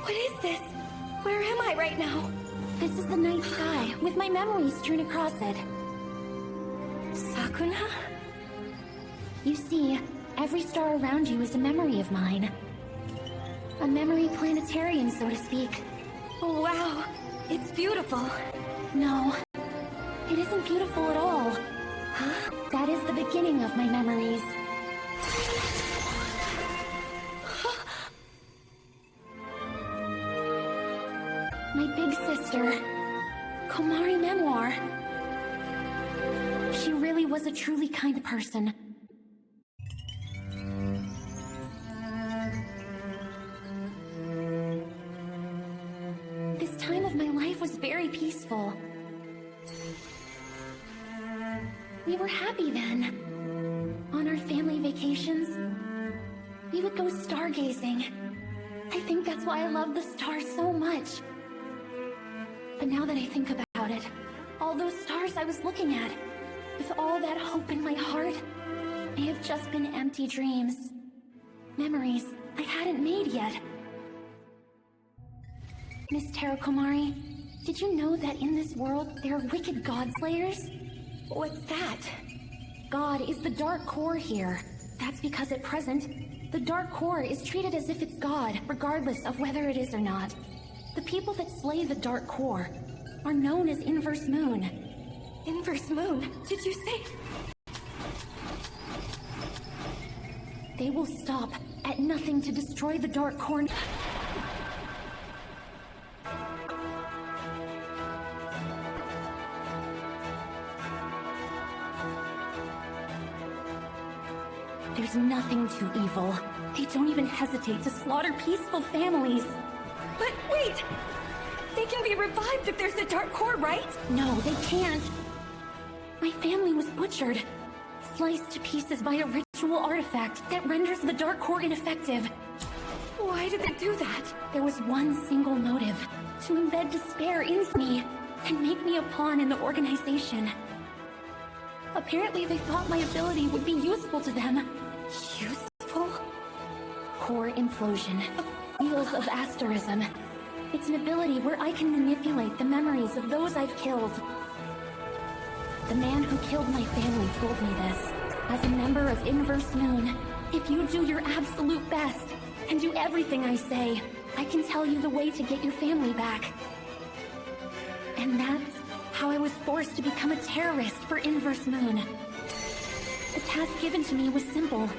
What is this? Where am I right now? This is the night sky, with my memories strewn across it. Sakuna? You see, every star around you is a memory of mine. A memory planetarium, so to speak. Oh, wow. It's beautiful. No, it isn't beautiful at all. Huh? That is the beginning of my memories. My big sister, Komari Memoir. She really was a truly kind person. This time of my life was very peaceful. We were happy then. On our family vacations, we would go stargazing. I think that's why I love the stars so much. But now that I think about it, all those stars I was looking at, with all that hope in my heart, may have just been empty dreams. Memories I hadn't made yet. Miss Terakomari, did you know that in this world there are wicked God-slayers? What's that? God is the Dark Core here. That's because at present, the Dark Core is treated as if it's God, regardless of whether it is or not. The people that slay the Dark Core are known as Inverse Moon. Inverse Moon? Did you say? They will stop at nothing to destroy the Dark Core. There's nothing too evil. They don't even hesitate to slaughter peaceful families. But wait! They can be revived if there's a Dark Core, right? No, they can't. My family was butchered, sliced to pieces by a ritual artifact that renders the Dark Core ineffective. Why did they do that? There was one single motive: to embed despair into me and make me a pawn in the organization. Apparently they thought my ability would be useful to them. Useful? Core implosion. Wheels of asterism. It's an ability where I can manipulate the memories of those I've killed. The man who killed my family told me this. As a member of Inverse Moon, if you do your absolute best and do everything I say, I can tell you the way to get your family back. And that's how I was forced to become a terrorist for Inverse Moon. The task given to me was simple.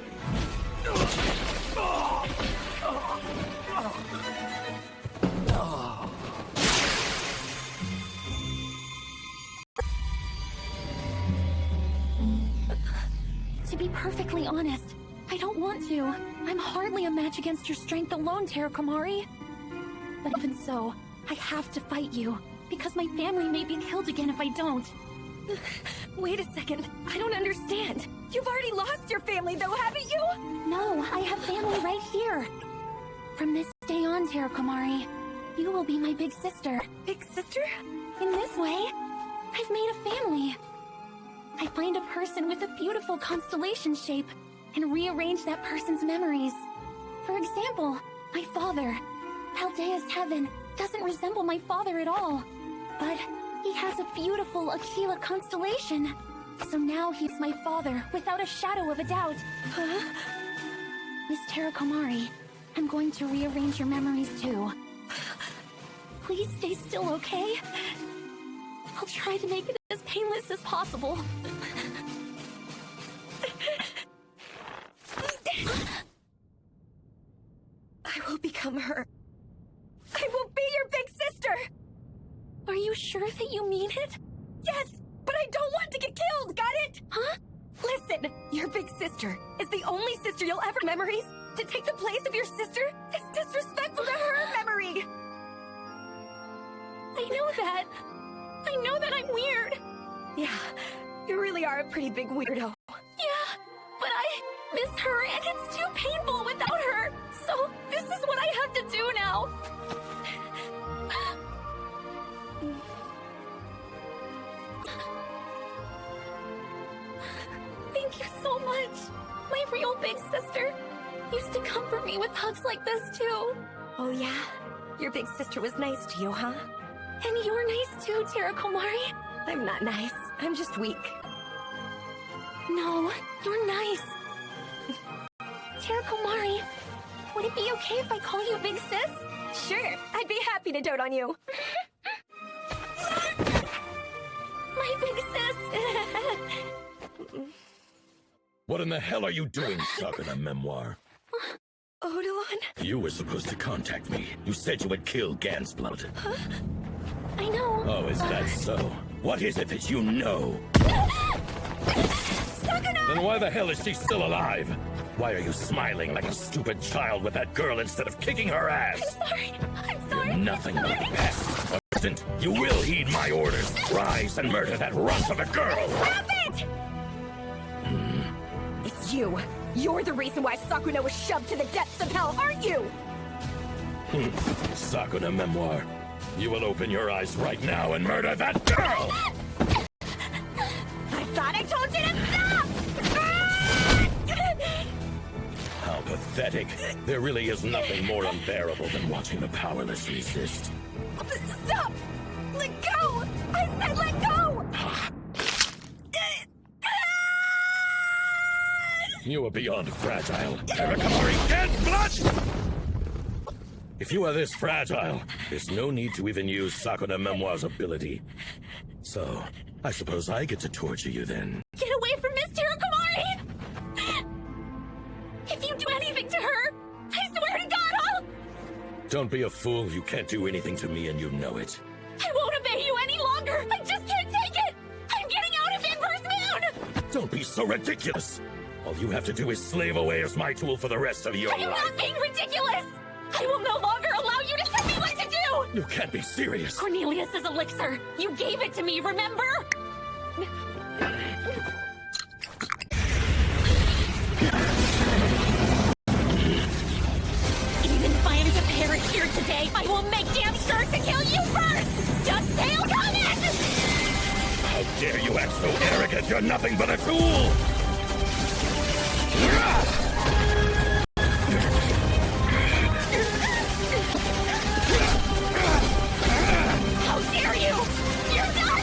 be perfectly honest, I don't want to. I'm hardly a match against your strength alone, Terakomari. But even so, I have to fight you, because my family may be killed again if I don't. Wait a second. I don't understand. You've already lost your family, though, haven't you? No, I have family right here. From this day on, Terakomari, you will be my big sister. Big sister? In this way, I've made a family. I find a person with a beautiful constellation shape and rearrange that person's memories. For example, my father. Paldea's heaven doesn't resemble my father at all. But he has a beautiful Aquila constellation. So now he's my father without a shadow of a doubt. Huh? Miss Terakomari, I'm going to rearrange your memories too. Please stay still, okay? I'll try to make it as painless as possible. I will become her. I will be your big sister! Are you sure that you mean it? Yes, but I don't want to get killed, got it? Huh? Listen, your big sister is the only sister you'll ever memories. To take the place of your sister is disrespectful to her memory. I know that. I know that I'm weird. Yeah, you really are a pretty big weirdo. Yeah, but I miss her and it's too painful without her. So this is what I have to do now. Thank you so much. My real big sister used to comfort me with hugs like this too. Oh yeah? Your big sister was nice to you, huh? And you're nice too, Terakomari. I'm not nice. I'm just weak. No, you're nice. Terakomari, would it be okay if I call you Big Sis? Sure, I'd be happy to dote on you. My Big Sis! What in the hell are you doing, Sakuna Memoir? Odilon? You were supposed to contact me. You said you would kill Gansblood. Huh? I know. Oh, is that so? What is it that you know? Sakuna! Then why the hell is she still alive? Why are you smiling like a stupid child with that girl instead of kicking her ass? I'm sorry. I'm sorry. You're nothing but a pest. Assistant, you will heed my orders. Rise and murder that runt of a girl. Stop it! It's you. You're the reason why Sakuna was shoved to the depths of hell, aren't you? Sakuna Memoir, you will open your eyes right now and murder that girl! I thought I told you to stop! How pathetic. There really is nothing more unbearable than watching the powerless resist. Stop! Let go! I said let go! You are beyond fragile. Terakomari Gansblood! If you are this fragile, there's no need to even use Sakuna Memoir's ability. So, I suppose I get to torture you then. Get away from Miss Terakomari! If you do anything to her, I swear to God I'll... Don't be a fool. You can't do anything to me and you know it. I won't obey you any longer! I just can't take it! I'm getting out of Emperor's Moon! Don't be so ridiculous! All you have to do is slave away as my tool for the rest of your I am life. not being ridiculous! I will no longer allow you to tell me what to do! You can't be serious! Cornelius's elixir! You gave it to me, remember? Even if I am to perish here today, I will make damn sure to kill you first! Just tail comment! How dare you act so arrogant? You're nothing but a tool! How dare you! You're done!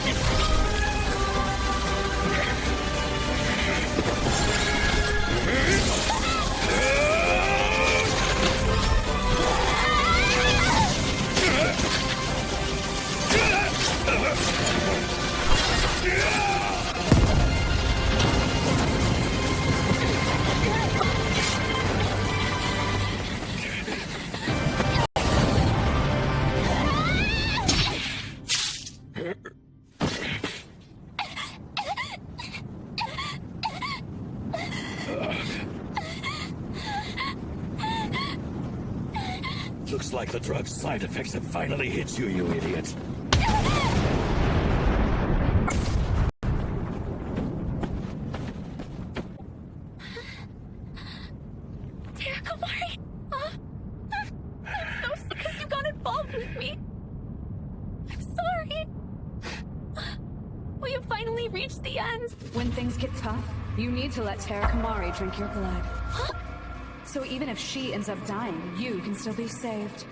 Looks like the drug's side effects have finally hit you, you idiot. Kumari! I'm so sick because you got involved with me. I'm sorry. We have finally reached the end. When things get tough, you need to let Terra Kumari drink your blood. So even if she ends up dying, you can still be saved.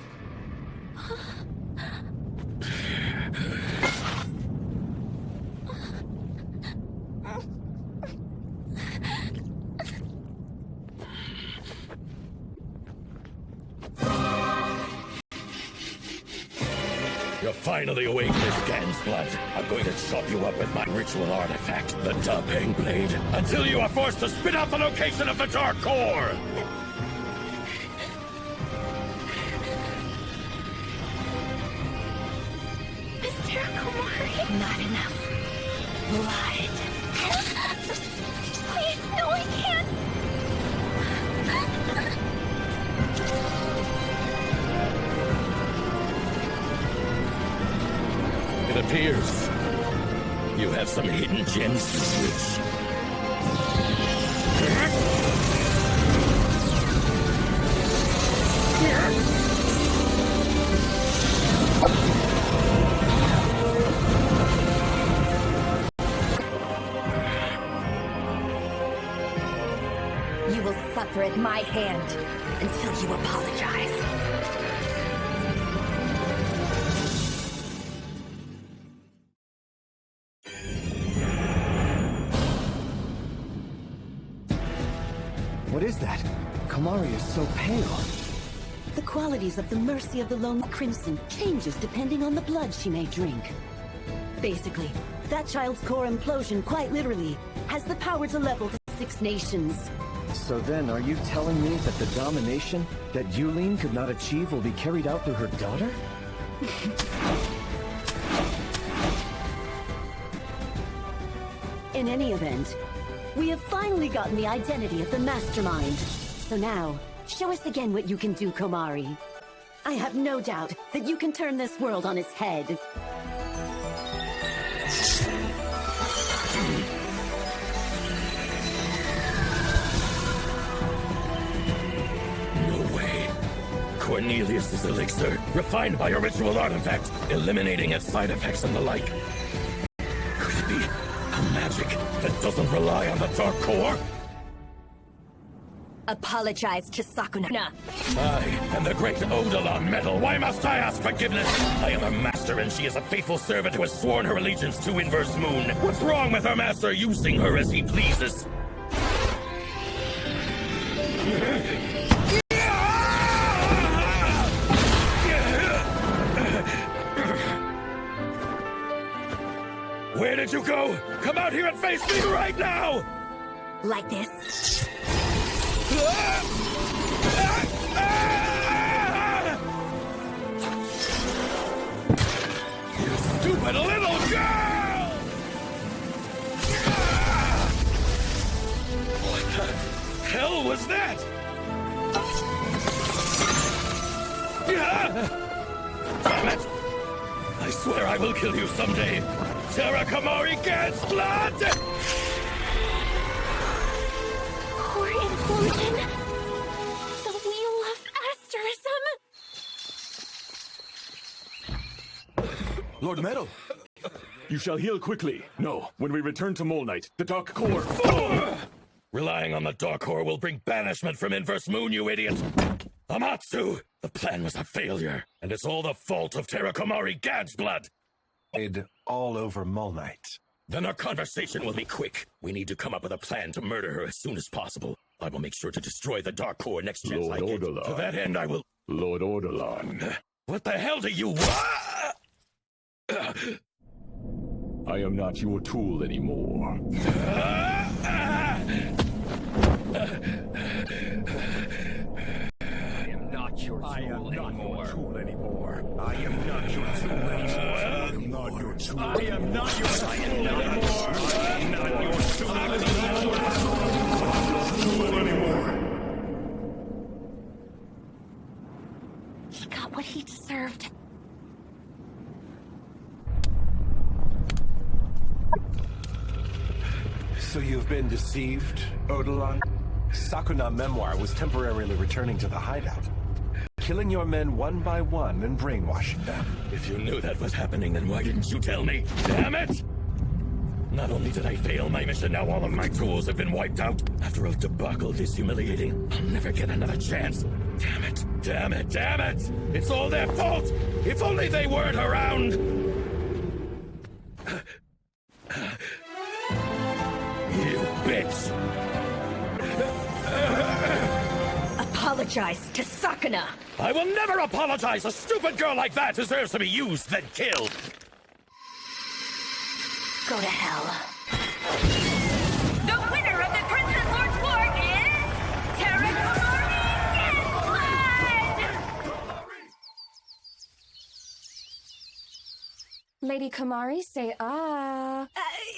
You're finally awake, Miss Gansblood. I'm going to chop you up with my ritual artifact, the Dubbing Blade, until you are forced to spit out the location of the Dark Core! Mr. Kumari? Not enough blood. Please, no, I can't. It appears you have some hidden gems to switch. You will suffer at my hand until you apologize. What is that? Kumari is so pale. The qualities of the mercy of the lone crimson changes depending on the blood she may drink. Basically, that child's core implosion quite literally has the power to level the 6 nations. So then, are you telling me that the domination that Yulin could not achieve will be carried out through her daughter? In any event, we have finally gotten the identity of the mastermind. So now, show us again what you can do, Kumari. I have no doubt that you can turn this world on its head. No way. Cornelius's elixir, refined by a ritual artifact, eliminating its side effects and the like. Could it be a magic that doesn't rely on the Dark Core? Apologize to Sakuna. I am the great Odalon Metal. Why must I ask forgiveness? I am her master, and she is a faithful servant who has sworn her allegiance to Inverse Moon. What's wrong with her master using her as he pleases? Where did you go? Come out here and face me right now! Like this? You stupid little girl! What the hell was that? Damn it! I swear I will kill you someday. Terra Kumari Gansblood! Core implosion. The wheel of asterism. Lord Metal! You shall heal quickly. No, when we return to Mole Knight, the Dark Core... Relying on the Dark Core will bring banishment from Inverse Moon, you idiot! Amatsu! The plan was a failure, and it's all the fault of Terra Kumari Gansblood! All over Mole Knight. Then our conversation will be quick. We need to come up with a plan to murder her as soon as possible. I will make sure to destroy the Dark Core next chance I get. To that end, I will... Lord Ordelon. What the hell do you want? I am not your tool anymore. I am not your tool anymore. I am not your tool anymore. I am not your tool. I am not your tool anymore. I am not your tool anymore. He got So you've been deceived, Odilon? Sakuna Memoir was temporarily returning to the hideout, killing your men one by one and brainwashing them. If you knew that was happening, then why didn't you tell me? Damn it! Not only did I fail my mission, now all of my tools have been wiped out. After a debacle this humiliating, I'll never get another chance. Damn it! Damn it! Damn it! It's all their fault! If only they weren't around! You bitch! Apologize to Sakuna! I will never apologize! A stupid girl like that deserves to be used, then killed! Go to hell. The winner of the Crimson Lord's War is... Terra Lady Kamari, say ah.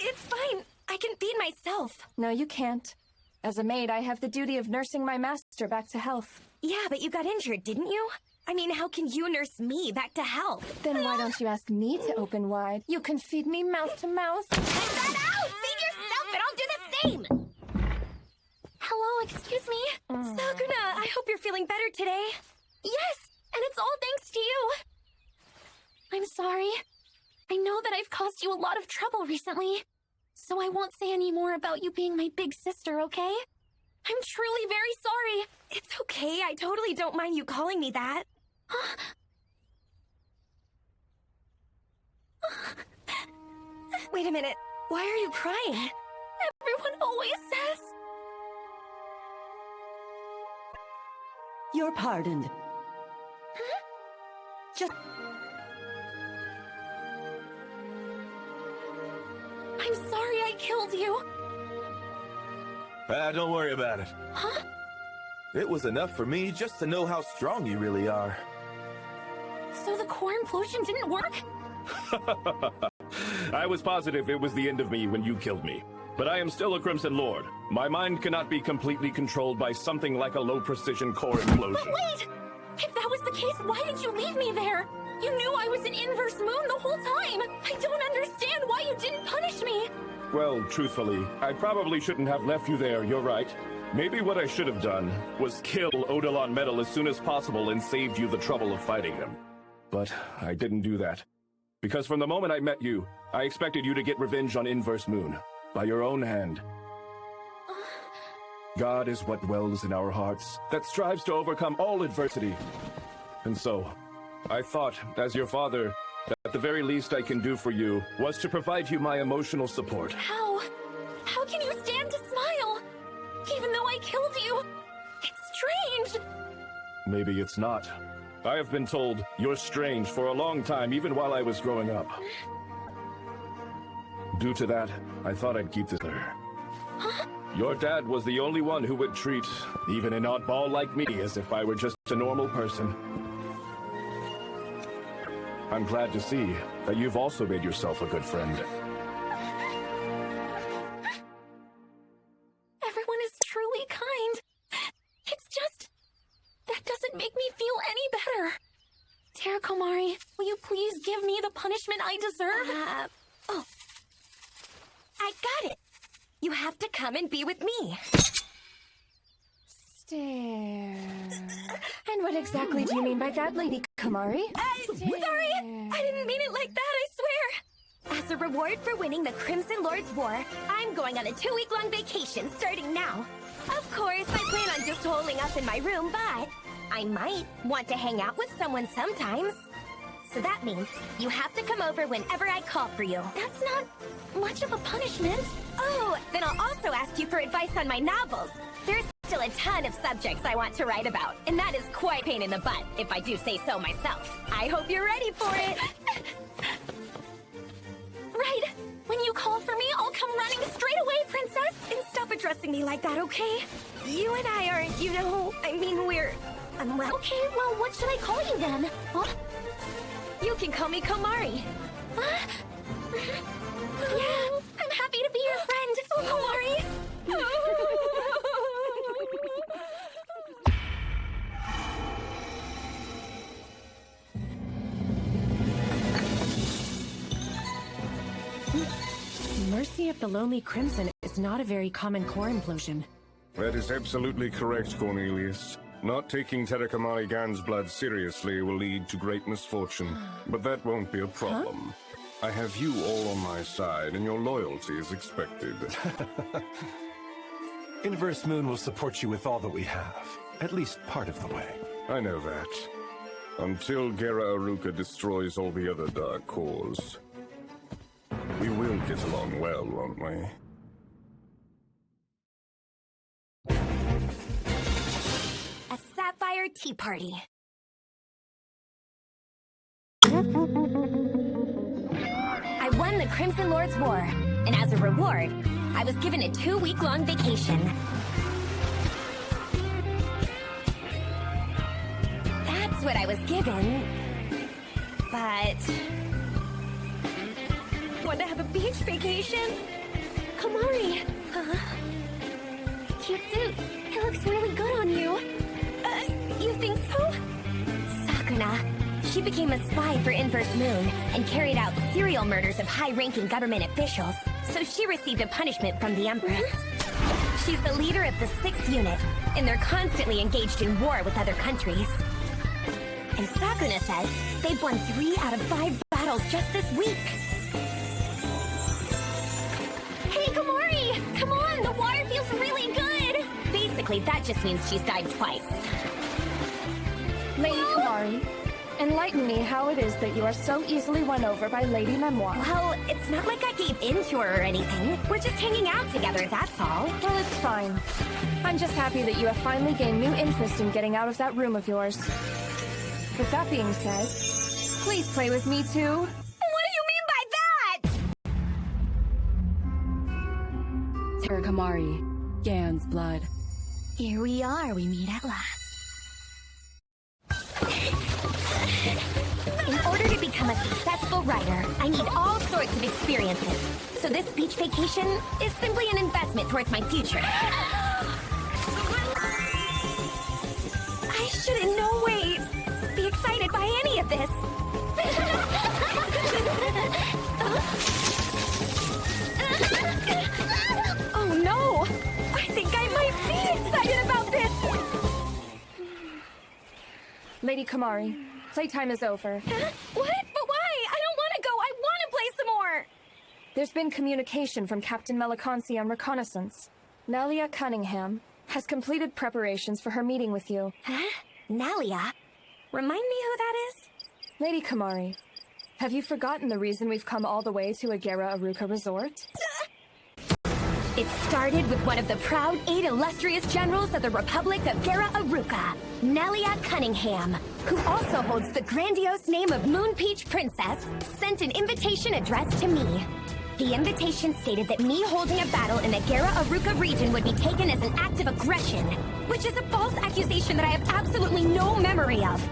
It's fine. I can feed myself. No, you can't. As a maid, I have the duty of nursing my master back to health. Yeah, but you got injured, didn't you? I mean, how can you nurse me back to health? Then why don't you ask me to open wide? You can feed me mouth to mouth. Cut that out! Feed yourself and I'll do the same! Hello, excuse me? Sakuna, I hope you're feeling better today. Yes, and it's all thanks to you. I'm sorry. I know that I've caused you a lot of trouble recently, so I won't say any more about you being my big sister, okay? I'm truly very sorry. It's okay, I totally don't mind you calling me that. Wait a minute, why are you crying? Everyone always says. You're pardoned. Just... I'm sorry I killed you. Don't worry about it. Huh? It was enough for me just to know how strong you really are. So the core implosion didn't work? I was positive it was the end of me when you killed me. But I am still a Crimson Lord. My mind cannot be completely controlled by something like a low-precision core implosion. But wait! If that was the case, why did you leave me there? You knew I was an inverse moon the whole time! I don't understand why you didn't punish me! Well, truthfully, I probably shouldn't have left you there, you're right. Maybe what I should have done was kill Odilon Metal as soon as possible and saved you the trouble of fighting him. But I didn't do that. Because from the moment I met you, I expected you to get revenge on Inverse Moon. By your own hand. God is what dwells in our hearts, that strives to overcome all adversity. And so, I thought, as your father, that the very least I can do for you was to provide you my emotional support. How? How can you stand to smile? Even though I killed you? It's strange! Maybe it's not. I have been told you're strange for a long time, even while I was growing up. Due to that, I thought I'd keep this there. Huh? Your dad was the only one who would treat even an oddball like me as if I were just a normal person. I'm glad to see that you've also made yourself a good friend. Everyone is truly kind. It's just... that doesn't make me feel any better. Terra Komari, will you please give me the punishment I deserve? Oh. I got it. You have to come and be with me. Stare. And what exactly do you mean by that, Lady Kamari? Sorry! I didn't mean it like that, I swear! As a reward for winning the Crimson Lord's War, I'm going on a 2-week-long vacation starting now. Of course, I plan on just holing up in my room, but I might want to hang out with someone sometimes. So that means you have to come over whenever I call for you. That's not much of a punishment. Oh, then I'll also ask you for advice on my novels. There's still a ton of subjects I want to write about, and that is quite a pain in the butt, if I do say so myself. I hope you're ready for it. Right. When you call for me, I'll come running straight away, Princess. And stop addressing me like that, okay? You and I aren't, you know, I mean, we're... well... Okay, well, what should I call you then? Huh? You can call me Komari. Yeah, I'm happy to be your friend, Komari. Mercy of the Lonely Crimson is is not a very common core implosion. That is absolutely correct, Cornelius. Not taking Terrakamari Gan's blood seriously will lead to great misfortune, but that won't be a problem. I have you all on my side, and your loyalty is expected. Inverse Moon will support you with all that we have, at least part of the way. I know that. Until Gera Aruka destroys all the other dark cores. We will get along well, won't we? A sapphire tea party. I won the Crimson Lord's War, and as a reward, I was given a 2-week-long vacation. That's what I was given, but... Want to have a beach vacation? Kamari! Cute suit. It looks really good on you. You think so? Sakuna. She became a spy for Inverse Moon and carried out serial murders of high-ranking government officials, so she received a punishment from the Empress. She's the leader of the 6th unit, and they're constantly engaged in war with other countries. And Sakuna says they've won 3 out of 5 battles just this week. Hey, Komori! Come on, the water feels really good! Basically, that just means she's died twice. Lady Komari, enlighten me how it is that you are so easily won over by Lady Memoir. Well, it's not like I gave in to her or anything. We're just hanging out together, that's all. Well, it's fine. I'm just happy that you have finally gained new interest in getting out of that room of yours. With that being said, please play with me too. What do you mean by that? Terrakamari, Gan's blood. Here we are, we meet at last. In order to become a successful writer, I need all sorts of experiences. So this beach vacation is simply an investment towards my future. I should in no way be excited by any of this. Oh no! I think I might be excited about this! Lady Komari, playtime is over. Huh? What? But why? I don't want to go! I want to play some more! There's been communication from Captain Meliconsi on reconnaissance. Nalia Cunningham has completed preparations for her meeting with you. Huh? Nalia? Remind me who that is? Lady Komari, have you forgotten the reason we've come all the way to Agera Aruka Resort? It started with one of the proud 8 illustrious generals of the Republic of Gera Aruka, Nalia Cunningham, who also holds the grandiose name of Moon Peach Princess, sent an invitation addressed to me. The invitation stated that me holding a battle in the Gera Aruka region would be taken as an act of aggression, which is a false accusation that I have absolutely no memory of.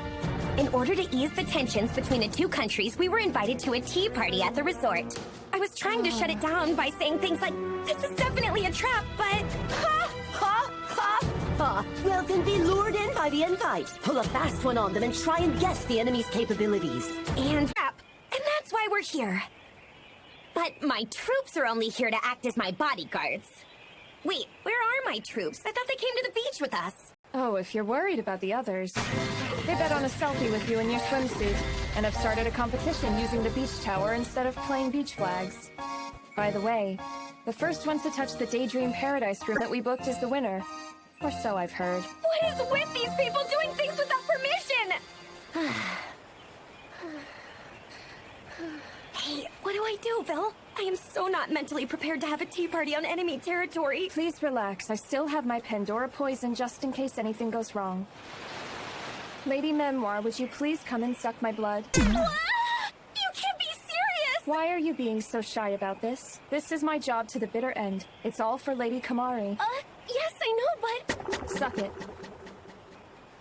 In order to ease the tensions between the two countries, we were invited to a tea party at the resort. I was trying to shut it down by saying things like, "This is definitely a trap," but... Ha! Ha! Ha! Ha! Well, then be lured in by the invite. Pull a fast one on them and try and guess the enemy's capabilities. And trap. And that's why we're here. But my troops are only here to act as my bodyguards. Wait, where are my troops? I thought they came to the beach with us. Oh, if you're worried about the others. They bet on a selfie with you in your swimsuit, and have started a competition using the beach tower instead of playing beach flags. By the way, the first one to touch the Daydream Paradise room that we booked is the winner. Or so I've heard. What is with these people doing things without permission? Hey, what do I do, Bill? I am so not mentally prepared to have a tea party on enemy territory. Please relax. I still have my Pandora poison just in case anything goes wrong. Lady Memoir, would you please come and suck my blood? You can't be serious! Why are you being so shy about this? This is my job to the bitter end. It's all for Lady Komari. Yes, I know, but... Suck it.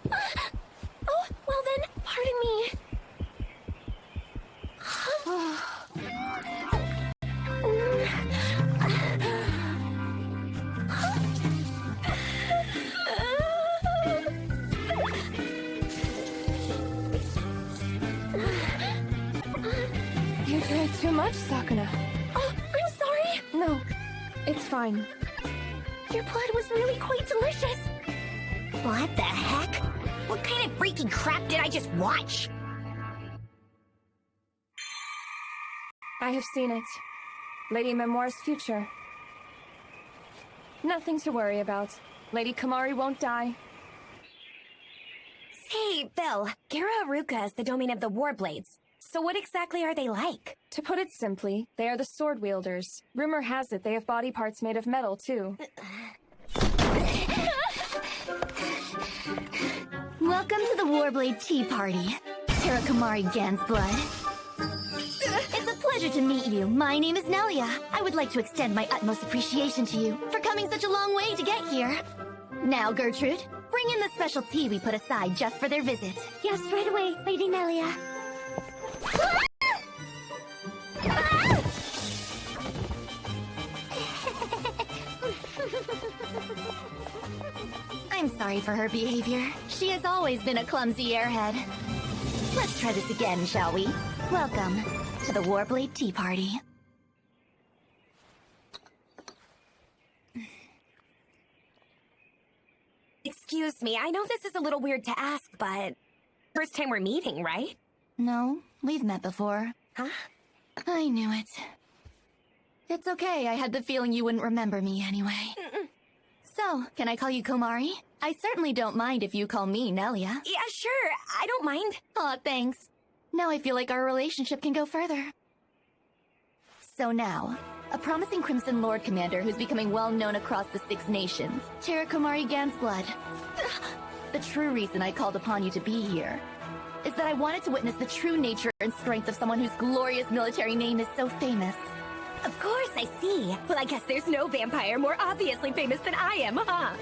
Oh, well then, pardon me. You drank too much, Sakuna. Oh, I'm sorry. No, It's fine. Your blood was really quite delicious. What the heck? What kind of freaky crap did I just watch? I have seen it. Lady Memoir's future. Nothing to worry about. Lady Kamari won't die. Hey, Bill. Gara Aruka is the domain of the Warblades. So what exactly are they like? To put it simply, they are the sword wielders. Rumor has it they have body parts made of metal, too. Welcome to the Warblade Tea Party, Terra Kamari Gansblood. It's a pleasure to meet you. My name is Nelia. I would like to extend my utmost appreciation to you for coming such a long way to get here. Now, Gertrude, bring in the special tea we put aside just for their visit. Yes, right away, Lady Nelia. I'm sorry for her behavior. She has always been a clumsy airhead. Let's try this again, shall we? Welcome to the Warblade Tea Party. Excuse me, I know this is a little weird to ask, but... First time we're meeting, right? No, we've met before. Huh? I knew it. It's okay, I had the feeling you wouldn't remember me anyway. So, can I call you Komari? I certainly don't mind if you call me Nelia. Yeah, sure, I don't mind. Aw, thanks. Now I feel like our relationship can go further. So now, a promising Crimson Lord commander who's becoming well known across the 6 nations, Terra Kamari Gansblood. The true reason I called upon you to be here is that I wanted to witness the true nature and strength of someone whose glorious military name is so famous. Of course, I see. Well, I guess there's no vampire more obviously famous than I am, huh?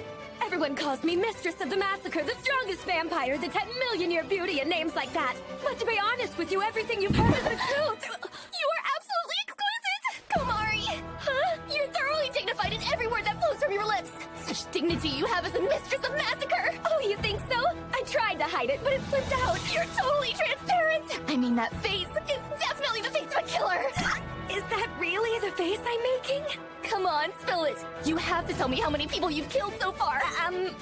Everyone calls me Mistress of the Massacre, the strongest vampire, the 10-million-year beauty, and names like that. But to be honest with you, everything you've heard is the truth. You are absolutely exquisite! Komari! Huh? You're thoroughly dignified in every word that flows from your lips. Such dignity you have as a Mistress of Massacre! Oh, you think so? I tried to hide it, but it slipped out. You're totally transparent! I mean, that face, it's definitely the face of a killer! Is that really the face I'm making? Come on, spill it! You have to tell me how many people you've killed so far!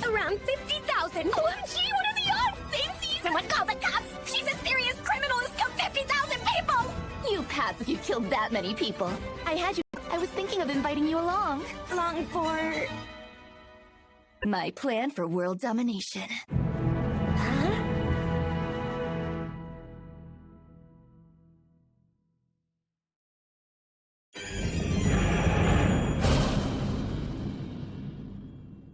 Around 50,000. OMG, what are the odds? Saintsies! Someone call the cops! She's a serious criminal who's killed 50,000 people! You pass if you've killed that many people. I was thinking of inviting you along. Along for... my plan for world domination. Huh?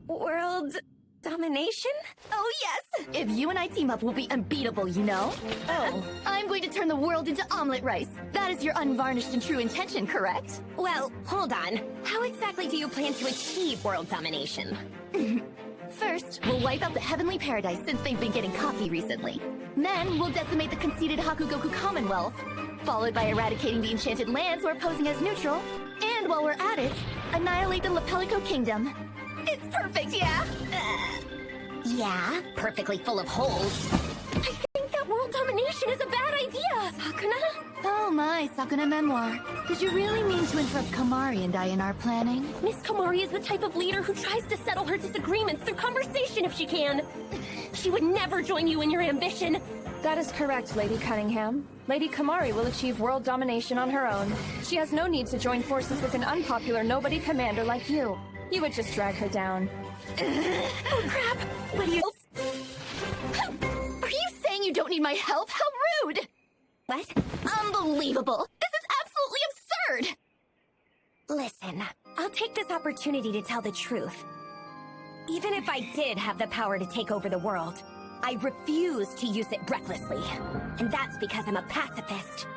World domination? Oh yes! If you and I team up, we'll be unbeatable, you know? Oh. I'm going to turn the world into omelet rice. That is your unvarnished and true intention, correct? Well, hold on. How exactly do you plan to achieve world domination? First, we'll wipe out the Heavenly Paradise since they've been getting cocky recently. Then, we'll decimate the conceited Hakugoku Commonwealth, followed by eradicating the Enchanted Lands or posing as neutral. And while we're at it, annihilate the Lepelico Kingdom. It's perfect, yeah? Yeah, perfectly full of holes. I think that world domination is a bad idea! Sakuna? Oh my, Sakuna Memoir. Did you really mean to interrupt Komari and I in our planning? Miss Komari is the type of leader who tries to settle her disagreements through conversation if she can. She would never join you in your ambition. That is correct, Lady Cunningham. Lady Kamari will achieve world domination on her own. She has no need to join forces with an unpopular nobody commander like you. You would just drag her down. Oh crap! What do you... Are you saying you don't need my help? How rude! What? Unbelievable! This is absolutely absurd! Listen, I'll take this opportunity to tell the truth. Even if I did have the power to take over the world, I refuse to use it recklessly. And that's because I'm a pacifist.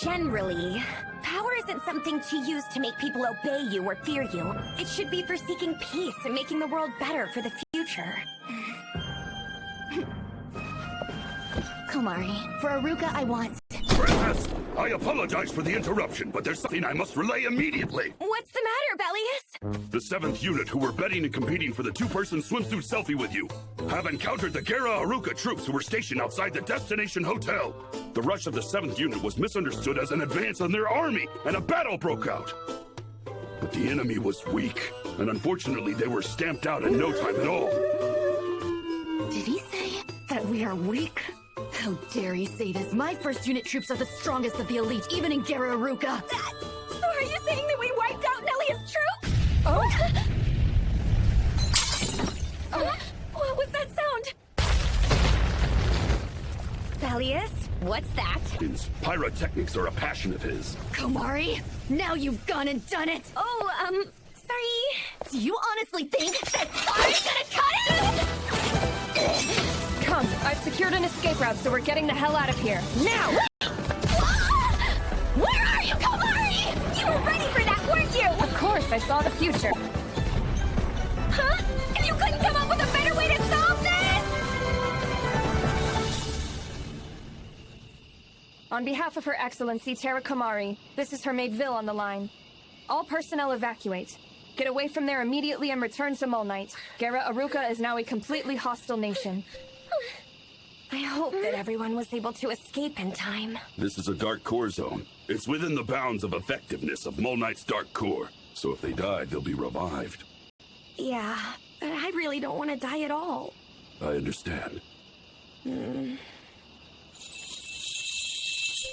Generally, power isn't something to use to make people obey you or fear you. It should be for seeking peace and making the world better for the future. Komari, for Aruka I want... Princess, I apologize for the interruption, but there's something I must relay immediately. What's the matter, Bellius? The 7th unit who were betting and competing for the 2-person swimsuit selfie with you have encountered the Gara Aruka troops who were stationed outside the destination hotel. The rush of the 7th unit was misunderstood as an advance on their army, and a battle broke out. But the enemy was weak, and unfortunately they were stamped out in no time at all. Did he say that we are weak? How dare he say this? My first unit troops are the strongest of the elite, even in Gararuka. So are you saying that we wiped out Nelia's troops? What was that sound? Thalius, what's that? His pyrotechnics are a passion of his. Komari, now you've gone and done it! Sorry. Do you honestly think that fire's gonna cut it? Come, I've secured an escape route, so we're getting the hell out of here. Now! Where are you, Komari? You were ready for that, weren't you? Of course, I saw the future. Huh? And you couldn't come up with a better way to solve this? On behalf of Her Excellency Terra Komari, this is her maid Vil on the line. All personnel evacuate. Get away from there immediately and return to Molnite. Gararuka is now a completely hostile nation. I hope that everyone was able to escape in time. This is a dark core zone. It's within the bounds of effectiveness of Molnite's dark core. So if they die, they'll be revived. Yeah, but I really don't want to die at all. I understand.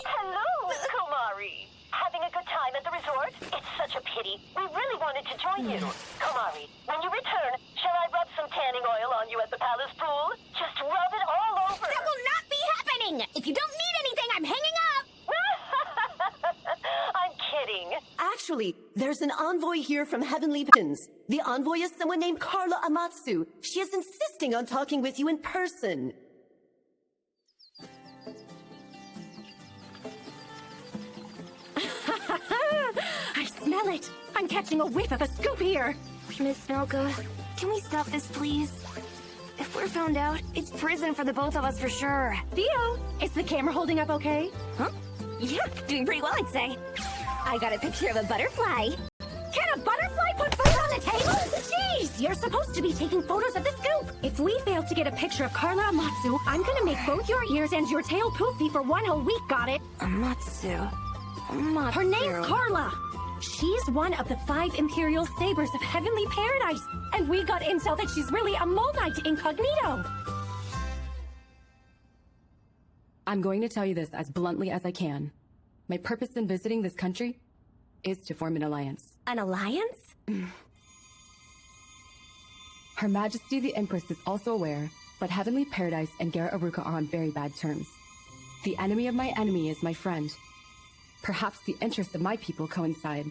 Hello, Komari. Having a good time at the resort? It's such a pity. We really wanted to join you. Komari, when you return, shall I rub some tanning oil on you at the palace pool? Just rub it all over. That will not be happening! If you don't need anything, I'm hanging up! I'm kidding. Actually, there's an envoy here from Heavenly Pittance. The envoy is someone named Carla Amatsu. She is insisting on talking with you in person. I smell it! I'm catching a whiff of a scoop here! Miss Snelka, can we stop this, please? If we're found out, it's prison for the both of us for sure. Theo, is the camera holding up okay? Huh? Yeah, doing pretty well, I'd say. I got a picture of a butterfly. Can a butterfly put food on the table? Jeez, you're supposed to be taking photos of the scoop. If we fail to get a picture of Carla Amatsu, I'm gonna make both your ears and your tail poofy for 1 whole week, got it? Amatsu. Her name's Carla. She's one of the 5 Imperial Sabers of Heavenly Paradise, and we got intel that she's really a Molnite incognito. I'm going to tell you this as bluntly as I can. My purpose in visiting this country is to form an alliance. An alliance? Her Majesty the Empress is also aware, but Heavenly Paradise and Gararuka are on very bad terms. The enemy of my enemy is my friend. Perhaps the interests of my people coincide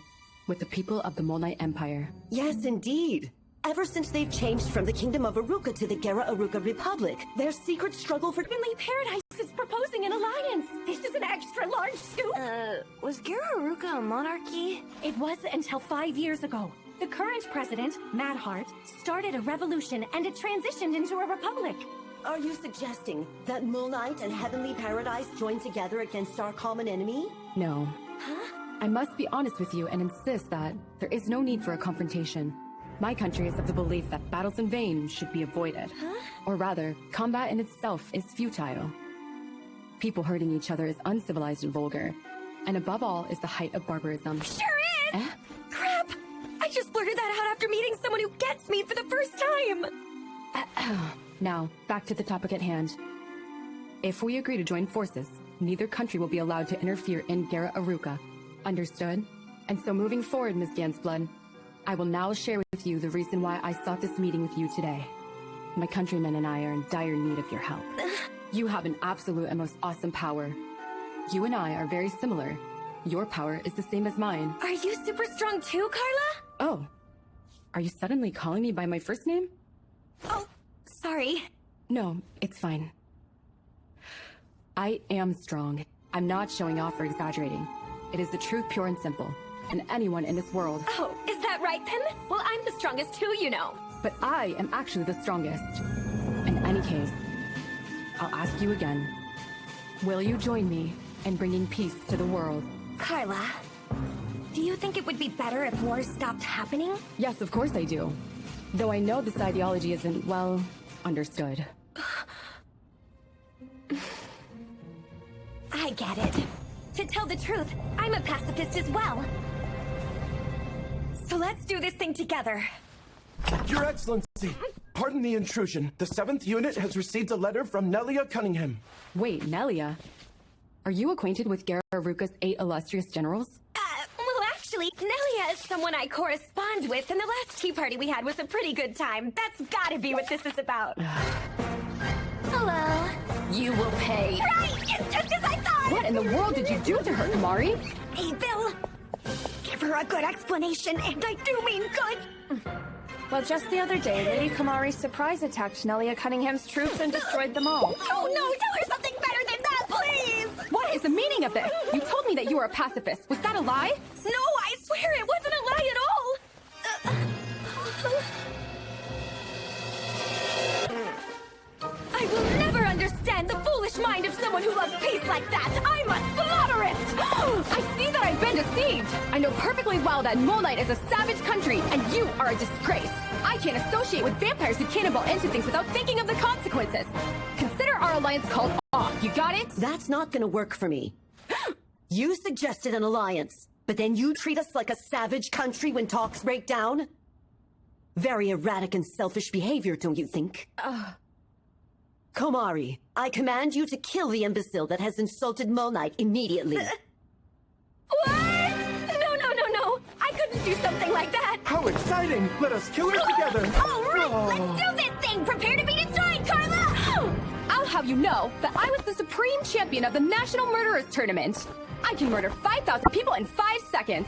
with the people of the Molnite Empire. Yes, indeed. Ever since they've changed from the Kingdom of Aruka to the Gararuka Republic, their secret struggle for Heavenly Paradise is proposing an alliance. This is an extra large scoop. Was Gararuka a monarchy? It was until 5 years ago. The current president, Madheart, started a revolution and it transitioned into a republic. Are you suggesting that Molnite and Heavenly Paradise join together against our common enemy? No. Huh? I must be honest with you and insist that there is no need for a confrontation. My country is of the belief that battles in vain should be avoided. Huh? Or rather, combat in itself is futile. People hurting each other is uncivilized and vulgar. And above all is the height of barbarism. Sure is! Crap! I just blurted that out after meeting someone who gets me for the first time! Now, back to the topic at hand. If we agree to join forces, neither country will be allowed to interfere in Gararuka. Understood? And so moving forward, Ms. Gansblood, I will now share with you the reason why I sought this meeting with you today. My countrymen and I are in dire need of your help. You have an absolute and most awesome power. You and I are very similar. Your power is the same as mine. Are you super strong too, Carla? Oh. Are you suddenly calling me by my first name? Oh, sorry. No, it's fine. I am strong. I'm not showing off or exaggerating. It is the truth, pure and simple. And anyone in this world... Oh, is that right then? Well, I'm the strongest too, you know. But I am actually the strongest. In any case, I'll ask you again. Will you join me in bringing peace to the world? Carla, do you think it would be better if wars stopped happening? Yes, of course I do. Though I know this ideology isn't, well, understood. I get it. To tell the truth, I'm a pacifist as well. So let's do this thing together. Your Excellency, pardon the intrusion. The 7th unit has received a letter from Nelia Cunningham. Wait, Nelia? Are you acquainted with Gera Aruka's 8 illustrious generals? Well, actually, Nelia is someone I correspond with, and the last tea party we had was a pretty good time. That's gotta be what this is about. Hello. You will pay. Right! It's just as I thought! What in the world did you do to her, Kamari? Hey, Bill! Give her a good explanation, and I do mean good! Well, just the other day, Lady Kamari surprise attacked Nelia Cunningham's troops and destroyed them all. Oh no, tell her something better than that, please! What is the meaning of this? You told me that you were a pacifist. Was that a lie? No, I swear it wasn't a lie at all! I will never understand the foolish mind of someone who loves peace like that! I'm a slaughterist! I see that I've been deceived! I know perfectly well that Mole Knight is a savage country, and you are a disgrace! I can't associate with vampires who cannonball into things without thinking of the consequences! Consider our alliance called off, you got it? That's not gonna work for me. You suggested an alliance, but then you treat us like a savage country when talks break down? Very erratic and selfish behavior, don't you think? Komari, I command you to kill the imbecile that has insulted Mole Knight immediately. What? No. I couldn't do something like that. How exciting! Let us kill her together! All right, let's do this thing! Prepare to be destroyed, Carla! I'll have you know that I was the supreme champion of the National Murderers Tournament. I can murder 5,000 people in 5 seconds.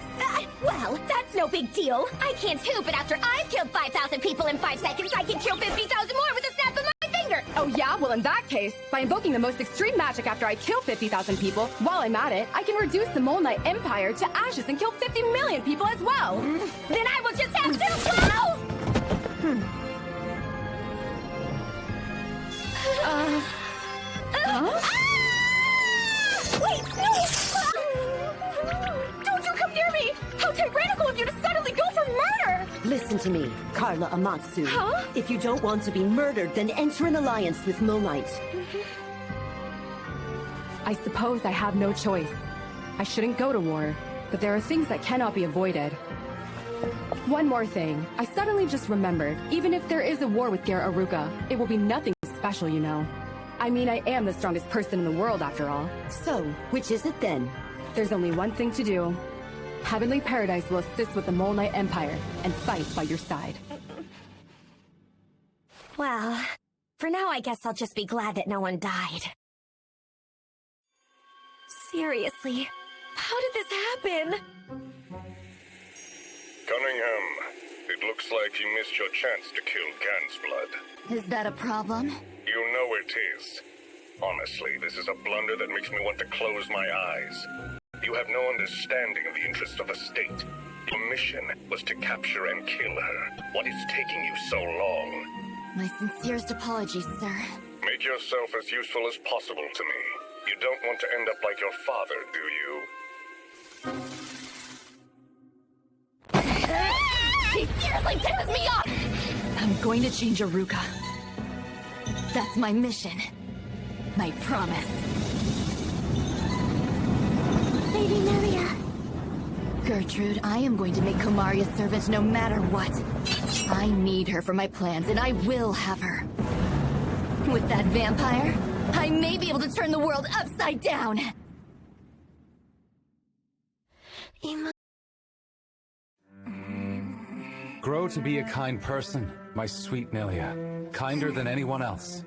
Well, that's no big deal. I can't too, but after I've killed 5,000 people in 5 seconds, I can kill 50,000 more with a snap of my finger! Oh yeah? Well, in that case, by invoking the most extreme magic after I kill 50,000 people, while I'm at it, I can reduce the Mole Knight Empire to ashes and kill 50 million people as well! Then I will just have to swallow! Wait, no! Don't you come near me! How tyrannical of you to suddenly go for murder! Listen to me, Carla Amatsu. Huh? If you don't want to be murdered, then enter an alliance with Mole Knight. I suppose I have no choice. I shouldn't go to war, but there are things that cannot be avoided. One more thing. I suddenly just remembered, even if there is a war with Gera Aruka, it will be nothing special, you know. I mean, I am the strongest person in the world, after all. So, which is it then? There's only one thing to do. Heavenly Paradise will assist with the Mole Knight Empire and fight by your side. Well, for now I guess I'll just be glad that no one died. Seriously, how did this happen? Cunningham, it looks like you missed your chance to kill Gansblood. Is that a problem? You know it is. Honestly, this is a blunder that makes me want to close my eyes. You have no understanding of the interests of the state. Your mission was to capture and kill her. What is taking you so long? My sincerest apologies, sir. Make yourself as useful as possible to me. You don't want to end up like your father, do you? He seriously pisses me off! I'm going to change Aruka. That's my mission. My promise. Lady Nelia. Gertrude, I am going to make Komari a servant no matter what. I need her for my plans, and I will have her. With that vampire, I may be able to turn the world upside down. Grow to be a kind person, my sweet Nelia. Kinder than anyone else.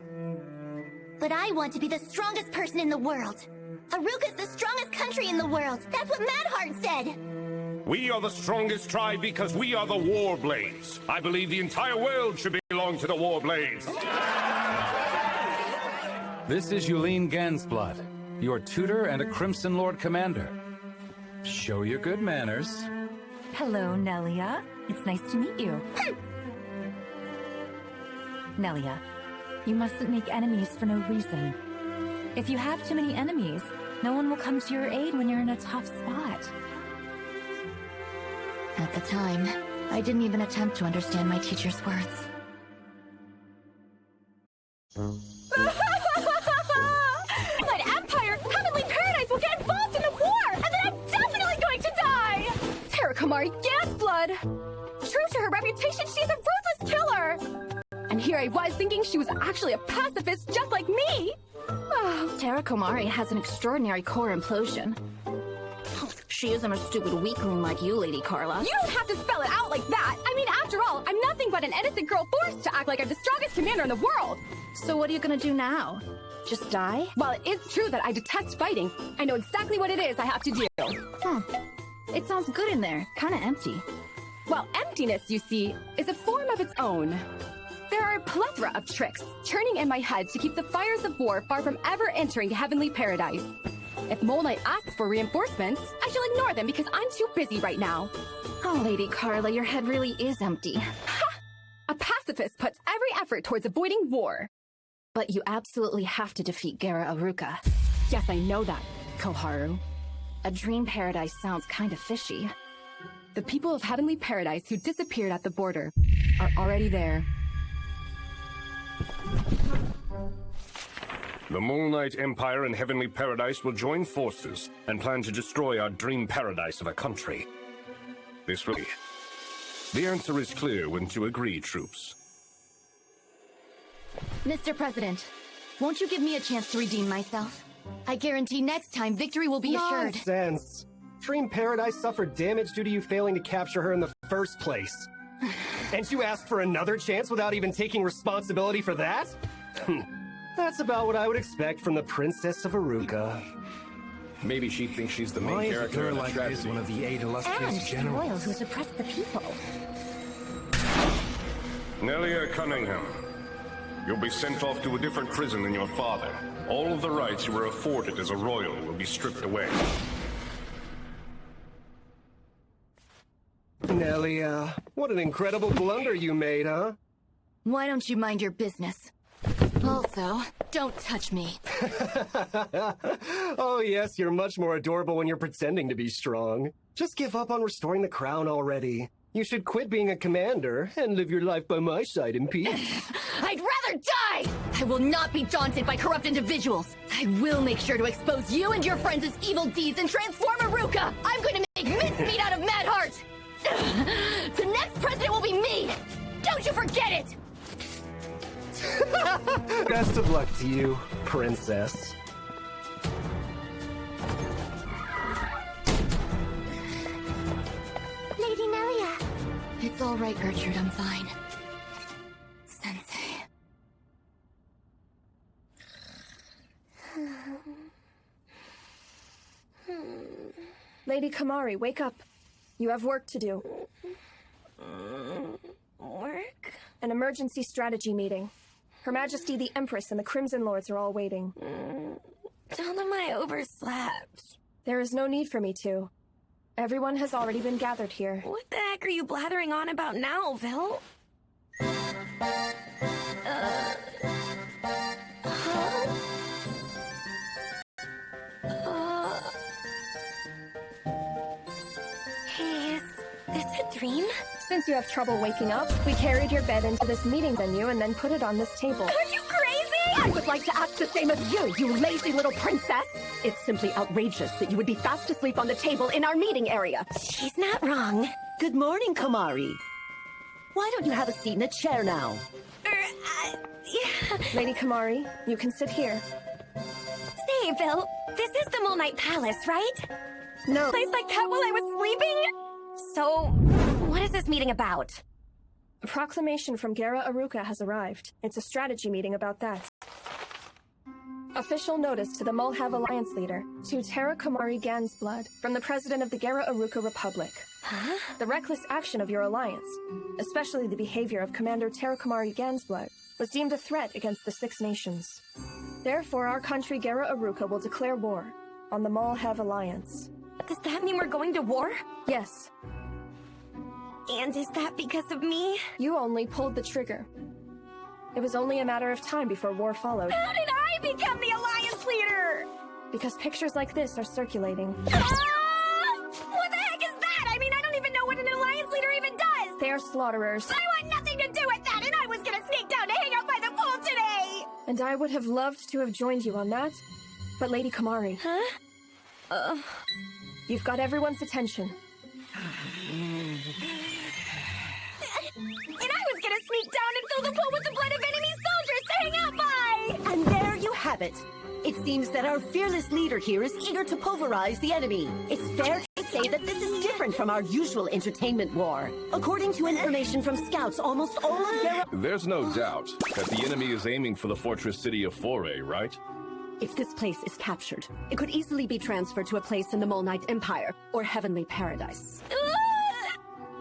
But I want to be the strongest person in the world. Aruka's the strongest country in the world. That's what Madheart said. We are the strongest tribe because we are the Warblades. I believe the entire world should belong to the Warblades. This is Yulene Gansblood, your tutor and a Crimson Lord Commander. Show your good manners. Hello, Nelia. It's nice to meet you. Nelia, you mustn't make enemies for no reason. If you have too many enemies, no one will come to your aid when you're in a tough spot. At the time, I didn't even attempt to understand my teacher's words. But Empire, Heavenly Paradise will get involved in the war, and then I'm definitely going to die! Terra Kamari Gansblood! reputation, she's a ruthless killer! And here I was thinking she was actually a pacifist just like me! Terra Komari has an extraordinary core implosion. She isn't a stupid weakling like you, Lady Carla. You don't have to spell it out like that! I mean, after all, I'm nothing but an innocent girl forced to act like I'm the strongest commander in the world! So what are you gonna do now? Just die? While it is true that I detest fighting, I know exactly what it is I have to do. It sounds good in there. Kinda empty. Well, emptiness, you see, is a form of its own. There are a plethora of tricks churning in my head to keep the fires of war far from ever entering heavenly paradise. If Mole Knight asks for reinforcements, I shall ignore them because I'm too busy right now. Oh, Lady Carla, your head really is empty. Ha! A pacifist puts every effort towards avoiding war. But you absolutely have to defeat Gera Aruka. Yes, I know that, Koharu. A dream paradise sounds kind of fishy. The people of Heavenly Paradise who disappeared at the border are already there. The Mole Knight Empire and Heavenly Paradise will join forces and plan to destroy our dream paradise of a country. This will be. The answer is clear once you agree, troops. Mr. President, won't you give me a chance to redeem myself? I guarantee next time victory will be assured. Nonsense! Dream Paradise suffered damage due to you failing to capture her in the first place. And you asked for another chance without even taking responsibility for that? That's about what I would expect from the Princess of Aruka. Maybe she thinks she's the main character in the tragedy. One of the 8 illustrious And the royals who suppressed the people. Nelia Cunningham, you'll be sent off to a different prison than your father. All of the rights you were afforded as a royal will be stripped away. Nelia, what an incredible blunder you made, huh? Why don't you mind your business? Also, don't touch me. Oh yes, you're much more adorable when you're pretending to be strong. Just give up on restoring the crown already. You should quit being a commander and live your life by my side in peace. I'd rather die! I will not be daunted by corrupt individuals. I will make sure to expose you and your friends' evil deeds and transform Aruka! I'm going to make mincemeat out of Madheart! The next president will be me! Don't you forget it! Best of luck to you, princess. Lady Nelia. It's all right, Gertrude, I'm fine. Sensei. Lady Komari, wake up. You have work to do. Work? An emergency strategy meeting. Her Majesty the Empress and the Crimson Lords are all waiting. Tell them I overslept. There is no need for me to. Everyone has already been gathered here. What the heck are you blathering on about now, Vil? Hey, is this a dream? Since you have trouble waking up, we carried your bed into this meeting venue and then put it on this table. Are you crazy? I would like to ask the same of you, you lazy little princess. It's simply outrageous that you would be fast asleep on the table in our meeting area. She's not wrong. Good morning, Komari. Why don't you have a seat in a chair now? Yeah. Lady Komari, you can sit here. Say, Vil, this is the Mole Knight Palace, right? No. Place like that while I was sleeping? So, what is this meeting about? A proclamation from Gera Aruka has arrived. It's a strategy meeting about that. Official notice to the Mulhav Alliance leader, to Terra Komari Gansblood, from the president of the Gera Aruka Republic. Huh? The reckless action of your alliance, especially the behavior of Commander Terra Komari Gansblood, was deemed a threat against the Six Nations. Therefore, our country Gera Aruka will declare war on the Mulhav Alliance. Does that mean we're going to war? Yes. And is that because of me? You only pulled the trigger. It was only a matter of time before war followed. How did I become the alliance leader? Because pictures like this are circulating. What the heck is that? I mean, I don't even know what an alliance leader even does! They are slaughterers. I want nothing to do with that, and I was gonna sneak down to hang out by the pool today! And I would have loved to have joined you on that, but Lady Komari. Huh? You've got everyone's attention. fill the pool with the blood of enemy soldiers to hang out by! And there you have it. It seems that our fearless leader here is eager to pulverize the enemy. It's fair to say that this is different from our usual entertainment war. According to information from scouts, almost all of their... There's no doubt that the enemy is aiming for the fortress city of Foray, right? If this place is captured, it could easily be transferred to a place in the Mole Knight Empire, or Heavenly Paradise.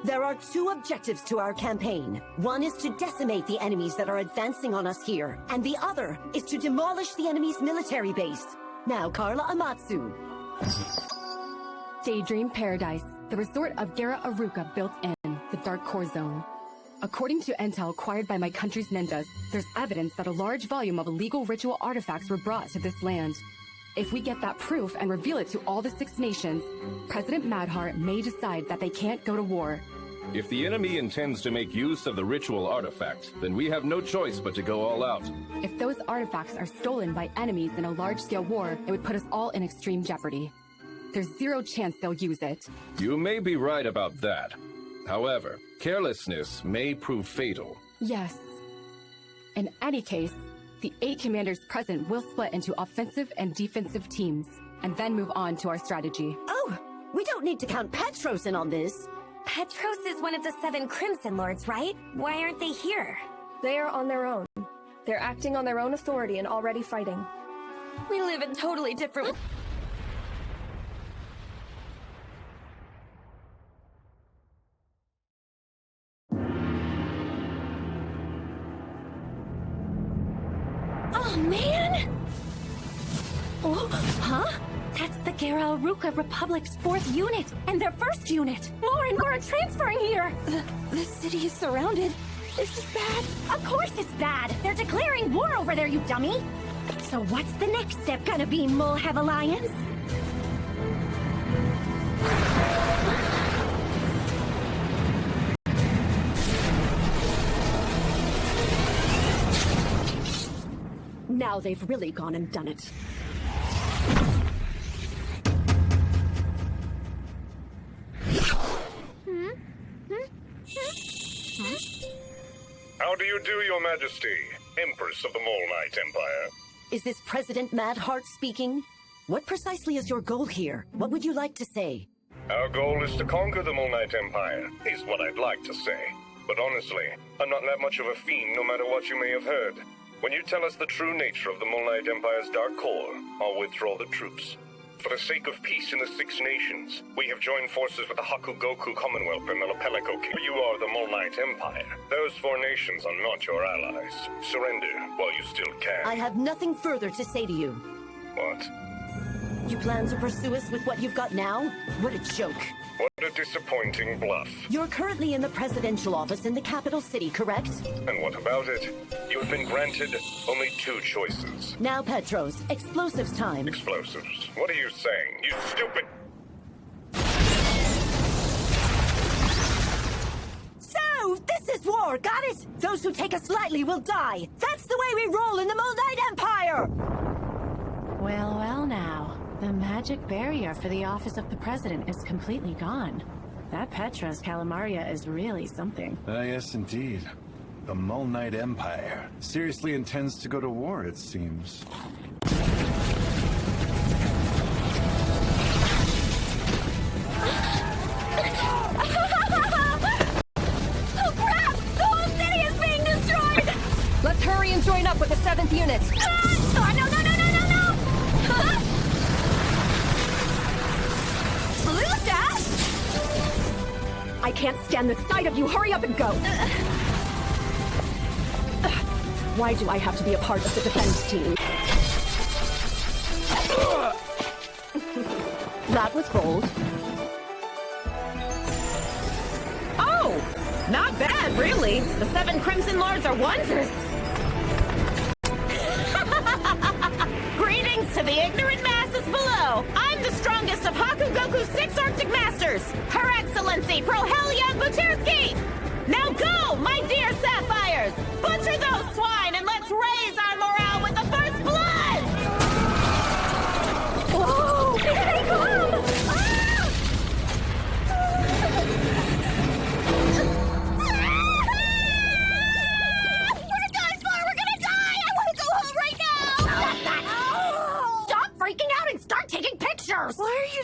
There are two objectives to our campaign. One is to decimate the enemies that are advancing on us here, and the other is to demolish the enemy's military base. Now, Carla Amatsu. Daydream Paradise, the resort of Gara Aruka built in the Dark Core Zone. According to intel acquired by my country's ninjas, there's evidence that a large volume of illegal ritual artifacts were brought to this land. If we get that proof and reveal it to all the 6 nations, President Madheart may decide that they can't go to war. If the enemy intends to make use of the ritual artifact, then we have no choice but to go all out. If those artifacts are stolen by enemies in a large-scale war, it would put us all in extreme jeopardy. There's zero chance they'll use it. You may be right about that. However, carelessness may prove fatal. Yes. In any case, the 8 commanders present will split into offensive and defensive teams, and then move on to our strategy. Oh, we don't need to count Petros in on this. Petros is one of the 7 Crimson Lords, right? Why aren't they here? They are on their own. They're acting on their own authority and already fighting. We live in totally different... Oh, man! Oh, huh? That's the Gara Aruka Republic's 4th unit, and their 1st unit! More and more are transferring here! The city is surrounded. This is bad. Of course it's bad! They're declaring war over there, you dummy! So what's the next step gonna be, Molhev Alliance? Now they've really gone and done it. How do you do, Your Majesty, Empress of the Mole Knight Empire? Is this President Madheart speaking? What precisely is your goal here? What would you like to say? Our goal is to conquer the Mole Knight Empire, is what I'd like to say. But honestly, I'm not that much of a fiend, no matter what you may have heard. When you tell us the true nature of the Mole Knight Empire's dark core, I'll withdraw the troops. For the sake of peace in the 6 nations, we have joined forces with the Hakugoku Commonwealth and the Lepelico King. You are the Mole Knight Empire. Those 4 nations are not your allies. Surrender while you still can. I have nothing further to say to you. What? You plan to pursue us with what you've got now? What a joke. What a disappointing bluff. You're currently in the presidential office in the capital city, correct? And what about it? You have been granted only 2 choices. Now, Petros, explosives time. Explosives? What are you saying? You stupid... So, this is war, got it? Those who take us lightly will die. That's the way we roll in the Mole Knight Empire! Well, well now. The magic barrier for the office of the president is completely gone. That Petros Calamaria is really something. Yes, indeed. The Mole Knight Empire seriously intends to go to war, it seems. Oh crap! The whole city is being destroyed! Let's hurry and join up with the 7th unit! Oh, no! I can't stand the sight of you. Hurry up and go. Why do I have to be a part of the defense team? That was bold. Oh! Not bad, really. The 7 Crimson Lords are wondrous. Greetings to the ignorant masses below. I'm the strongest of Hakugoku's 6 Arctic Masters, Her Excellency Prohelia Buchersky. Now go, my dear Sapphires! Butcher those swine and let's raise our morale with the first blood! Whoa! Here they come!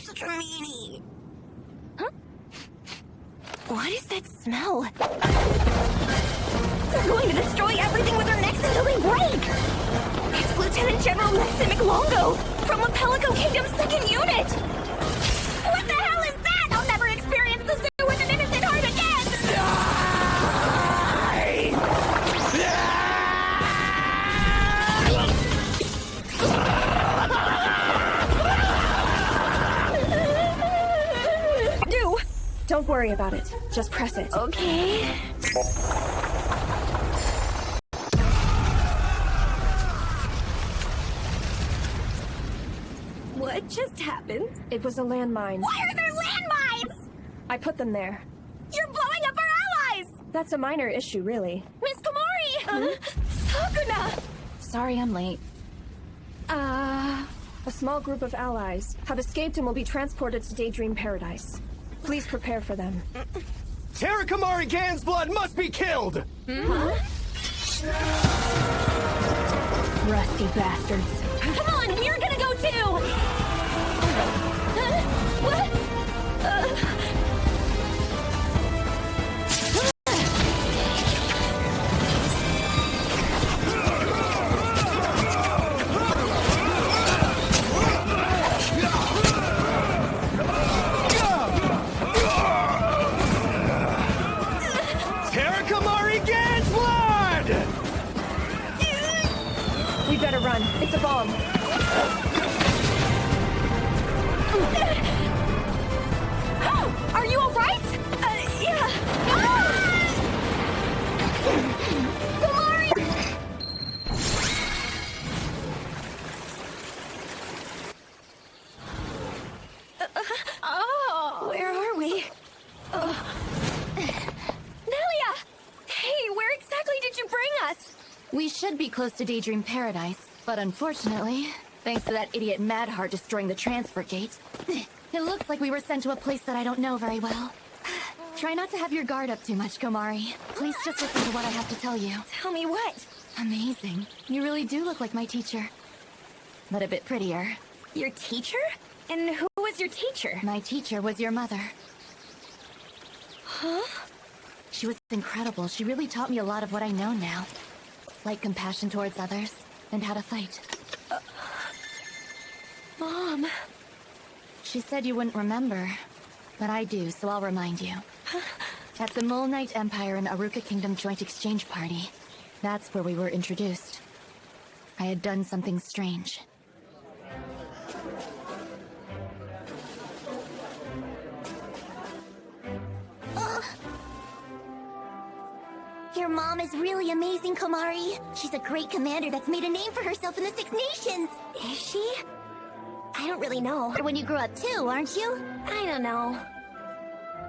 such a meanie. Huh? What is that smell? They're going to destroy everything with their necks until they break! It's Lieutenant General Maximic Longo from the Pelico Kingdom's 2nd Unit! What the hell is that? I'll never experience the zoo with an innocent heart again! Don't worry about it. Just press it. Okay. What just happened? It was a landmine. Why are there landmines? I put them there. You're blowing up our allies! That's a minor issue, really. Miss Komari! Sakuna! Sorry I'm late. A small group of allies have escaped and will be transported to Daydream Paradise. Please prepare for them. Tarakamari Gansblood must be killed! Rusty bastards. Come on, we're gonna go too! What? We better run. It's a bomb. Are you alright? Yeah. Komari! Where are we? Nelia! Hey, where exactly did you bring us? We should be close to Daydream Paradise, but unfortunately, thanks to that idiot Madheart destroying the transfer gate, it looks like we were sent to a place that I don't know very well. Try not to have your guard up too much, Komari. Please just listen to what I have to tell you. Tell me what? Amazing. You really do look like my teacher. But a bit prettier. Your teacher? And who was your teacher? My teacher was your mother. Huh? She was incredible. She really taught me a lot of what I know now. Like compassion towards others, and how to fight. Mom. She said you wouldn't remember, but I do, so I'll remind you. At the Mole Knight Empire and Aruka Kingdom Joint Exchange Party, that's where we were introduced. I had done something strange. Your mom is really amazing, Komari. She's a great commander that's made a name for herself in the 6 Nations. Is she? I don't really know. When you grow up too, aren't you? I don't know.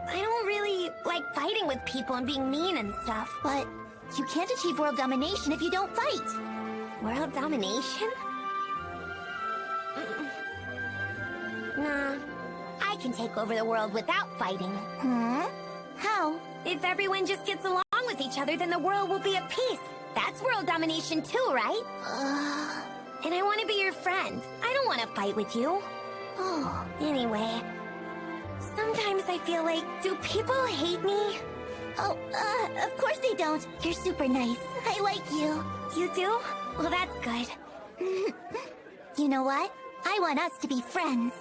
I don't really like fighting with people and being mean and stuff, but you can't achieve world domination if you don't fight. World domination? Nah. I can take over the world without fighting. How? If everyone just gets along with each other, then the world will be at peace. That's world domination too, right? And I want to be your friend. I don't want to fight with you. Oh, anyway. Sometimes I feel like, do people hate me? Oh, of course they don't. You're super nice. I like you. You do? Well, that's good. You know what? I want us to be friends.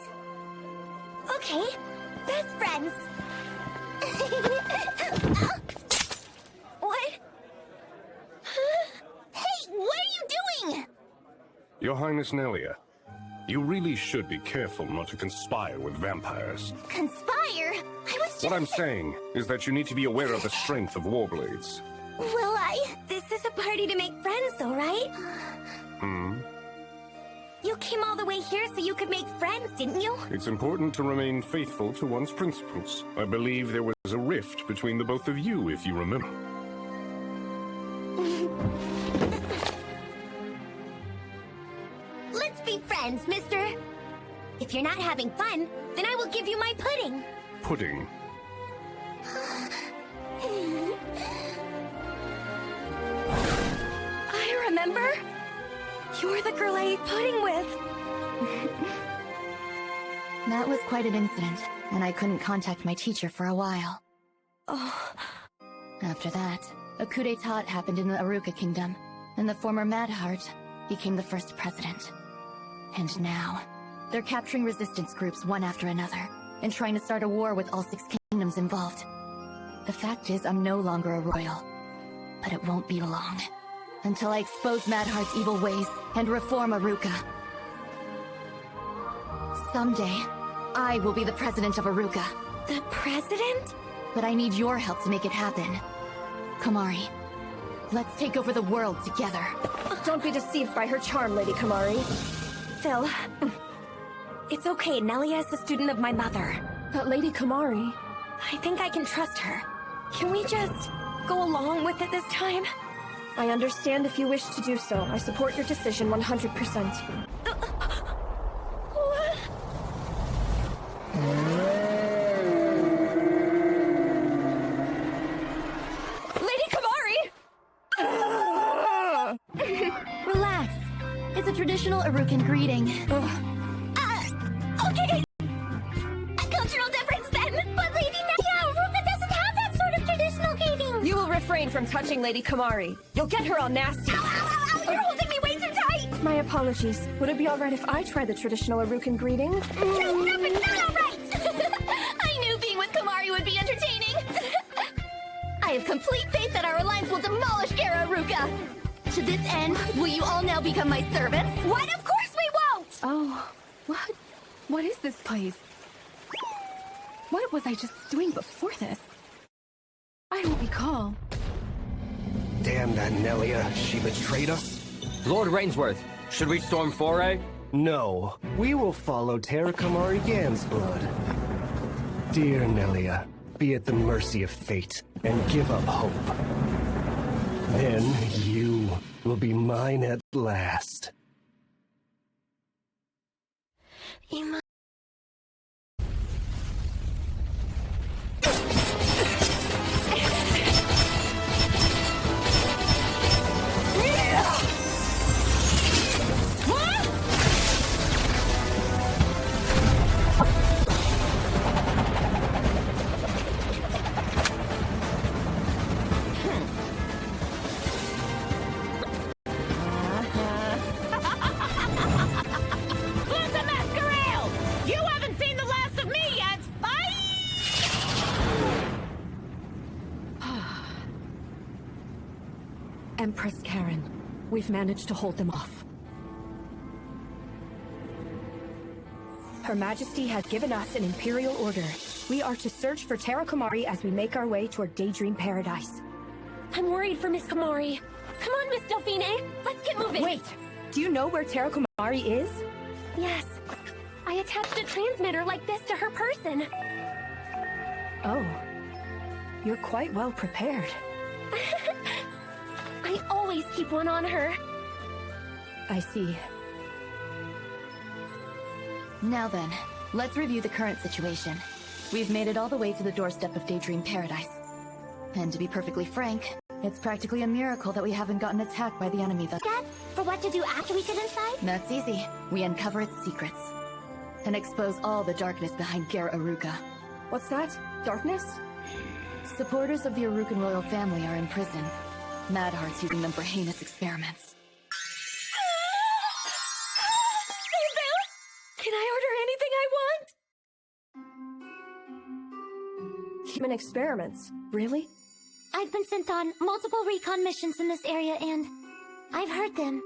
Okay, best friends. What? Hey, what are you doing? Your Highness Nelia, you really should be careful not to conspire with vampires. Conspire? I was just... What I'm saying is that you need to be aware of the strength of Warblades. Well, this is a party to make friends, though, right? You came all the way here so you could make friends, didn't you? It's important to remain faithful to one's principles. I believe there was a rift between the both of you, if you remember. Let's be friends, mister. If you're not having fun, then I will give you my pudding. Pudding. I remember. You're the girl I ate pudding with. That was quite an incident, and I couldn't contact my teacher for a while. Oh. After that, a coup d'etat happened in the Aruka Kingdom, and the former Mad Heart became the first president. And now, they're capturing resistance groups one after another, and trying to start a war with all 6 kingdoms involved. The fact is, I'm no longer a royal. But it won't be long. Until I expose Mad Heart's evil ways and reform Aruka. Someday, I will be the president of Aruka. The president? But I need your help to make it happen. Kamari, let's take over the world together. Don't be deceived by her charm, Lady Kamari. Phil, it's okay. Nelia is a student of my mother. But Lady Kamari... I think I can trust her. Can we just go along with it this time? I understand if you wish to do so. I support your decision 100%. Lady Kamari! Relax. It's a traditional Arukan greeting. Okay! A cultural difference then! But Lady Nelia, Aruka doesn't have that sort of traditional greeting! You will refrain from touching Lady Kamari. You'll get her all nasty. Ow, ow, ow, you're holding me way too tight! My apologies. Would it be alright if I try the traditional Arukan greeting? No, stop it! Not alright! I knew being with Kamari would be entertaining! I have complete faith that our alliance will demolish Gara Aruka! To this end, will you all now become my servants? What? Of course we won't! Oh, what? What is this place? What was I just doing before this? I don't recall. Damn that Nelia. She betrayed us? Lord Rainsworth, should we storm Foray? No. We will follow Terra Kamari Gansblood. Dear Nelia, be at the mercy of fate and give up hope. Then you will be mine at last. Empress Karen, we've managed to hold them off. Her Majesty has given us an Imperial order. We are to search for Terra Kamari as we make our way toward Daydream Paradise. I'm worried for Miss Kamari. Come on, Miss Delphine. Let's get moving. Wait! Do you know where Terra Kamari is? Yes. I attached a transmitter like this to her person. Oh. You're quite well prepared. I always keep one on her. I see. Now then, let's review the current situation. We've made it all the way to the doorstep of Daydream Paradise. And to be perfectly frank, it's practically a miracle that we haven't gotten attacked by the enemy thus. Dad, for what to do after we get inside? That's easy. We uncover its secrets. And expose all the darkness behind Gara Aruka. What's that? Darkness? Supporters of the Arukan royal family are in prison. Mad Heart's using them for heinous experiments. Can I order anything I want? Human experiments? Really? I've been sent on multiple recon missions in this area and I've heard them.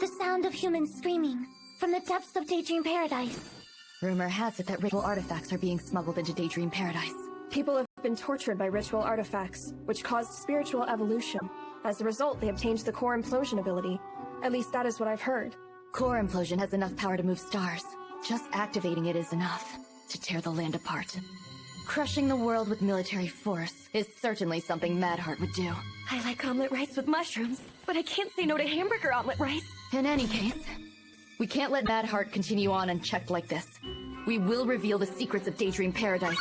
The sound of humans screaming from the depths of Daydream Paradise. Rumor has it that ritual artifacts are being smuggled into Daydream Paradise. People have been tortured by ritual artifacts, which caused spiritual evolution. As a result, they obtained the core implosion ability. At least that is what I've heard. Core implosion has enough power to move stars. Just activating it is enough to tear the land apart. Crushing the world with military force is certainly something Mad Heart would do. I like omelet rice with mushrooms, but I can't say no to hamburger omelet rice. In any case, we can't let Mad Heart continue on unchecked like this. We will reveal the secrets of Daydream Paradise.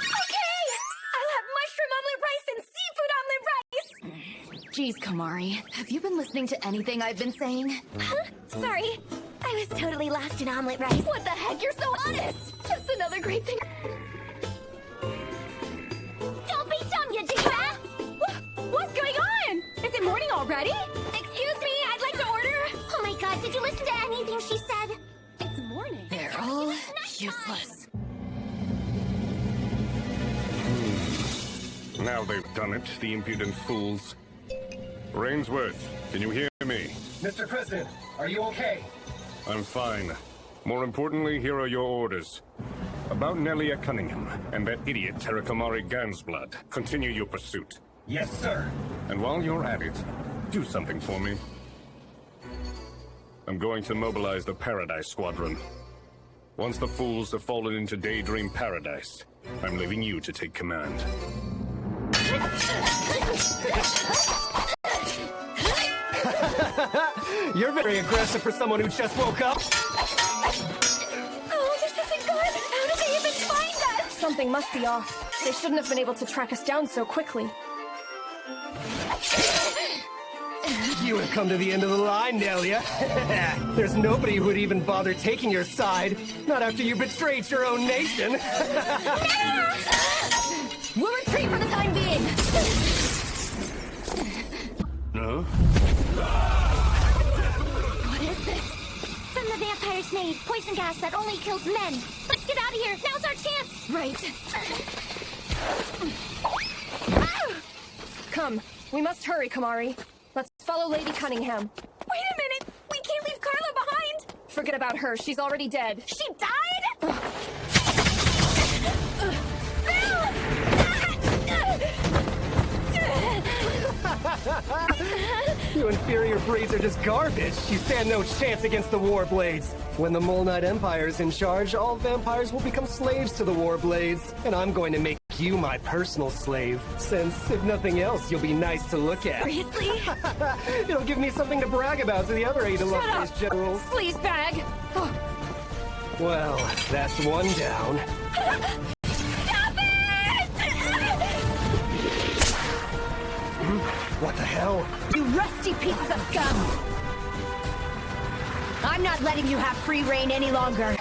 Geez, Kamari, have you been listening to anything I've been saying? Huh? Sorry. I was totally lost in omelet rice. What the heck? You're so honest! Just another a great thing. Don't be dumb, you diva! What's going on? Is it morning already? Excuse me, I'd like to order. Oh my god, did you listen to anything she said? It's morning. They're all useless. Now they've done it, the impudent fools. Rainsworth, can you hear me? Mr. President, are you okay? I'm fine. More importantly, here are your orders. About Nelia Cunningham and that idiot Terrakamari Gansblood, continue your pursuit. Yes, sir. And while you're at it, do something for me. I'm going to mobilize the Paradise Squadron. Once the fools have fallen into Daydream Paradise, I'm leaving you to take command. You're very aggressive for someone who just woke up. Oh, this isn't good. How did they even find us? Something must be off. They shouldn't have been able to track us down so quickly. You have come to the end of the line, Nelia. There's nobody who would even bother taking your side. Not after you betrayed your own nation. We'll retreat for the time being. No? What is this? From the vampire's maid, poison gas that only kills men. Let's get out of here. Now's our chance. Right. Come, we must hurry, Kamari. Let's follow Lady Cunningham. Wait a minute. We can't leave Carla behind. Forget about her. She's already dead. She died? You inferior breeds are just garbage. You stand no chance against the Warblades. When the Mole Knight Empire is in charge, all vampires will become slaves to the Warblades. And I'm going to make you my personal slave, since, if nothing else, you'll be nice to look at. Seriously? It'll give me something to brag about to the other 8 illustrious generals. Please, bag. Well, that's one down. Stop it! What the hell? You rusty pieces of scum! I'm not letting you have free reign any longer.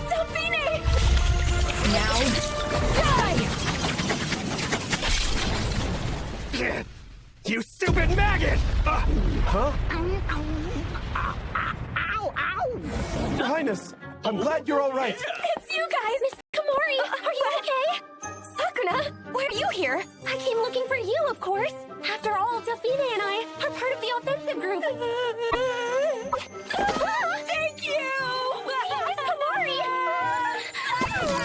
Delphine! Now, die! You stupid maggot! Huh? Ow, ow! Your Highness, I'm glad you're all right. It's you guys! Miss Komori! Are you okay? Sakuna! Why are you here? I came looking for you, of course! After all, Delphine and I are part of the offensive group! Thank you! Miss Komori!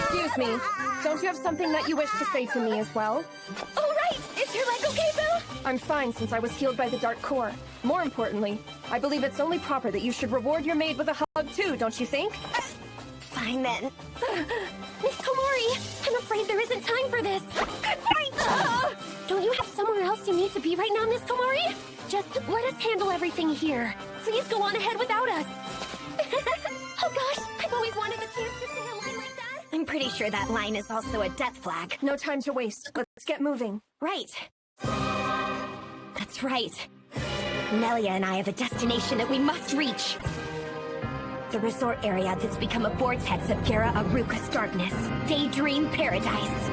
Excuse me. Don't you have something that you wish to say to me as well? Oh, right! Is your leg okay, Boo? I'm fine since I was healed by the Dark Core. More importantly, I believe it's only proper that you should reward your maid with a hug too, don't you think? Fine then. Miss Komori, I'm afraid there isn't time for this. Good fight! Don't you have somewhere else you need to be right now, Miss Komori? Just let us handle everything here. Please go on ahead without us. Oh gosh, I've always wanted the chance to say a line like that. I'm pretty sure that line is also a death flag. No time to waste. Let's get moving. Right. That's right. Nelia and I have a destination that we must reach. The resort area that's become a vortex of Gara Aruka's darkness. Daydream Paradise.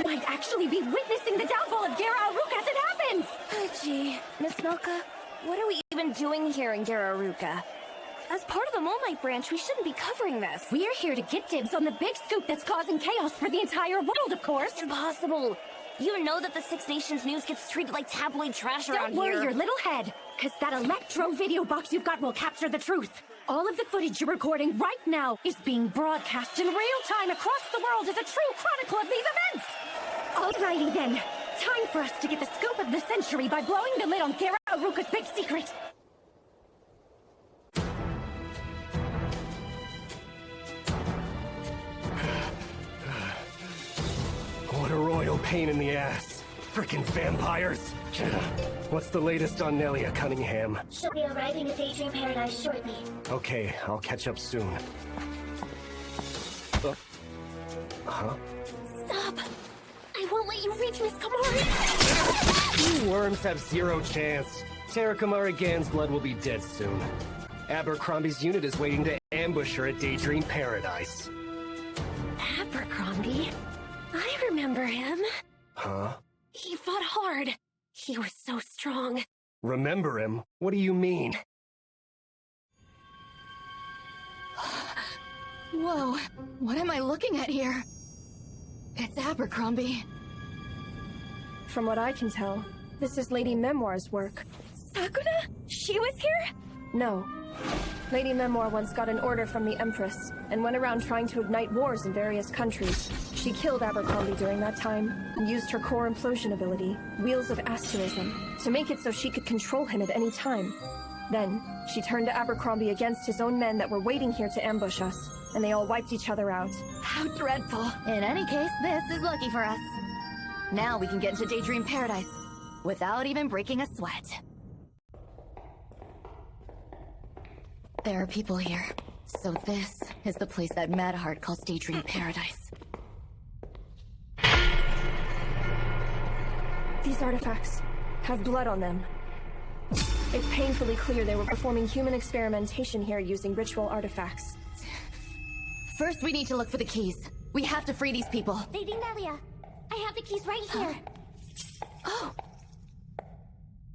Might actually be witnessing the downfall of Gara Aruka as it happens! Oh, gee. Miss Milka, what are we even doing here in Gara Aruka? As part of the Mole Knight branch, we shouldn't be covering this. We're here to get dibs on the big scoop that's causing chaos for the entire world, of course! Impossible! You know that the Six Nations news gets treated like tabloid trash around here. Don't worry your little head, because that electro video box you've got will capture the truth. All of the footage you're recording right now is being broadcast in real time across the world as a true chronicle of these events! Alrighty then. Time for us to get the scoop of the century by blowing the lid on Gara Aruka's big secret. What a royal pain in the ass. Frickin' vampires. What's the latest on Nelia Cunningham? She'll be arriving at Daydream Paradise shortly. Okay, I'll catch up soon. Huh? Stop! I won't let you reach Miss Komari! You worms have zero chance. Terra Komari Gansblood will be dead soon. Abercrombie's unit is waiting to ambush her at Daydream Paradise. Abercrombie? I remember him. Huh? He fought hard. He was so strong. Remember him? What do you mean? Whoa, what am I looking at here? It's Abercrombie. From what I can tell, this is Lady Memoir's work. Sakuna? She was here? No. Lady Memoir once got an order from the Empress and went around trying to ignite wars in various countries. She killed Abercrombie during that time and used her core implosion ability, Wheels of Asterism, to make it so she could control him at any time. Then, she turned Abercrombie against his own men that were waiting here to ambush us, and they all wiped each other out. How dreadful. In any case, this is lucky for us. Now we can get into Daydream Paradise without even breaking a sweat. There are people here. So this is the place that Madheart calls Daydream Paradise. These artifacts have blood on them. It's painfully clear they were performing human experimentation here using ritual artifacts. First, we need to look for the keys. We have to free these people. Lady Nelia, I have the keys right here. Oh.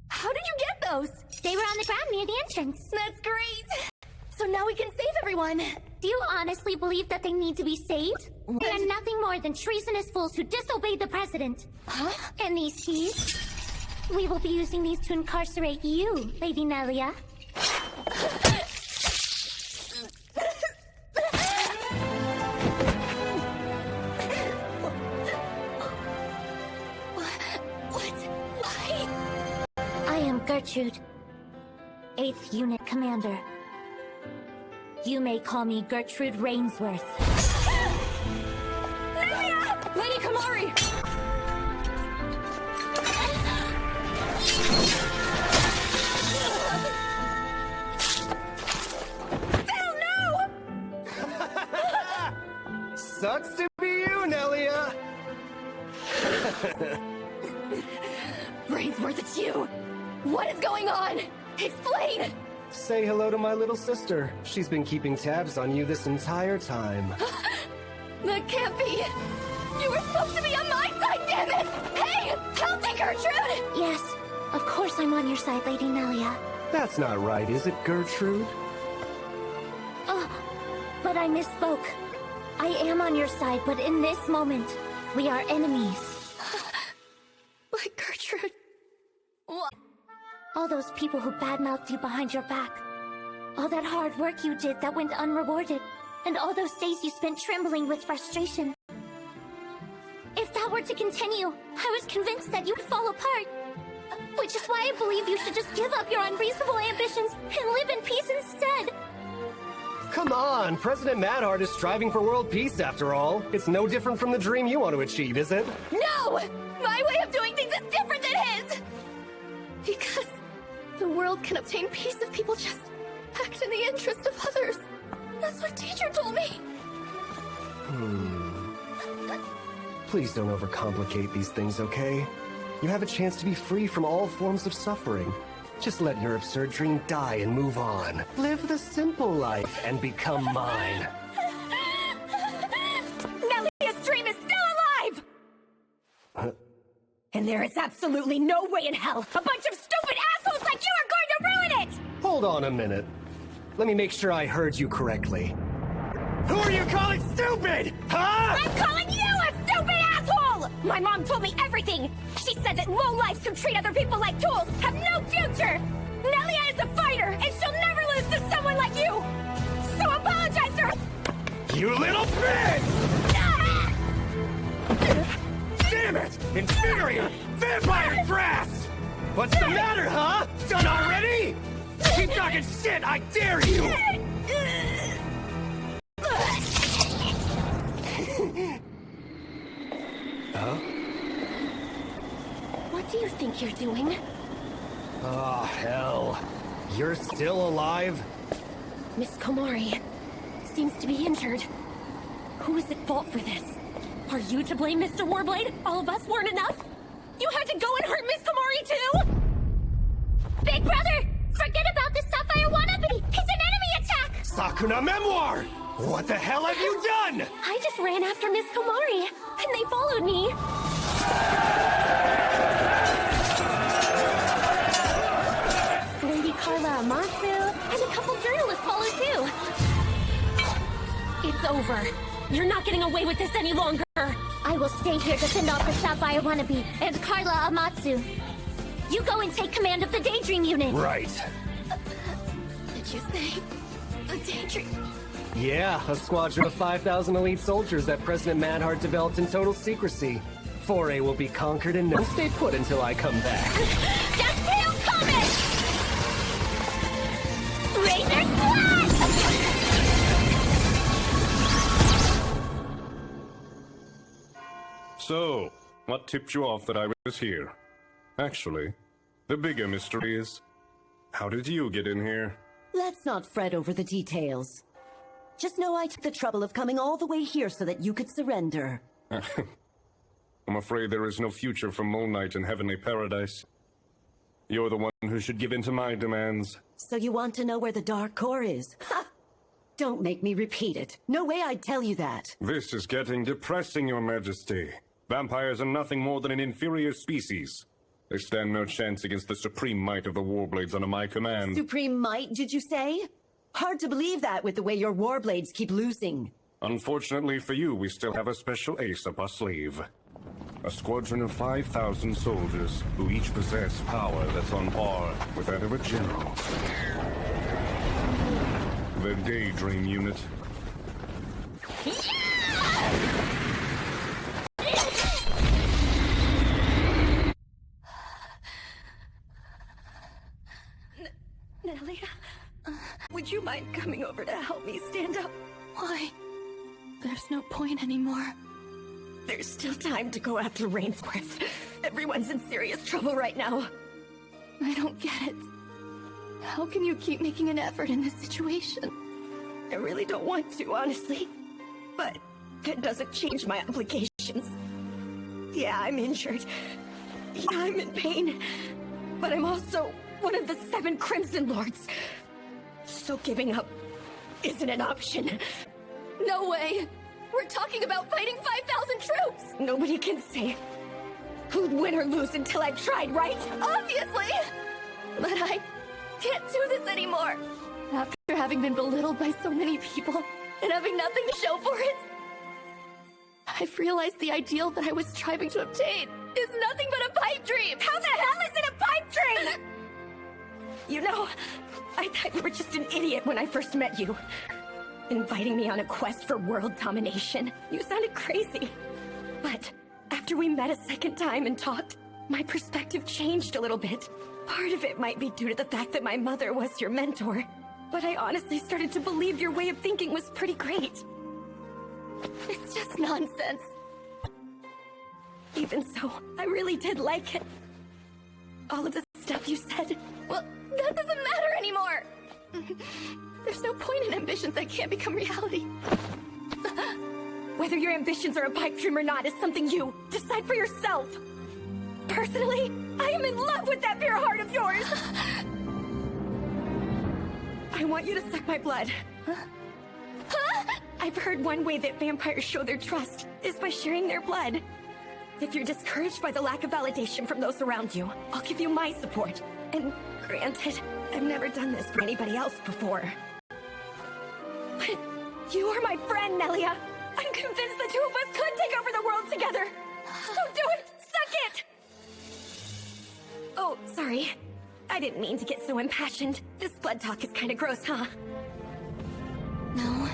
How did you get those? They were on the ground near the entrance. That's great! So now we can save everyone! Do you honestly believe that they need to be saved? What? They are nothing more than treasonous fools who disobeyed the president. Huh? And these keys? We will be using these to incarcerate you, Lady Nelia. I am Gertrude, 8th Unit Commander. You may call me Gertrude Rainsworth. Nelia! Lady Komari! Phil, no! Sucks to be you, Nelia! Rainsworth, it's you! What is going on? Explain! Say hello to my little sister. She's been keeping tabs on you this entire time. That can't be! You were supposed to be on my side, damn it! Hey! Help me, Gertrude! Yes, of course I'm on your side, Lady Nelia. That's not right, is it, Gertrude? Oh, but I misspoke. I am on your side, but in this moment, we are enemies. But Gertrude... What? All those people who badmouthed you behind your back. All that hard work you did that went unrewarded. And all those days you spent trembling with frustration. If that were to continue, I was convinced that you'd fall apart. Which is why I believe you should just give up your unreasonable ambitions and live in peace instead. Come on, President Madheart is striving for world peace after all. It's no different from the dream you want to achieve, is it? No! My way of doing things is different than his! Because the world can obtain peace if people just act in the interest of others. That's what teacher told me. Please don't overcomplicate these things, okay? You have a chance to be free from all forms of suffering. Just let your absurd dream die and move on. Live the simple life and become mine. Nelia's dream is still alive! And there is absolutely no way in hell a bunch of stupid assholes like you are going to ruin it! Hold on a minute. Let me make sure I heard you correctly. Who are you calling stupid? Huh? I'm calling you a stupid asshole! My mom told me everything! She said that lowlifes who treat other people like tools have no future! Nelia is a fighter, and she'll never lose to someone like you! So apologize to her! You little bitch! Damn it! Infuriating! Vampire grass! What's the matter, huh? Done already? Keep talking shit, I dare you! Huh? What do you think you're doing? Oh, hell. You're still alive? Miss Komari seems to be injured. Who is at fault for this? Are you to blame, Mr. Warblade? All of us weren't enough? You had to go and hurt Miss Komari too? Big brother! Forget about the Sapphire Wannabe! It's an enemy attack! Sakuna Memoir! What the hell have you done? I just ran after Miss Komari, and they followed me. Lady Carla Amatsu, and a couple journalists followed too. It's over. You're not getting away with this any longer. I will stay here to fend off the Sapphire Wannabe and Carla Amatsu. You go and take command of the Daydream unit. Right. Did you say the Daydream? Yeah, a squadron of 5,000 elite soldiers that President Madheart developed in total secrecy. Foray will be conquered and no stay put until I come back. Just Tail Comet! Razor Slash! So, what tipped you off that I was here? Actually, the bigger mystery is, how did you get in here? Let's not fret over the details. Just know I took the trouble of coming all the way here so that you could surrender. I'm afraid there is no future for Mole Knight in Heavenly Paradise. You're the one who should give in to my demands. So you want to know where the Dark Core is? Ha! Don't make me repeat it. No way I'd tell you that. This is getting depressing, Your Majesty. Vampires are nothing more than an inferior species. They stand no chance against the supreme might of the Warblades under my command. Supreme might, did you say? Hard to believe that with the way your Warblades keep losing. Unfortunately for you, we still have a special ace up our sleeve. A squadron of 5,000 soldiers who each possess power that's on par with that of a general. The Daydream unit. Nelia, would you mind coming over to help me stand up? Why? There's no point anymore. There's still time to go after Rainsworth. Everyone's in serious trouble right now. I don't get it. How can you keep making an effort in this situation? I really don't want to, honestly. But that doesn't change my obligations. Yeah, I'm injured. Yeah, I'm in pain. But I'm also one of the 7 Crimson Lords. So giving up isn't an option. No way! We're talking about fighting 5,000 troops! Nobody can say who'd win or lose until I've tried, right? Obviously! But I can't do this anymore. After having been belittled by so many people and having nothing to show for it, I've realized the ideal that I was striving to obtain is nothing but a pipe dream! How the hell is it a pipe dream? You know, I thought you were just an idiot when I first met you. Inviting me on a quest for world domination. You sounded crazy. But after we met a second time and talked, my perspective changed a little bit. Part of it might be due to the fact that my mother was your mentor. But I honestly started to believe your way of thinking was pretty great. It's just nonsense. Even so, I really did like it. All of the stuff you said. Well, that doesn't matter anymore! There's no point in ambitions that can't become reality. Whether your ambitions are a pipe dream or not is something you decide for yourself. Personally, I am in love with that pure heart of yours. I want you to suck my blood. I've heard one way that vampires show their trust is by sharing their blood. If you're discouraged by the lack of validation from those around you, I'll give you my support. And granted, I've never done this for anybody else before. But you are my friend, Nelia. I'm convinced the two of us could take over the world together. So do it! Suck it! Oh, sorry. I didn't mean to get so impassioned. This blood talk is kind of gross, huh? No.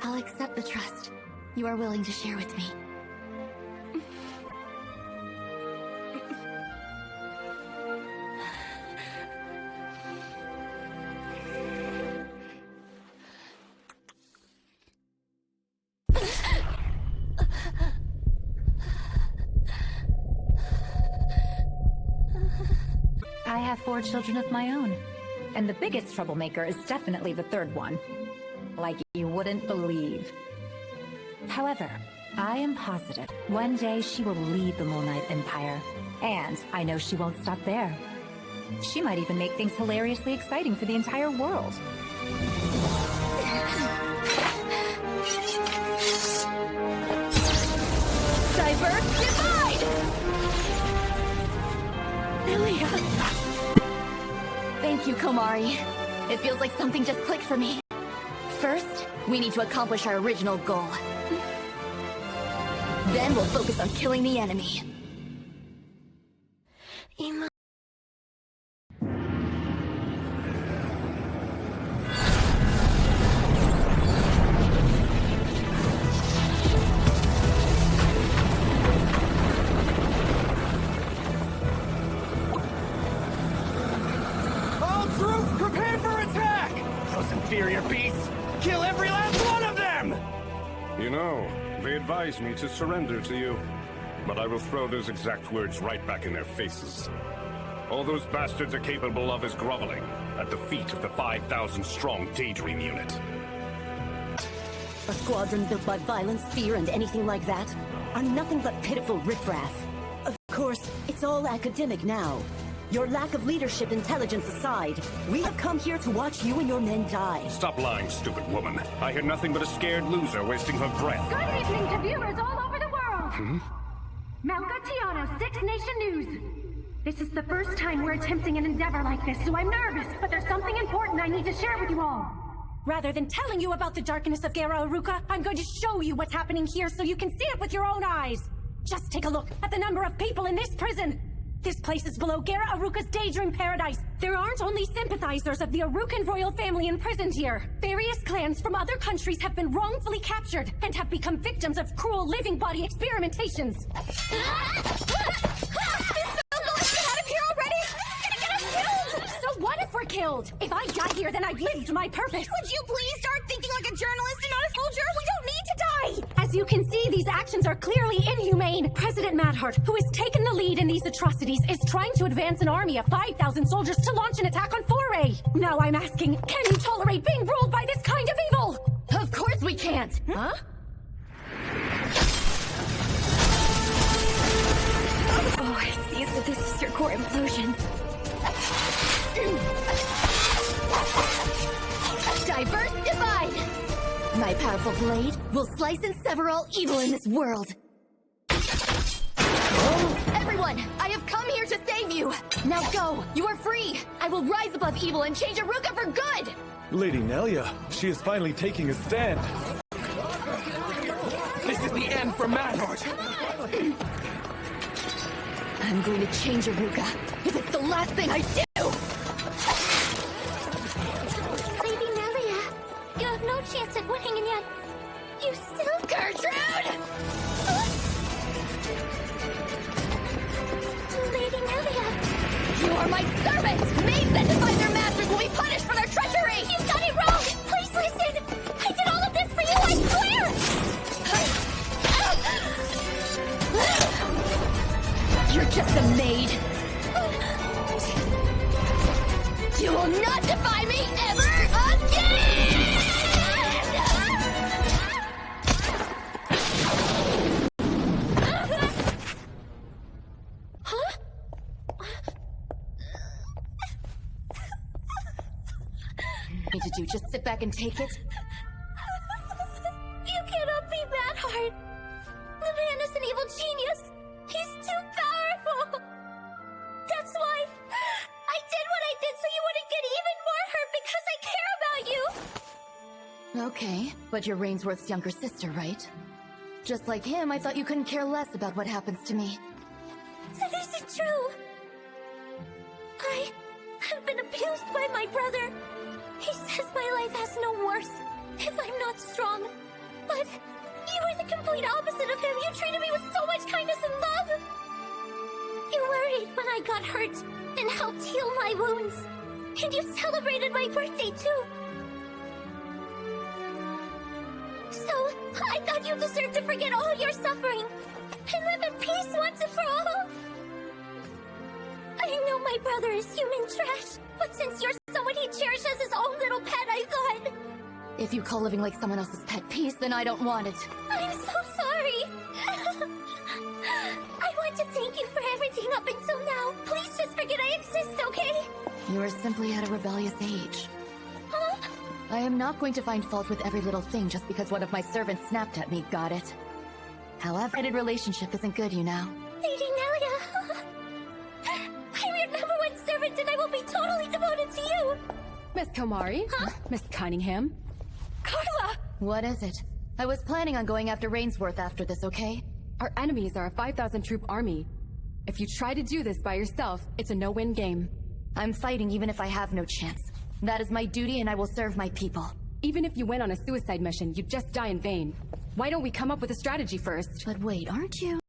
I'll accept the trust you are willing to share with me. I have 4 children of my own, and the biggest troublemaker is definitely the third one. Like you wouldn't believe. However, I am positive one day she will lead the Mole Knight Empire. And I know she won't stop there. She might even make things hilariously exciting for the entire world. Diverse divide! Lilia! Thank you, Komari. It feels like something just clicked for me. First, we need to accomplish our original goal. Then we'll focus on killing the enemy. All troops, prepare for attack! Those inferior beasts! Kill every last one of them! You know, they advised me to surrender to you. But I will throw those exact words right back in their faces. All those bastards are capable of is groveling at the feet of the 5,000-strong Daydream unit. A squadron built by violence, fear, and anything like that are nothing but pitiful riffraff. Of course, it's all academic now. Your lack of leadership intelligence aside, we have come here to watch you and your men die. Stop lying, stupid woman. I hear nothing but a scared loser wasting her breath. Good evening to viewers all over the world! Malca Tiano, Six Nation News. This is the first time we're attempting an endeavor like this, so I'm nervous, but there's something important I need to share with you all. Rather than telling you about the darkness of Gera Aruka, I'm going to show you what's happening here so you can see it with your own eyes. Just take a look at the number of people in this prison. This place is below Gera Aruka's Daydream Paradise. There aren't only sympathizers of the Arukan royal family imprisoned here. Various clans from other countries have been wrongfully captured and have become victims of cruel living body experimentations. So what if we're killed? If I die here, then I've lived my purpose. Would you please start thinking like a journalist and not a soldier? We don't need to die! As you can see, these actions are clearly inhumane. President Madheart, who has taken the lead in these atrocities, is trying to advance an army of 5,000 soldiers to launch an attack on Foray. Now I'm asking, can you tolerate being ruled by this kind of evil? Of course we can't! Huh? Oh, I see. So this is your core implosion. Diverse divide! My powerful blade will slice and sever all evil in this world. Everyone, I have come here to save you! Now go! You are free! I will rise above evil and change Aruka for good! Lady Nelia, she is finally taking a stand. This is the end for Madheart! I'm going to change Aruka, if it's the last thing I do! Lady Nelia, you have no chance at winning, and yet you still... Gertrude! Lady Nelia! You are my servant! Maids that defy their masters will be punished for their treachery! You got it wrong! Please listen! I did all of this for you, I swear! You're just a maid! You will not defy me ever again! Huh? What did you just sit back and take it? You cannot be Madheart! The man is an evil genius! He's too powerful! That's why I did what I did so you wouldn't get even more hurt because I care about you! Okay, but you're Rainsworth's younger sister, right? Just like him, I thought you couldn't care less about what happens to me. That isn't true! I have been abused by my brother. He says my life has no worth if I'm not strong. But you are the complete opposite of him. You treated me with so much kindness and love. You worried when I got hurt and helped heal my wounds. And you celebrated my birthday too. So, I thought you deserved to forget all your suffering and live in peace once and for all. I know my brother is human trash, but since you're someone he cherishes as his own little pet, I thought... If you call living like someone else's pet peeve, then I don't want it. I'm so sorry. I want to thank you for everything up until now. Please just forget I exist, okay? You are simply at a rebellious age. Huh? I am not going to find fault with every little thing just because one of my servants snapped at me, got it? However, a relationship isn't good, you know. Lady Nelia. I'm your #1 servant and I will be totally devoted to you. Miss Komari? Huh? Miss Cunningham? Carla! What is it? I was planning on going after Rainsworth after this, okay? Our enemies are a 5,000-troop army. If you try to do this by yourself, it's a no-win game. I'm fighting even if I have no chance. That is my duty and I will serve my people. Even if you went on a suicide mission, you'd just die in vain. Why don't we come up with a strategy first? But wait, aren't you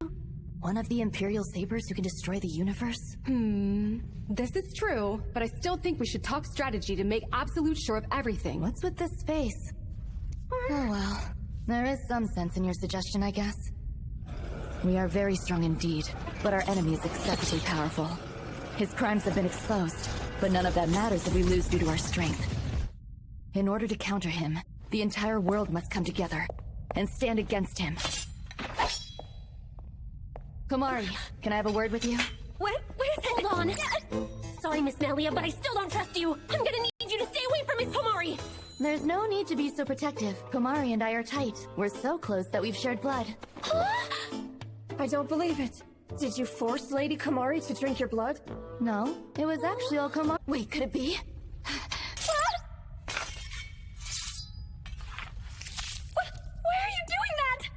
one of the Imperial Sabers who can destroy the universe? This is true, but I still think we should talk strategy to make absolute sure of everything. What's with this face? Oh well. There is some sense in your suggestion, I guess. We are very strong indeed, but our enemy is excessively powerful. His crimes have been exposed, but none of that matters if we lose due to our strength. In order to counter him, the entire world must come together and stand against him. Komari, can I have a word with you? Wait a second. Hold on. Sorry, Miss Nelia, but I still don't trust you. I'm gonna need you to stay away from Miss Komari. There's no need to be so protective. Komari and I are tight. We're so close that we've shared blood. I don't believe it. Did you force Lady Komari to drink your blood? No, it was actually all Komari. Wait, could it be? Why are you doing that?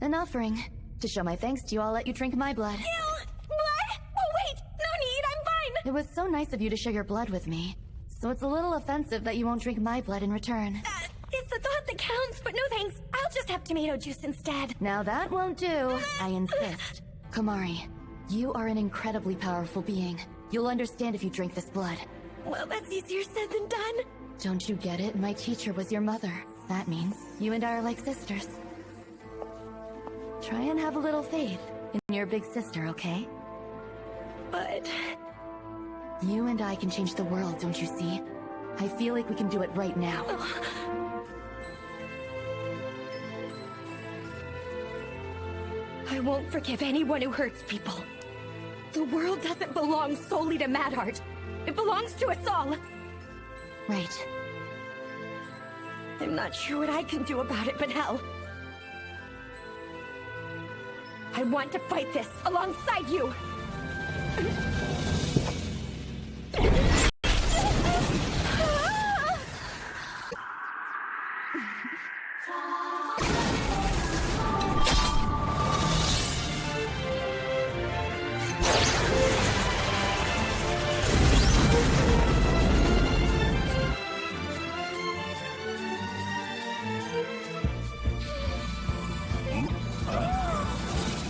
An offering. To show my thanks to you, I'll let you drink my blood. Ew! Blood? Oh wait! No need, I'm fine! It was so nice of you to share your blood with me. So it's a little offensive that you won't drink my blood in return. It's the thought that counts, but no thanks. I'll just have tomato juice instead. Now that won't do. I insist. Komari, you are an incredibly powerful being. You'll understand if you drink this blood. Well, that's easier said than done. Don't you get it? My teacher was your mother. That means you and I are like sisters. Try and have a little faith in your big sister, okay? But... you and I can change the world, don't you see? I feel like we can do it right now. I won't forgive anyone who hurts people. The world doesn't belong solely to Madheart. It belongs to us all. Right. I'm not sure what I can do about it, but hell. I want to fight this alongside you.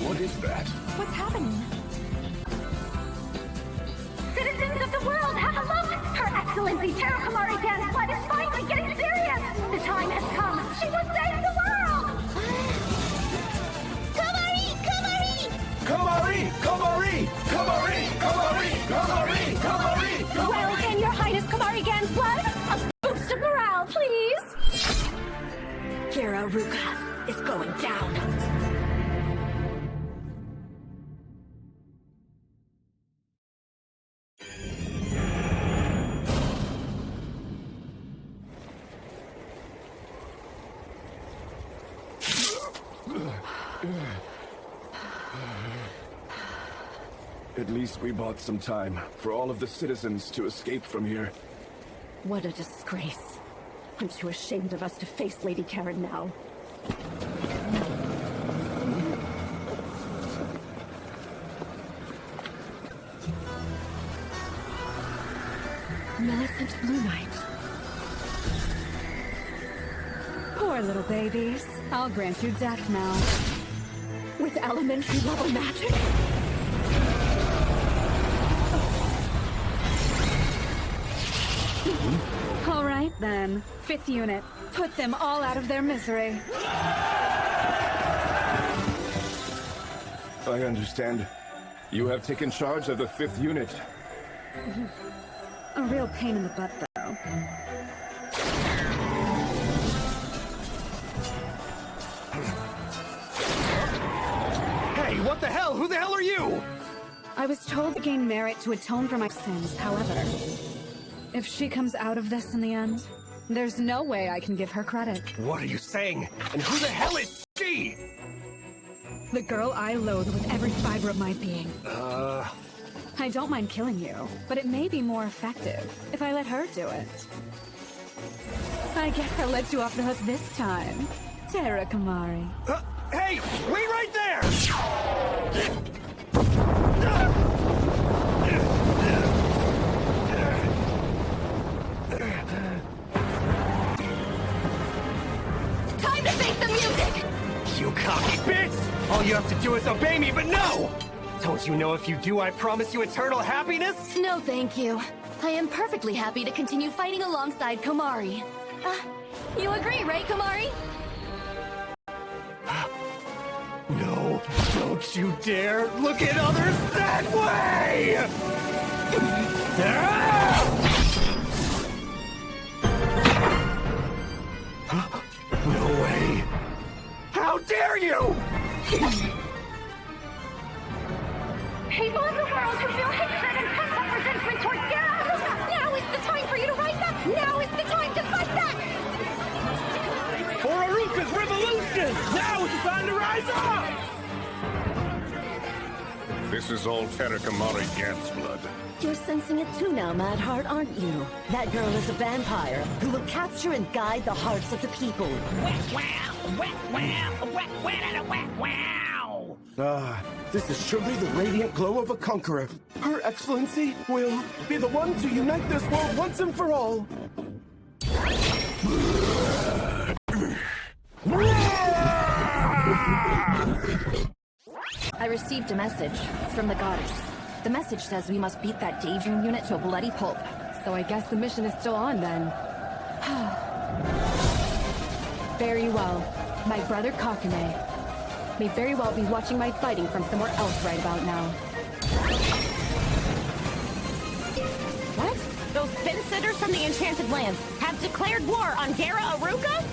What is that? What's happening? Citizens of the world, have a look! Her Excellency Tara Komari Gansblood is finally getting serious! The time has come! She will save the world! Komari! Komari! Komari! Komari! Komari! Komari! Komari! Komari! Well, then, Your Highness Komari Gansblood, a boost of morale, please! Kira Ruka is going down. At least we bought some time for all of the citizens to escape from here. What a disgrace. I'm too ashamed of us to face Lady Karen now. Millicent Blue Knight. Poor little babies. I'll grant you death now. With elementary level magic? All right, then. 5th unit. Put them all out of their misery. I understand. You have taken charge of the 5th unit. A real pain in the butt, though. Hey, what the hell? Who the hell are you? I was told to gain merit to atone for my sins, however. If she comes out of this in the end, there's no way I can give her credit. What are you saying? And who the hell is she? The girl I loathe with every fiber of my being. I don't mind killing you, but it may be more effective if I let her do it. I guess I'll let you off the hook this time, Terra Kamari. Hey, wait right there! Time to face the music! You cocky bitch! All you have to do is obey me, but no! Don't you know if you do, I promise you eternal happiness? No, thank you. I am perfectly happy to continue fighting alongside Komari. You agree, right, Komari? No, don't you dare look at others that way! No way! How dare you! People of the world who feel hatred and pent up resentment towards Gara, now is the time for you to rise up! Now is the time to fight back! For Aruka's revolution! Now is the time to rise up! This is all Terra Kamari Gant's blood. You're sensing it too now, Madheart, aren't you? That girl is a vampire who will capture and guide the hearts of the people. This is truly the radiant glow of a conqueror. Her Excellency will be the one to unite this world once and for all. I received a message from the goddess. The message says we must beat that Daydream unit to a bloody pulp. So I guess the mission is still on then. Very well. My brother Kakune may very well be watching my fighting from somewhere else right about now. What? Those fence-sitters from the Enchanted Lands have declared war on Gara Aruka?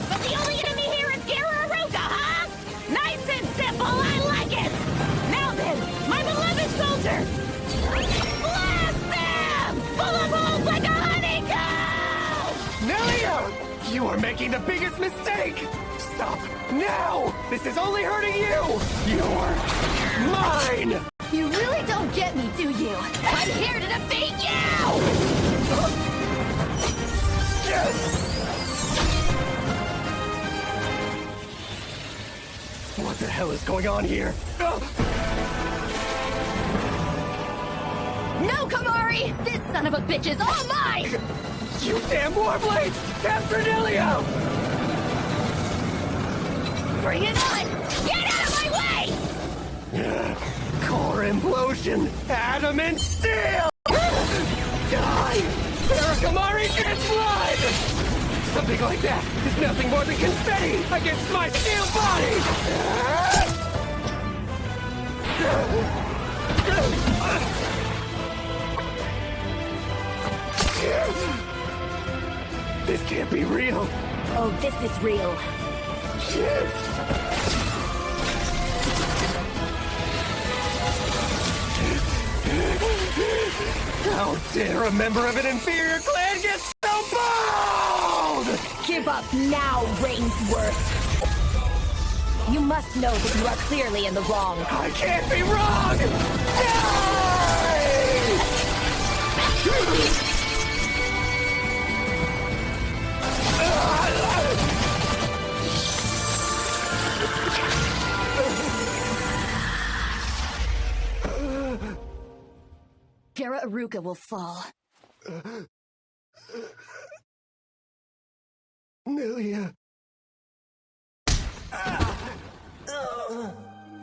But the only enemy here is Gara Aruka, huh? Nice and simple, I like it! Now then, my beloved soldiers! Blast them! Full of holes like a honeycomb! Nelia! You are making the biggest mistake! Stop! Now! This is only hurting you! You're mine! You really don't get me, do you? I'm here to defeat you! What the hell is going on here? No, Komari! This son of a bitch is all mine! You damn warblades! Capture Nelia! Bring it on! Get out of my way! Core implosion! Adamant steel! Die! Terra Kamari gets blood! Something like that is nothing more than confetti against my steel body! This can't be real! Oh, this is real. Shit! How dare a member of an inferior clan get so bold! Give up now, Rainsworth! You must know that you are clearly in the wrong. I can't be wrong! Gara Aruka will fall. Nelia.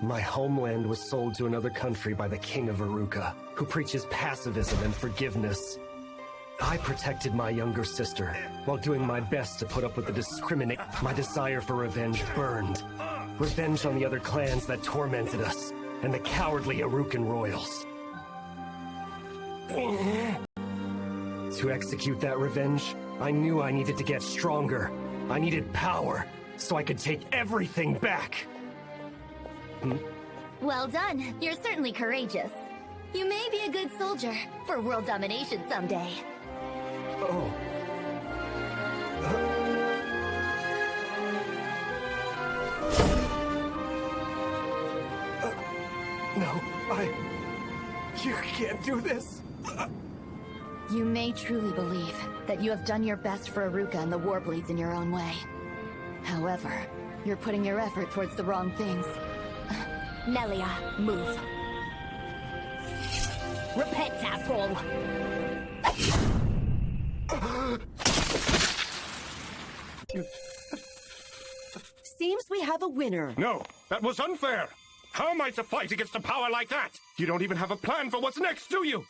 My homeland was sold to another country by the King of Aruka, who preaches pacifism and forgiveness. I protected my younger sister, while doing my best to put up with the discriminate. My desire for revenge burned. Revenge on the other clans that tormented us, and the cowardly Arukan royals. To execute that revenge, I knew I needed to get stronger. I needed power, so I could take everything back. Well done. You're certainly courageous. You may be a good soldier for world domination someday. Oh. No, you can't do this. You may truly believe that you have done your best for Aruka and the Warblades in your own way. However, you're putting your effort towards the wrong things. Nelia, move. Repent, asshole! Seems we have a winner. No, that was unfair. How am I to fight against a power like that? You don't even have a plan for what's next, do you?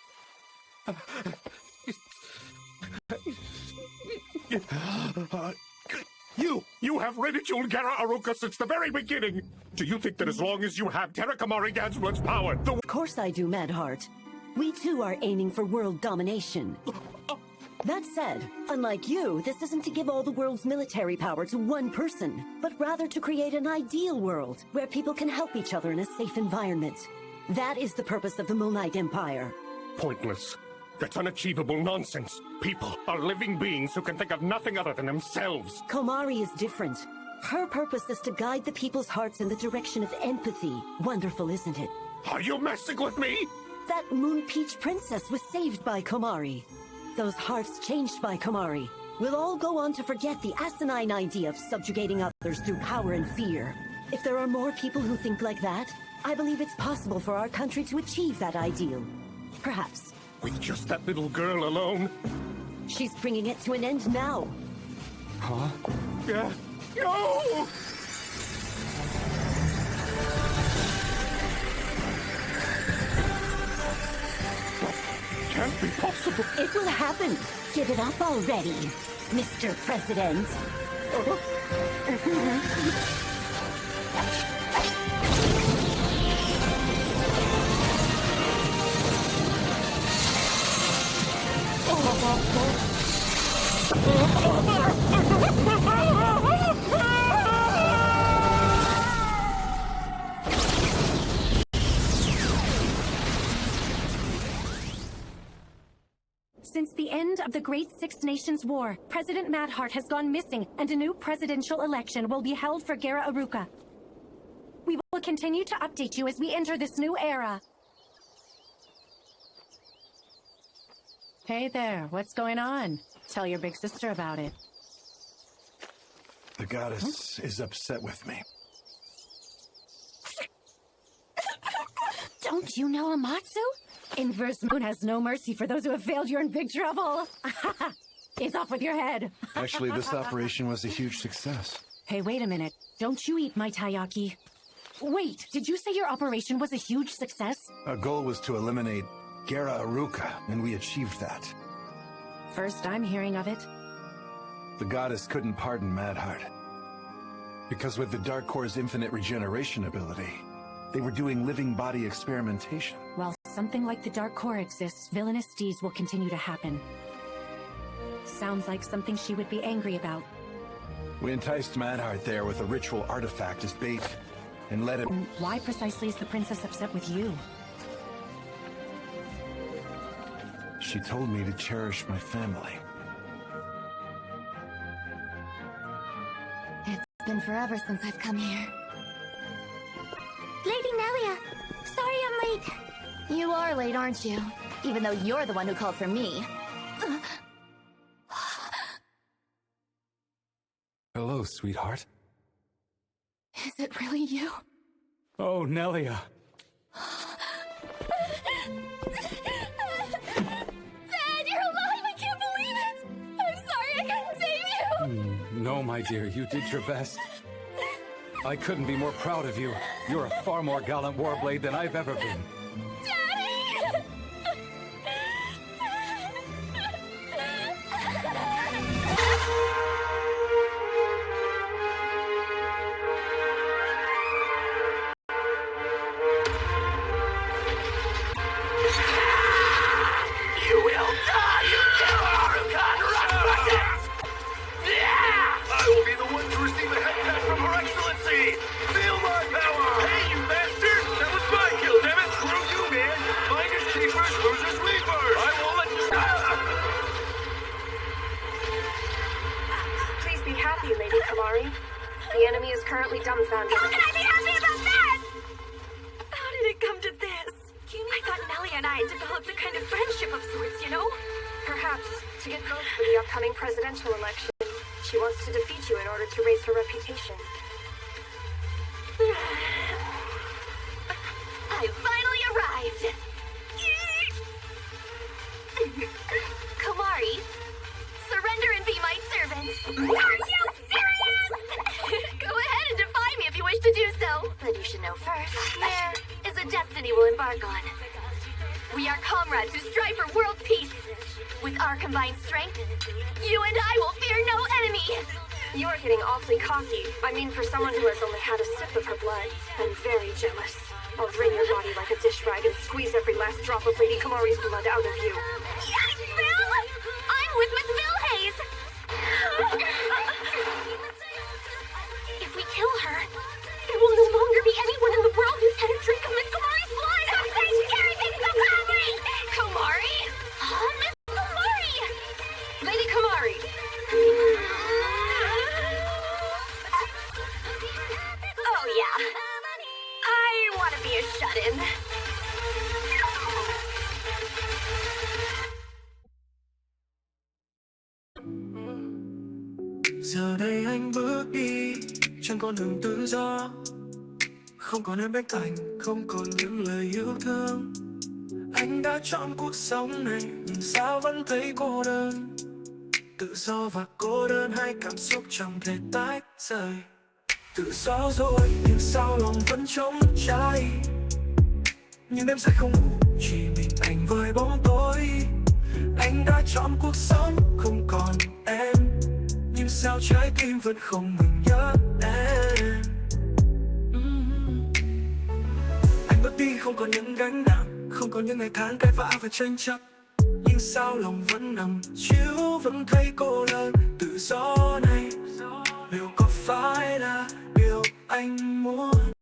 You have ridiculed Gara Aruka since the very beginning. Do you think that as long as you have Terra Kamari Gansblood's power, Of course I do, Madheart. We too are aiming for world domination. That said, unlike you, this isn't to give all the world's military power to one person, but rather to create an ideal world where people can help each other in a safe environment. That is the purpose of the Moon Knight Empire. Pointless. That's unachievable nonsense. People are living beings who can think of nothing other than themselves. Komari is different. Her purpose is to guide the people's hearts in the direction of empathy. Wonderful, isn't it? Are you messing with me? That Moon Peach princess was saved by Komari. Those hearts changed by Komari. We'll all go on to forget the asinine idea of subjugating others through power and fear. If there are more people who think like that, I believe it's possible for our country to achieve that ideal. Perhaps. With just that little girl alone? She's bringing it to an end now. Huh? Yeah. No! Can't be possible. It will happen. Give it up already, Mr. President. Since the end of the Great Six Nations War, President Madheart has gone missing, and a new presidential election will be held for Gara Aruka. We will continue to update you as we enter this new era. Hey there, what's going on? Tell your big sister about it. The goddess is upset with me. Don't you know Amatsu? Inverse Moon has no mercy for those who have failed. You're in big trouble. It's off with your head. Actually, this operation was a huge success. Hey, wait a minute. Don't you eat my taiyaki. Wait, did you say your operation was a huge success? Our goal was to eliminate Gara Aruka, and we achieved that. First I'm hearing of it. The goddess couldn't pardon Madheart. Because with the Dark Core's infinite regeneration ability, they were doing living body experimentation. While something like the Dark Core exists, villainous deeds will continue to happen. Sounds like something she would be angry about. We enticed Madheart there with a ritual artifact as bait, and let him... Why precisely is the princess upset with you? She told me to cherish my family. It's been forever since I've come here. Lady Nelia, sorry I'm late. You are late, aren't you? Even though you're the one who called for me. Hello, sweetheart. Is it really you? Oh, Nelia. Dad, you're alive! I can't believe it! I'm sorry I couldn't save you! No, my dear, you did your best. I couldn't be more proud of you. You're a far more gallant warblade than I've ever been. Daddy! You will die, you Gara Aruka Raspberries! Yeah! I will be the one to receive a head pat from Her Excellency! Feel my power! Hey, you bastard! The enemy is currently dumbfounded. How can I be happy about that? How did it come to this? I thought Nellie and I developed a kind of friendship of sorts, you know? Perhaps, to get votes for the upcoming presidential election, she wants to defeat you in order to raise her reputation. I finally arrived! Komari, surrender and be my servant! Are you serious? Go ahead and defy me if you wish to do so. But you should know first, there is a destiny we'll embark on. We are comrades who strive for world peace. With our combined strength, you and I will fear no enemy! You are getting awfully cocky. I mean, for someone who has only had a sip of her blood, I'm very jealous. I'll drain your body like a dish rag and squeeze every last drop of Lady Komari's blood out of you. Yes, Bill! I'm with Miss Vilhays! If we kill her, there will no longer be anyone in the world who's had a drink of Miss Komari's blood! Don't say scary things so loudly! Komari? Miss Komari! Lady Komari! Oh, yeah. I want to be a shut-in. Giờ đây anh bước đi trên con đường tự do, không còn em bên cạnh, không còn những lời yêu thương. Anh đã chọn cuộc sống này, nhưng sao vẫn thấy cô đơn. Tự do và cô đơn, hai cảm xúc chẳng thể tách rời. Tự do rồi, nhưng sao lòng vẫn trống trải. Nhưng đêm sẽ không ngủ, chỉ mình anh với bóng tối. Anh đã chọn cuộc sống không còn em, nhưng sao trái tim vẫn không ngừng nhớ em. Anh bước đi không còn những gánh nặng, không còn những ngày tháng cãi vã và tranh chấp. Nhưng sao lòng vẫn nằm chiếu, vẫn thấy cô đơn. Tự do này liệu có phải là điều anh muốn?